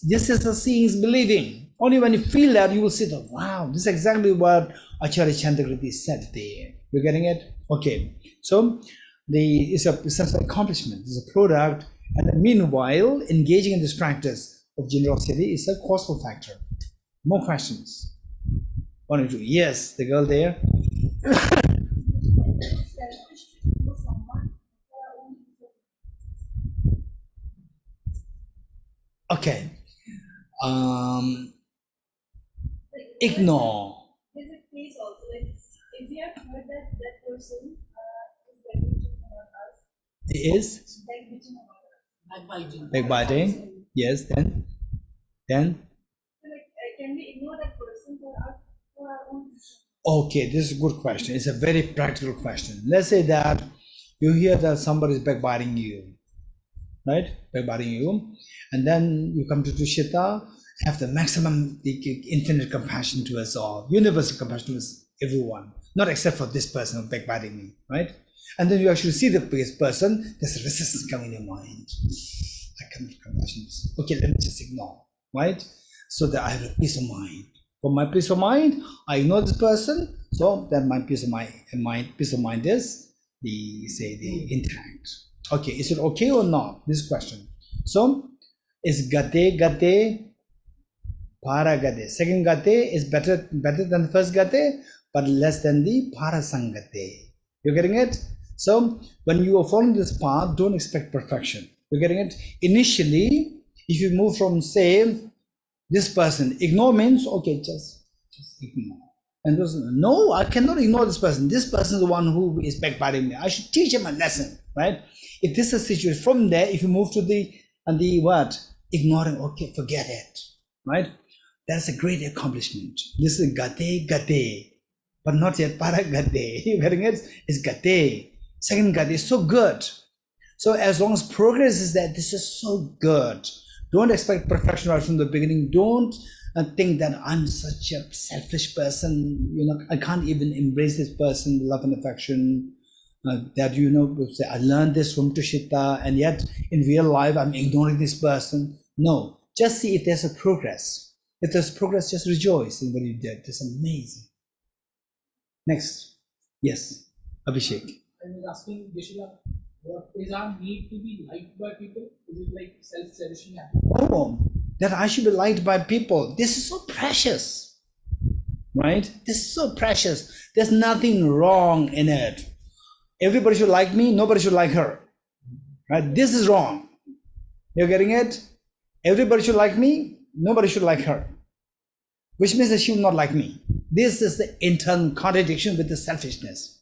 This is the seeing is believing. Only when you feel that, you will see that, wow, this is exactly what Acharya Chandrakirti said there. You're getting it? Okay. So it's a sense of accomplishment. It's a product. And then meanwhile, engaging in this practice of generosity is a causal factor. More questions? 1 or 2. Yes, the girl there. Okay. Ignore.
There's a case also, like if we have heard that person is backbiting about us.
It is?
Backbiting about us.
Backbiting.
Yes, then?
So like, can we ignore that person for our own?
Okay, this is a good question. It's a very practical question. Let's say that you hear that somebody is backbiting you, right? Backbiting you. And then you come to Tushita, have the maximum, infinite compassion towards all, universal compassion towards everyone, not except for this person who backbiting me, right? And then you actually see the biggest person, there's a resistance coming in your mind. I can't be compassionate. Okay, let me just ignore, right? So that I have a peace of mind. For my peace of mind, I ignore this person, so that my peace of mind, and my peace of mind is the intact. Okay, is it okay or not? This question. So is gate, para gate. Second gate is better than the first gate, but less than the parasangate. You're getting it? So when you are following this path, don't expect perfection. You're getting it? Initially, if you move from, say, this person, ignore means, okay, just ignore. And those, no, I cannot ignore this person. This person is the one who is backbiting me. I should teach him a lesson, right? If this is a situation, from there, if you move to the what? Ignoring, okay, forget it, right? That's a great accomplishment. This is gate. but not yet paragate. You getting it? It's gate. Second gate is so good. So as long as progress is that, this is so good. Don't expect perfection right from the beginning. Don't think that I'm such a selfish person. You know, I can't even embrace this person, love and affection. That, you know, say, I learned this from Tushita, and yet in real life I'm ignoring this person. No, just see if there's a progress. If there's progress, just rejoice in what you did. It's amazing. Next. Yes, Abhishek.
I was asking Geshe-la, what is our need to be liked by people? Is it like self-cherishing?
Oh, that I should be liked by people. This is so precious, right? This is so precious. There's nothing wrong in it. Everybody should like me, nobody should like her, right? This is wrong. You're getting it? Everybody should like me, nobody should like her, which means that she will not like me. This is the internal contradiction with the selfishness.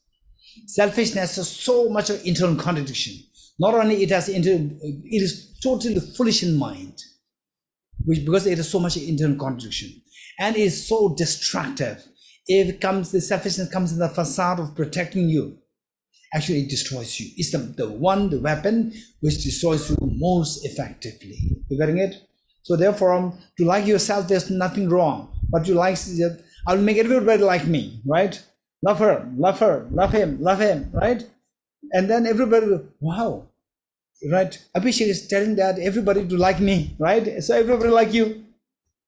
Selfishness is so much of internal contradiction. Not only it is totally foolish in mind, because it is so much internal contradiction, and it is so destructive. The selfishness comes in the facade of protecting you. Actually, it destroys you. It's the weapon which destroys you most effectively. You getting it? So therefore, to like yourself, there's nothing wrong. But you like, I'll make everybody like me, right? Love her, love him, right? And then everybody will, wow, right? Abhishek is telling that everybody to like me, right? So everybody like you.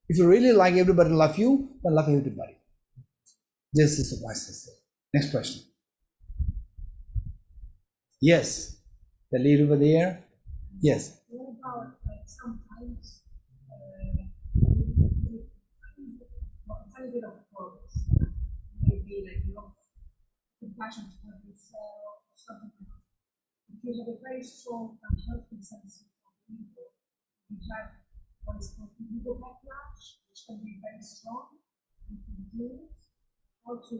If you really like everybody to love you, then love everybody. This is the wise thing. Next question. Yes, the lead over there. Yes.
What about like sometimes a tiny bit of progress, maybe like compassion toward yourself or something like that. If you have a very strong and healthy sense of ego, you have what is called the ego backlash, which can be very strong and can how to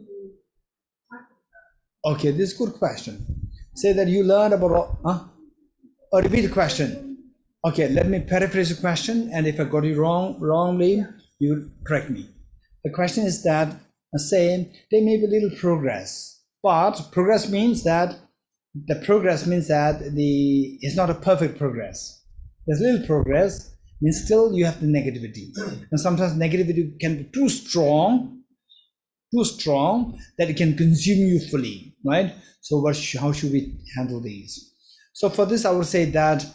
tackle that.
Okay, this is a good question. Say that you learned about, or repeat the question. Okay, let me paraphrase the question, and if I got it wrongly, you correct me. The question is that, saying there may be little progress, but progress means that it's not a perfect progress. There's little progress, means still you have the negativity, and sometimes negativity can be too strong that it can consume you fully, right? So how should we handle these? So for this, I would say that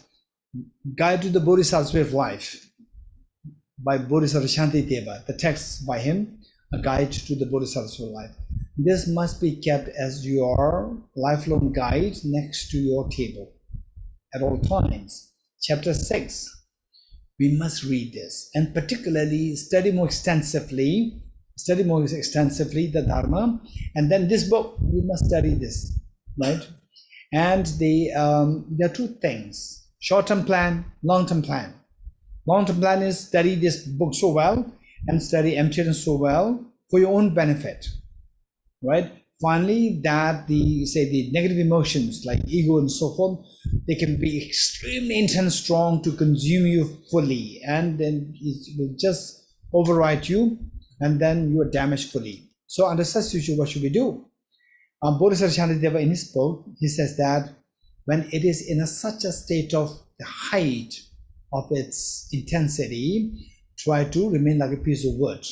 Guide to the Bodhisattva's Way of Life by Bodhisattva Shantideva, the text by him, A Guide to the Bodhisattva's Way of Life. This must be kept as your lifelong guide next to your table at all times. Chapter 6, we must read this, and particularly study more extensively the Dharma, and then this book, you must study this, right? And there are two things: short-term plan, long-term plan. Long-term plan is study this book so well and study emptiness so well for your own benefit, right? Finally, that the negative emotions like ego and so forth, they can be extremely intense, strong to consume you fully, and then it will just override you, and then you are damaged fully. So under such situation, what should we do? Bodhisattva Shantideva, in his book, he says that when it is in such a state of the height of its intensity, try to remain like a piece of wood,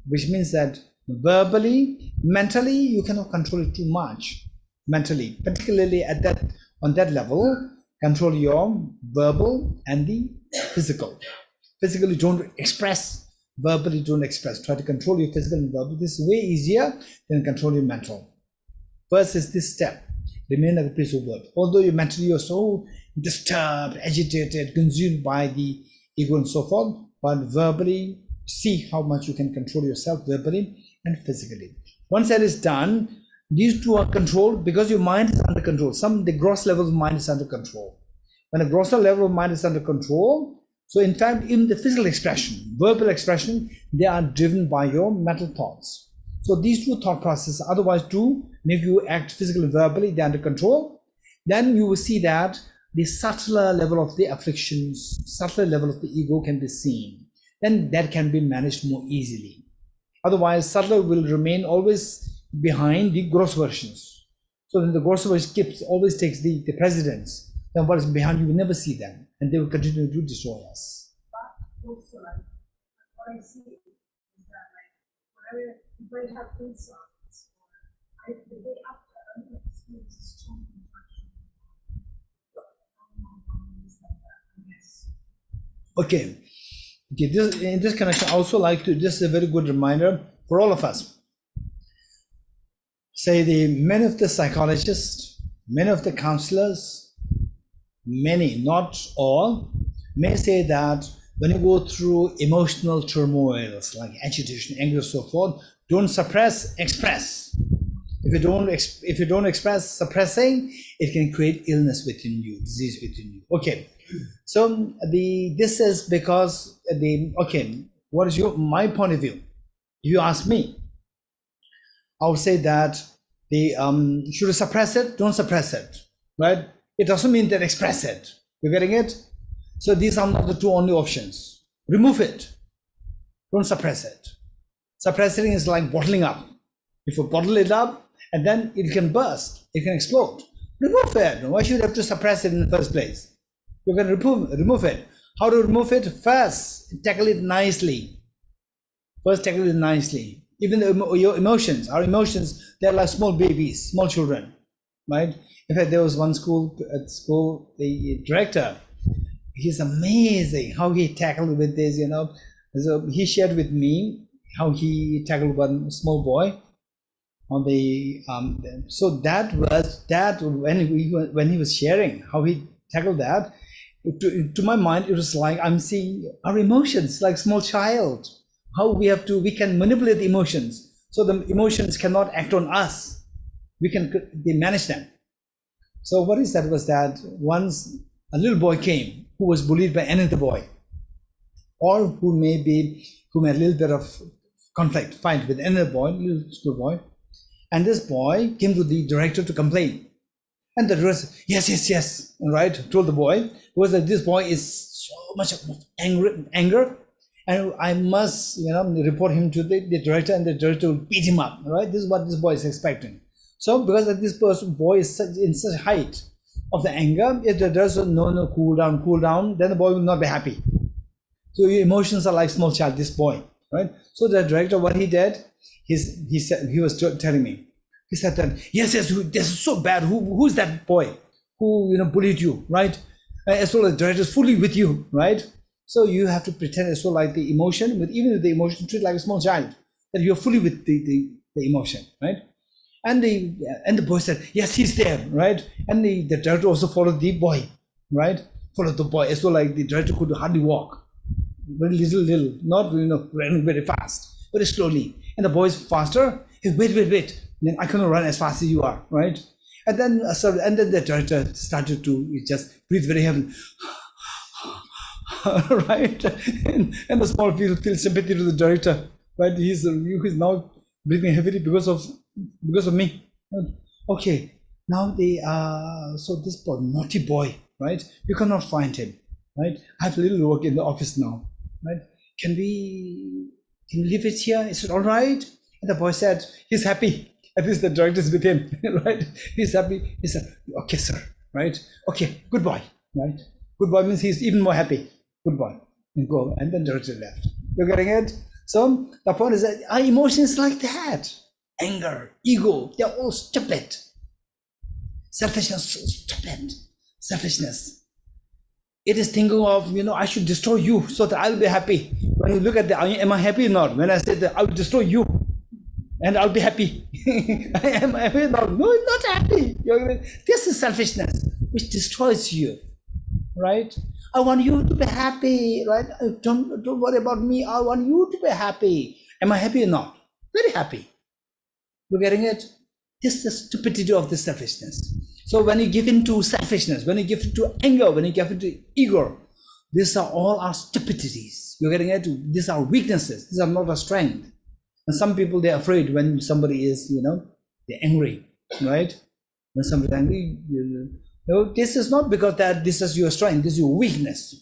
which means that verbally, mentally, you cannot control it too much. Mentally, particularly on that level, control your verbal and the physical. Physically, don't express. Verbally, don't express. Try to control your physical and verbal. This is way easier than control your mental. First is this step: remain like a piece of wood. Although you mentally are so disturbed, agitated, consumed by the ego and so forth, but verbally, see how much you can control yourself verbally and physically. Once that is done, these two are controlled because your mind is under control. The gross level of mind is under control. When a grosser level of mind is under control, so in fact, in the physical expression, verbal expression, they are driven by your mental thoughts. So these two thought processes otherwise do make you act physically and verbally, they're under control. Then you will see that the subtler level of the afflictions, subtler level of the ego can be seen. Then that can be managed more easily. Otherwise, subtler will remain always behind the gross versions. So then the gross version always takes the precedence. Then what is behind, you will never see them, and they will continue to destroy us.
But also, like, what I see is that, like, whenever people have insights, or the day after, I don't experience a strong contraction. Yes.
Okay. This, in this connection, I also like to, this is a very good reminder for all of us. Say many of the psychologists, many of the counselors, many, not all, may say that when you go through emotional turmoils like agitation, anger, so forth, don't suppress, express. If you don't express, suppressing, it can create illness within you, disease within you. Okay. So this is because what is my point of view? If you ask me, I would say that should you suppress it? Don't suppress it, right? It doesn't mean that express it. You're getting it? So these are not the two only options. Remove it. Don't suppress it. Suppressing is like bottling up. If you bottle it up, and then it can burst, it can explode. Remove it. Why should you have to suppress it in the first place? You can remove it. How to remove it? First, tackle it nicely. Even your emotions, our emotions, they're like small babies, small children, right? In fact, there was one school, the director, he's amazing how he tackled with this, you know. So he shared with me how he tackled one small boy on the, so that was that when he was sharing how he tackled that, to my mind, it was like I'm seeing our emotions like small child. How we can manipulate the emotions. So the emotions cannot act on us. They manage them. So what is that was that once a little boy came who was bullied by another boy, or who had a little bit of fight with another boy, little school boy, and this boy came to the director to complain. And the director said, yes, right, told the boy, was that this boy is so much of anger, and I must, report him to the director, and the director will beat him up, right? This is what this boy is expecting. So because of this boy is in such height of the anger, if the director says, no, cool down, then the boy will not be happy. So your emotions are like small child, this boy, right? So the director, what he did, he was telling me, he said that, yes, this is so bad. Who's that boy who bullied you, right? As well as the director is fully with you, right? So you have to pretend as well like the emotion, even with the emotion, treat like a small child, that you're fully with the emotion, right? And the boy said, yes, he's there, right? And the director also followed the boy, right? Followed the boy as well, like the director could hardly walk, very little, not running very fast, very slowly. And the boy is faster. Hey, wait. Then I cannot run as fast as you are, right? And then the director started to just breathe very heavily, right? And the small people feel sympathy to the director, right? He's now breathing heavily because of me. Okay, now so this boy, naughty boy, right? You cannot find him, right? I have a little work in the office now, right? Can we leave it here? Is it all right? And the boy said, he's happy. At least the director is with him, right? He's happy. He said, okay, sir, right? Okay, good boy, right? Good boy means he's even more happy. Good boy. And go. And then the director left. You're getting it? So the point is that our emotions like that. Anger, ego, they're all stupid. Selfishness, so stupid. Selfishness. It is thinking of, I should destroy you so that I'll be happy. When you look at am I happy or not? When I say that I will destroy you, and I'll be happy. Am I happy? No, not happy. This is selfishness, which destroys you, right? I want you to be happy, right? Don't worry about me. I want you to be happy. Am I happy or not? Very happy. You're getting it? This is the stupidity of this selfishness. So when you give into selfishness, when you give into anger, when you give into ego, these are all our stupidities. You're getting it? These are weaknesses. These are not our strength. And some people, they're afraid when somebody is, they're angry, right? When somebody's angry, this is not because that this is your strength, this is your weakness.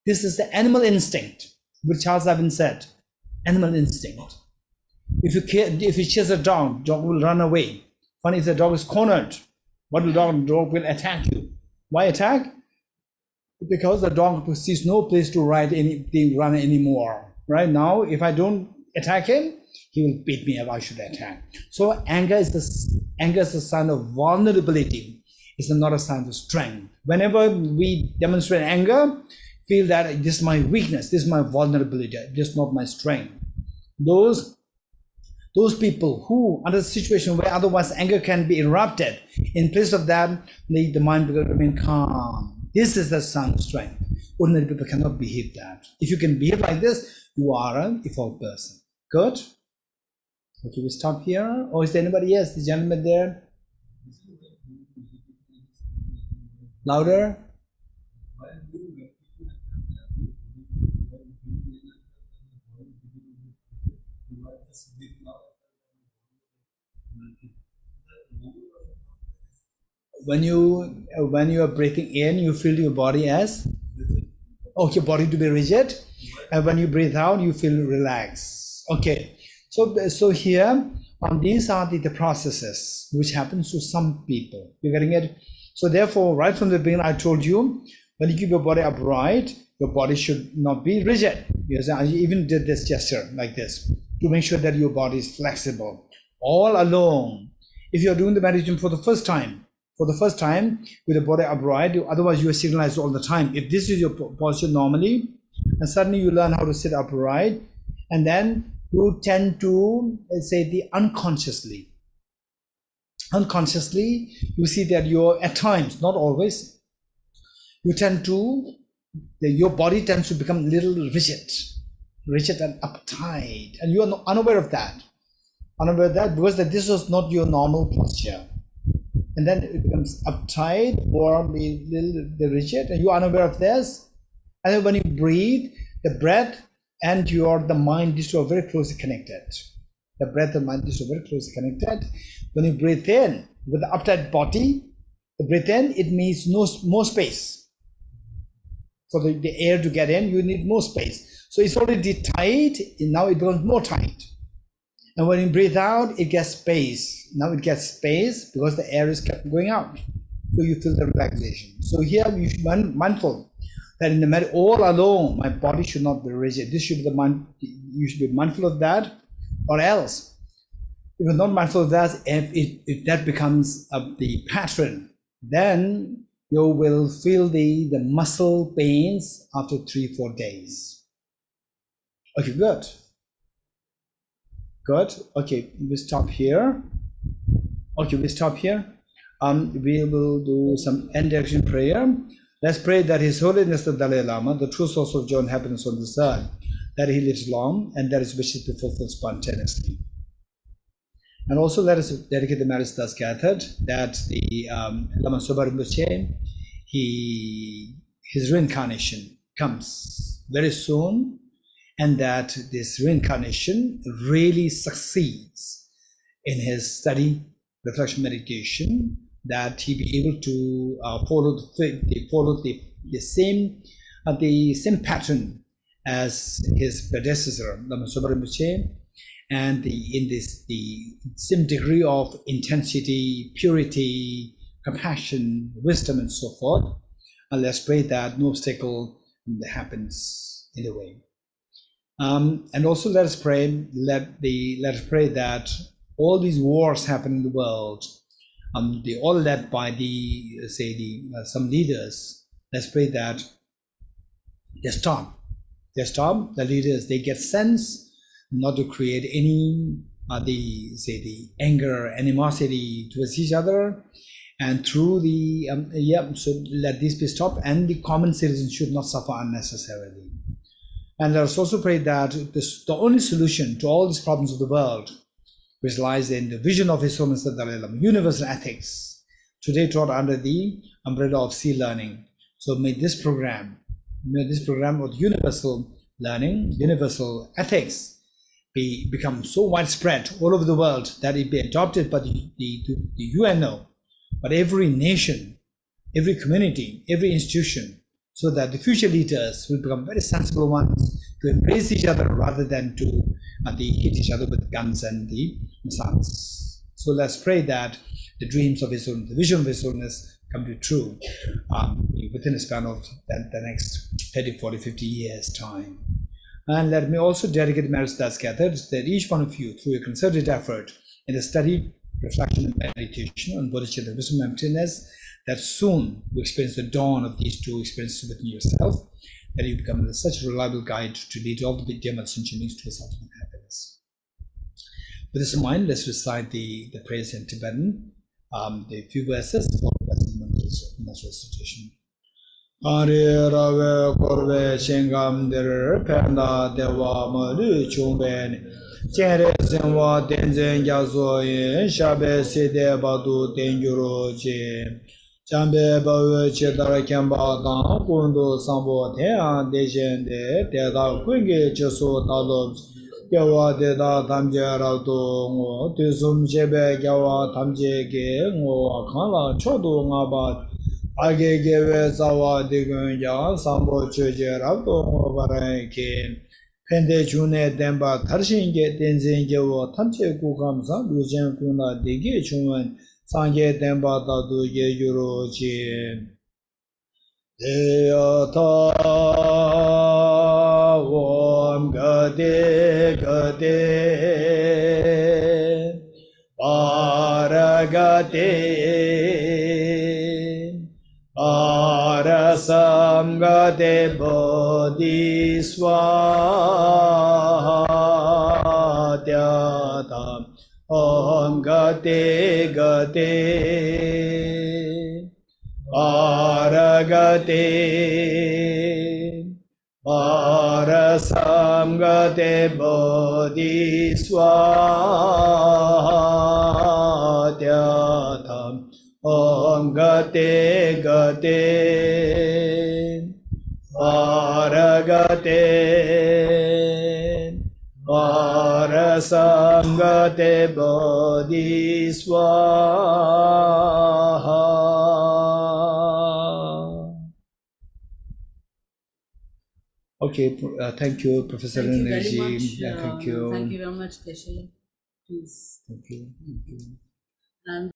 This is the animal instinct, which Charles Darwin said, animal instinct. If you chase a dog will run away. Funny if the dog is cornered, what will dog will attack you. Why attack? Because the dog sees no place to run anymore. Right now, if I don't attack him, he will beat me if I should attack. So anger is a sign of vulnerability. It's not a sign of strength. Whenever we demonstrate anger, feel that this is my weakness, this is my vulnerability, this is not my strength. Those people who, under a situation where otherwise anger can be erupted, in place of that, the mind will remain calm. This is the sign of strength. Ordinary people cannot behave that. If you can behave like this, you are an evolved person. Good? Okay, we stop here. Or is there anybody else? The gentleman there? Louder? When you are breathing in, you feel your body as your body to be rigid, and when you breathe out, you feel relaxed. Okay, so here these are the processes which happens to some people. You're getting it? So therefore, right from the beginning, I told you, when you keep your body upright, your body should not be rigid. Yes, I even did this gesture like this to make sure that your body is flexible all along. If you're doing the meditation for the first time with the body upright, otherwise you are signalized all the time. If this is your posture normally, and suddenly you learn how to sit upright, and then you tend to say the unconsciously, you see that you're at times, not always, your body tends to become a little rigid and uptight, and you are unaware of that because this was not your normal posture. And then it becomes uptight or a little rigid, and you are unaware of this. And then when you breathe, the breath and the mind is very closely connected. The breath and mind is very closely connected. When you breathe in with the uptight body, the breath in, it means more space. For the air to get in, you need more space. So it's already tight, and now it becomes more tight. And when you breathe out, it gets space. Now it gets space because the air is kept going out. So you feel the relaxation. So here you should be mindful that in the all along, my body should not be rigid. This should be you should be mindful of that, or else, if you're not mindful of that, if that becomes the pattern, then you will feel the muscle pains after 3-4 days. Okay, good. Good. Okay, we stop here. We will do some end action prayer. Let's pray that His Holiness the Dalai Lama, the true source of joy and happiness on this earth, that he lives long and that his wishes be fulfilled spontaneously. And also let us dedicate the merits thus gathered, that the Lama Soba Rinpoche, his reincarnation comes very soon, and that this reincarnation really succeeds in his study, reflection, meditation, that he be able to follow the same pattern as his predecessor, Lama Soba Rinpoche, and the same degree of intensity, purity, compassion, wisdom, and so forth. And let's pray that no obstacle happens in the way. And also let us pray that all these wars happen in the world, they all led by some leaders. Let's pray that they stop. The leaders, they get sense not to create any the anger, animosity towards each other, and through so let this be stopped, and the common citizens should not suffer unnecessarily. And let us also pray that the only solution to all these problems of the world, which lies in the vision of His Holiness the Dalai Lama, universal ethics, today taught under the umbrella of sea learning. So may this program of universal learning, universal ethics, become so widespread all over the world that it be adopted by the UNO, but every nation, every community, every institution, so that the future leaders will become very sensible ones, to embrace each other rather than to hit each other with guns and the missiles. So let's pray that the dreams of His Holiness, the vision of His Holiness come to true within a span of the next 30, 40, 50 years' time. And let me also dedicate the merits that's gathered, that each one of you, through a concerted effort in the study, reflection, and meditation on bodhicitta, the wisdom and emptiness, that soon you experience the dawn of these two experiences within yourself, that you become such a reliable guide to lead all the dear sentient beings to a ultimate happiness. With this in mind, let's recite the prayers in Tibetan, the few verses for the recitation. Hare Rave Korve Shengam Der Penda Dewa Maru Chumben Chere Senwa Tenzen Yazoye Shabe Sede Badu Tenjuro Che Chambe Bawe Chedara Kemba Dan Kundu Sambo Tea Dejen De Teda Kwenge Cheso Talobs Gyawa Deda Tamje Rauto Ngo Tusum Chebe Gyawa Tamje Ge Ngo Akala Chodo Ngabat Age Geve Zawa Digunya Sambo Choje Rauto Ngobaranke Pende Chune Demba Tarshinge Tenzin Gewo Tamche Kukamsa Lujen Kuna Digi Chungan Sanje Demba Tadu Ye Yuroji Deyata Om Gade Gade Paragate Arasam Gade Bodhisvatyata Om Gade Gade Paragate Parasam Gade Bodhisvatyata Om Gate Gate Paragate Parasam Gate Bodhisvaha. Okay, thank you, Professor
Thank you very
Energy.
much.
Thank you.
Thank you very much, Geshe. Please.
Thank you. Thank you.
And